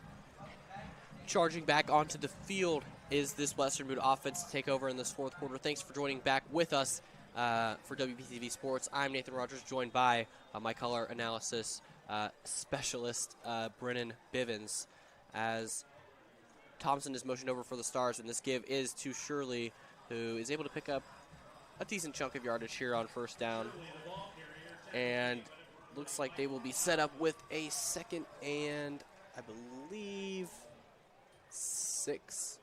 Charging back onto the field is this Western Boone offense to take over in this 4th quarter. Thanks for joining back with us for WBTV Sports. I'm Nathan Rogers, joined by my color analysis specialist, Brennan Bivens, as Thompson is motioned over for the Stars, and this give is to Shirley, who is able to pick up a decent chunk of yardage here on 1st down. And looks like they will be set up with a 2nd and, I believe, 6.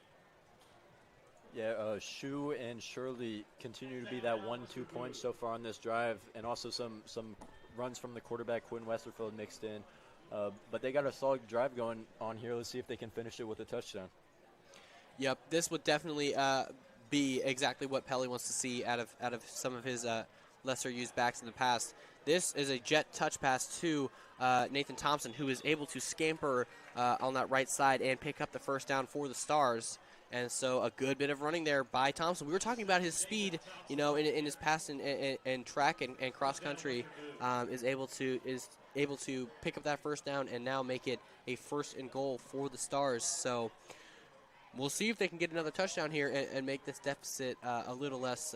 Yeah, Shu and Shirley continue to be that 1-2 punch so far on this drive, and also some runs from the quarterback, Quinn Westerfield, mixed in. But they got a solid drive going on here. Let's see if they can finish it with a touchdown. Yep, this would definitely be exactly what Pelly wants to see out of some of his lesser-used backs in the past. This is a jet touch pass to Nathan Thompson, who is able to scamper on that right side and pick up the 1st down for the Stars. And so a good bit of running there by Thompson. We were talking about his speed, in his pass and track and cross country, is able to pick up that 1st down and now make it a 1st and goal for the Stars. So we'll see if they can get another touchdown here and make this deficit a little less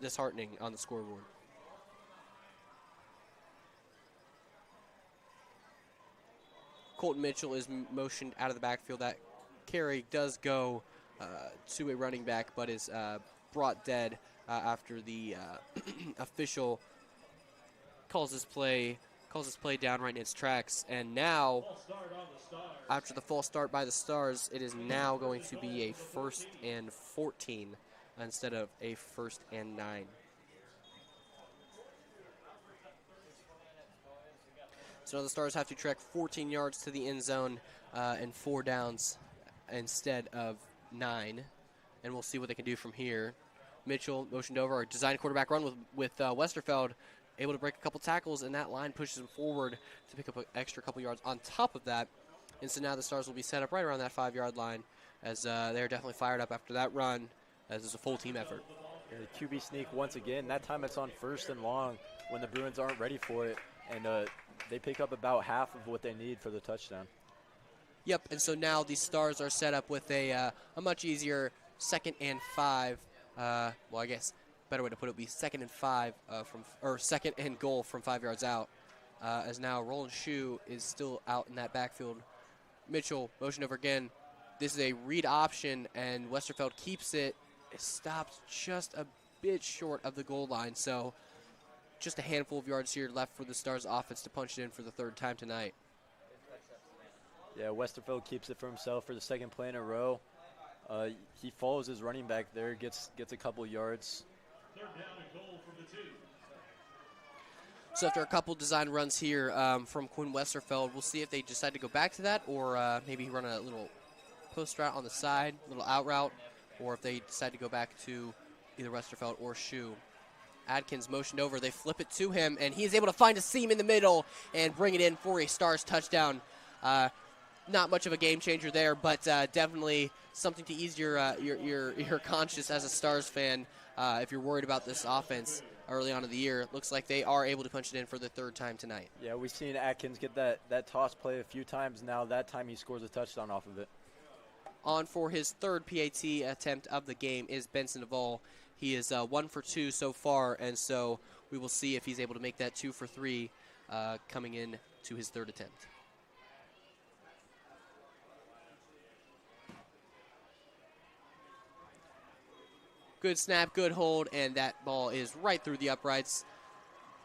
disheartening on the scoreboard. Colton Mitchell is motioned out of the backfield. That carry does go to a running back, but is brought dead after the official calls this play down right in its tracks. And now, after the false start by the Stars, it is now going to be a 1st and 14 instead of a 1st and 9. So now the Stars have to trek 14 yards to the end zone and 4 downs instead of 9. And we'll see what they can do from here. Mitchell motioned over, a design quarterback run with Westerfeld, able to break a couple tackles, and that line pushes him forward to pick up an extra couple yards on top of that. And so now the Stars will be set up right around that 5-yard line, as they're definitely fired up after that run, as it's a full team effort. And the QB sneak once again. That time it's on 1st and long when the Bruins aren't ready for it. And they pick up about half of what they need for the touchdown. Yep, and so now the Stars are set up with a much easier 2nd and 5. Well, I guess better way to put it would be 2nd and 5 or 2nd and goal from 5 yards out. As now Roland Shue is still out in that backfield. Mitchell motion over again. This is a read option, and Westerfeld keeps it. It stops just a bit short of the goal line, so just a handful of yards here left for the Stars offense to punch it in for the 3rd time tonight. Yeah, Westerfeld keeps it for himself for the 2nd play in a row. He follows his running back there, gets a couple yards. 3rd down and goal from the 2. So after a couple design runs here from Quinn Westerfeld, we'll see if they decide to go back to that or maybe run a little post route on the side, a little out route, or if they decide to go back to either Westerfeld or Shue. Adkins motioned over. They flip it to him, and he is able to find a seam in the middle and bring it in for a Stars touchdown. Not much of a game changer there, but definitely something to ease your conscience as a Stars fan if you're worried about this offense early on in the year. It looks like they are able to punch it in for the 3rd time tonight. Yeah, we've seen Atkins get that toss play a few times now. That time he scores a touchdown off of it. On for his 3rd PAT attempt of the game is Benson Duvall. He is 1 for 2 so far, and so we will see if he's able to make that 2 for 3 coming in to his 3rd attempt. Good snap, good hold, and that ball is right through the uprights.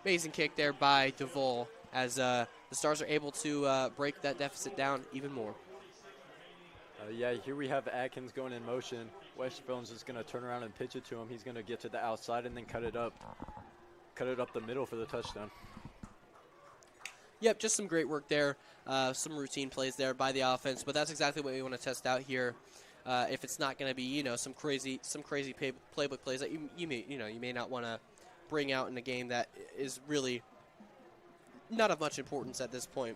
Amazing kick there by Duvall as the Stars are able to break that deficit down even more. Yeah, here we have Atkins going in motion. Westerfeld's just going to turn around and pitch it to him. He's going to get to the outside and then cut it up the middle for the touchdown. Yep, just some great work there. Some routine plays there by the offense, but that's exactly what we want to test out here. If it's not going to be, some crazy playbook plays that you may not want to bring out in a game that is really not of much importance at this point.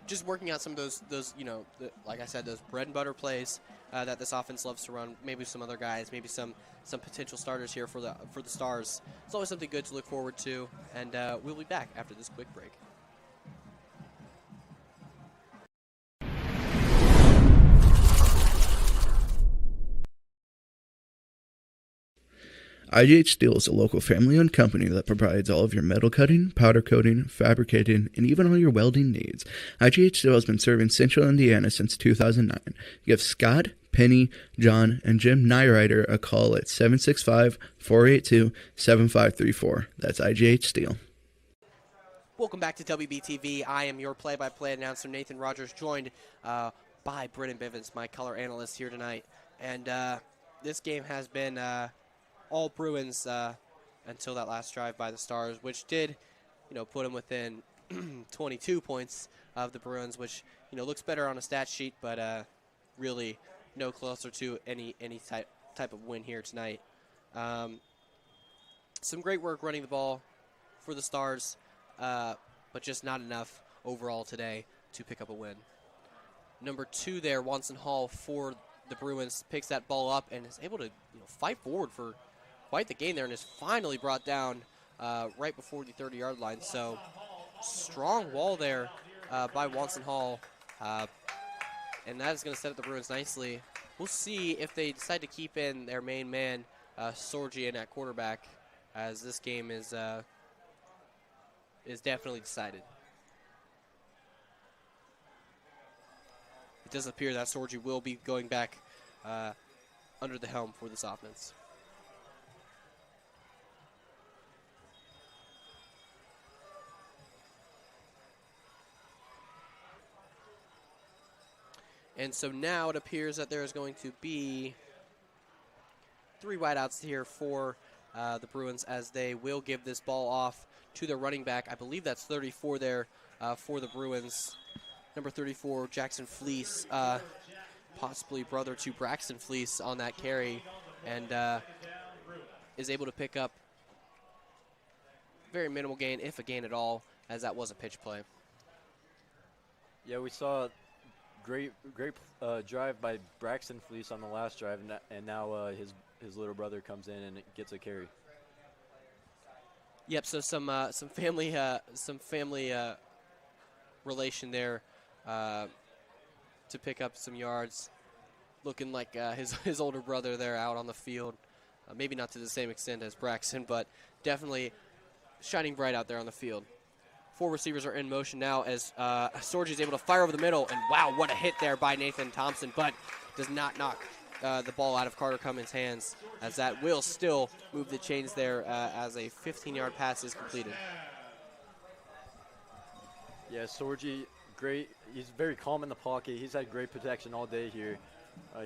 Just working out some of those like I said, those bread and butter plays that this offense loves to run. Maybe some other guys, maybe some potential starters here for the Stars. It's always something good to look forward to, and we'll be back after this quick break. IGH Steel is a local family-owned company that provides all of your metal cutting, powder coating, fabricating, and even all your welding needs. IGH Steel has been serving Central Indiana since 2009. Give Scott, Penny, John, and Jim Nyrider a call at 765-482-7534. That's IGH Steel. Welcome back to WBTV. I am your play-by-play announcer, Nathan Rogers, joined by Brennan Bivens, my color analyst here tonight. And this game has been all Bruins until that last drive by the Stars, which did, put them within 22 points of the Bruins, which, looks better on a stat sheet, but really no closer to any type of win here tonight. Some great work running the ball for the Stars, but just not enough overall today to pick up a win. Number 2 there, Watson Hall for the Bruins, picks that ball up and is able to fight forward for quite the gain there, and is finally brought down right before the 30-yard line. So strong wall there by Watson Hall, and that is going to set up the Bruins nicely. We'll see if they decide to keep in their main man, Sorgian, at quarterback, as this game is definitely decided. It does appear that Sorgi will be going back under the helm for this offense. And so now it appears that there is going to be 3 wideouts here for the Bruins, as they will give this ball off to their running back. I believe that's 34 there for the Bruins. Number 34, Jackson Fleece, possibly brother to Braxton Fleece on that carry, and is able to pick up very minimal gain, if a gain at all, as that was a pitch play. Yeah, we saw great drive by Braxton Fleece on the last drive, and now his little brother comes in and gets a carry. Yep. So some family relation there to pick up some yards, looking like his older brother there out on the field. Maybe not to the same extent as Braxton, but definitely shining bright out there on the field. 4 receivers are in motion now as Sorgi is able to fire over the middle, and wow, what a hit there by Nathan Thompson, but does not knock the ball out of Carter Cummins' hands, as that will still move the chains there as a 15-yard pass is completed. Yeah, Sorgi, great. He's very calm in the pocket. He's had great protection all day here.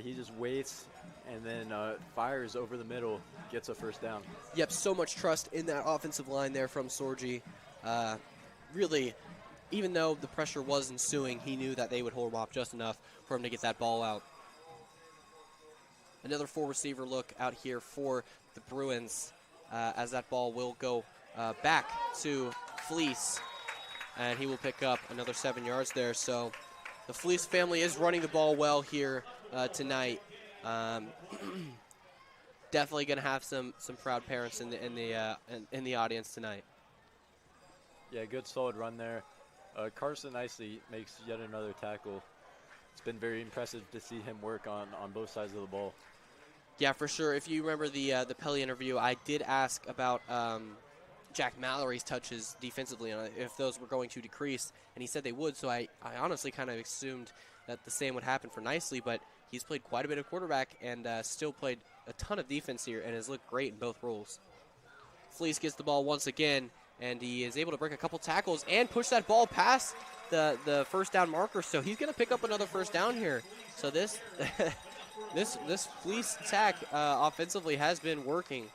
He just waits and then fires over the middle, gets a first down. Yep, so much trust in that offensive line there from Sorgi. Really, even though the pressure was ensuing, he knew that they would hold him off just enough for him to get that ball out. Another 4 receiver look out here for the Bruins as that ball will go back to Fleece, and he will pick up another 7 yards there. So the Fleece family is running the ball well here tonight. Definitely going to have some proud parents in the audience tonight. Yeah, good solid run there. Carson Nicely makes yet another tackle. It's been very impressive to see him work on both sides of the ball. Yeah, for sure. If you remember the Pelly interview, I did ask about Jack Mallory's touches defensively and if those were going to decrease, and he said they would, so I honestly kind of assumed that the same would happen for Nicely, but he's played quite a bit of quarterback and still played a ton of defense here and has looked great in both roles. Fleece gets the ball once again, and he is able to break a couple tackles and push that ball past the first down marker, so he's going to pick up another first down here. So this this Fleece attack offensively has been working.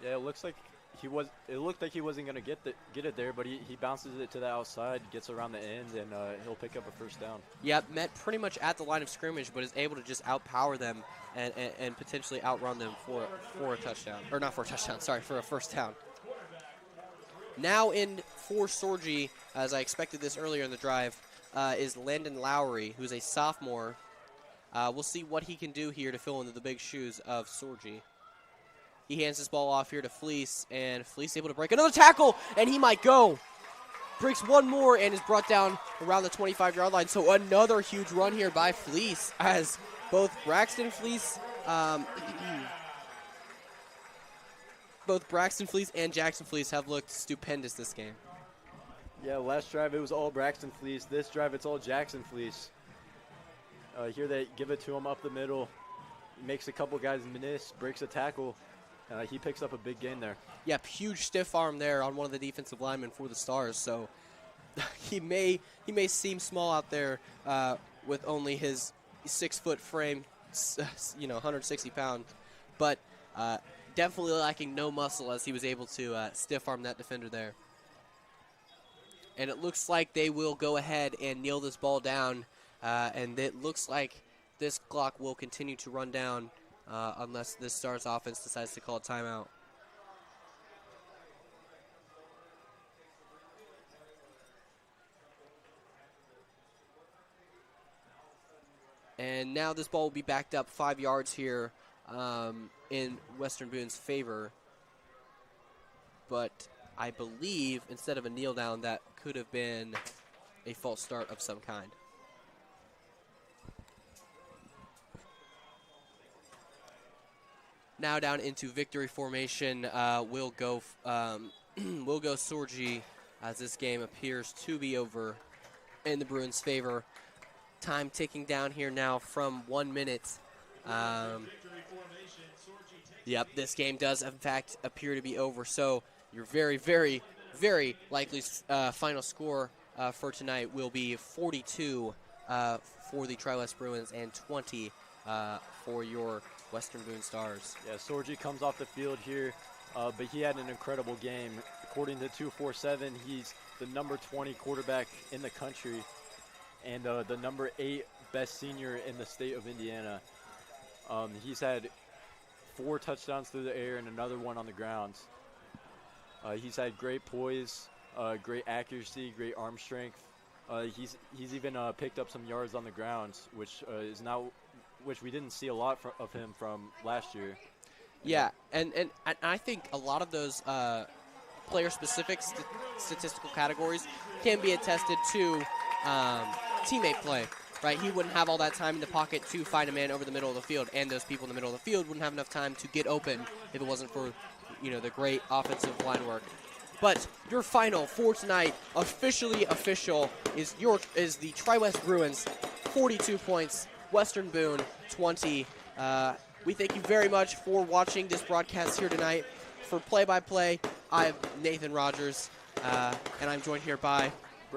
Yeah, it looked like he wasn't going to get it there, but he bounces it to the outside, gets around the end, and he'll pick up a first down. Yep, met pretty much at the line of scrimmage, but is able to just outpower them and potentially outrun them for a touchdown. Or not for a touchdown, sorry, for a first down. Now in for Sorgi, as I expected this earlier in the drive, is Landon Lowry, who's a sophomore. We'll see what he can do here to fill into the big shoes of Sorgi. He hands this ball off here to Fleece, and Fleece able to break another tackle, and he might go. Breaks one more and is brought down around the 25-yard line. So another huge run here by Fleece, as both Braxton Fleece, and Jackson Fleece have looked stupendous this game. Yeah, last drive it was all Braxton Fleece. This drive it's all Jackson Fleece. Here they give it to him up the middle. Makes a couple guys miss, breaks a tackle. He picks up a big gain there. Yep, huge stiff arm there on one of the defensive linemen for the Stars. So he may seem small out there with only his 6-foot frame, 160 pounds, but definitely lacking no muscle as he was able to stiff arm that defender there. And it looks like they will go ahead and kneel this ball down, and it looks like this clock will continue to run down unless this Stars offense decides to call a timeout. And now this ball will be backed up 5 yards here in Western Boone's favor. But I believe instead of a kneel down, that could have been a false start of some kind. Now down into victory formation, we'll go Sorgi as this game appears to be over in the Bruins' favor. Time ticking down here now from 1 minute. Yep, this game does in fact appear to be over. So your very, very, very likely final score for tonight will be 42 for the TriWest Bruins and 20 for your Western Boone Stars. Yeah, Sorgi comes off the field here, but he had an incredible game. According to 247, he's the number 20 quarterback in the country and the number 8 best senior in the state of Indiana. He's had 4 touchdowns through the air and another one on the ground. He's had great poise, great accuracy, great arm strength. He's even picked up some yards on the ground, which we didn't see a lot of him from last year. Yeah, and I think a lot of those player-specific statistical categories can be attested to teammate play, right? He wouldn't have all that time in the pocket to find a man over the middle of the field, and those people in the middle of the field wouldn't have enough time to get open if it wasn't for, the great offensive line work. But your final for tonight, officially official, is the TriWest Bruins, 42 points, Western Boone 20. We thank you very much for watching this broadcast here tonight. For play-by-play, I'm Nathan Rogers, and I'm joined here by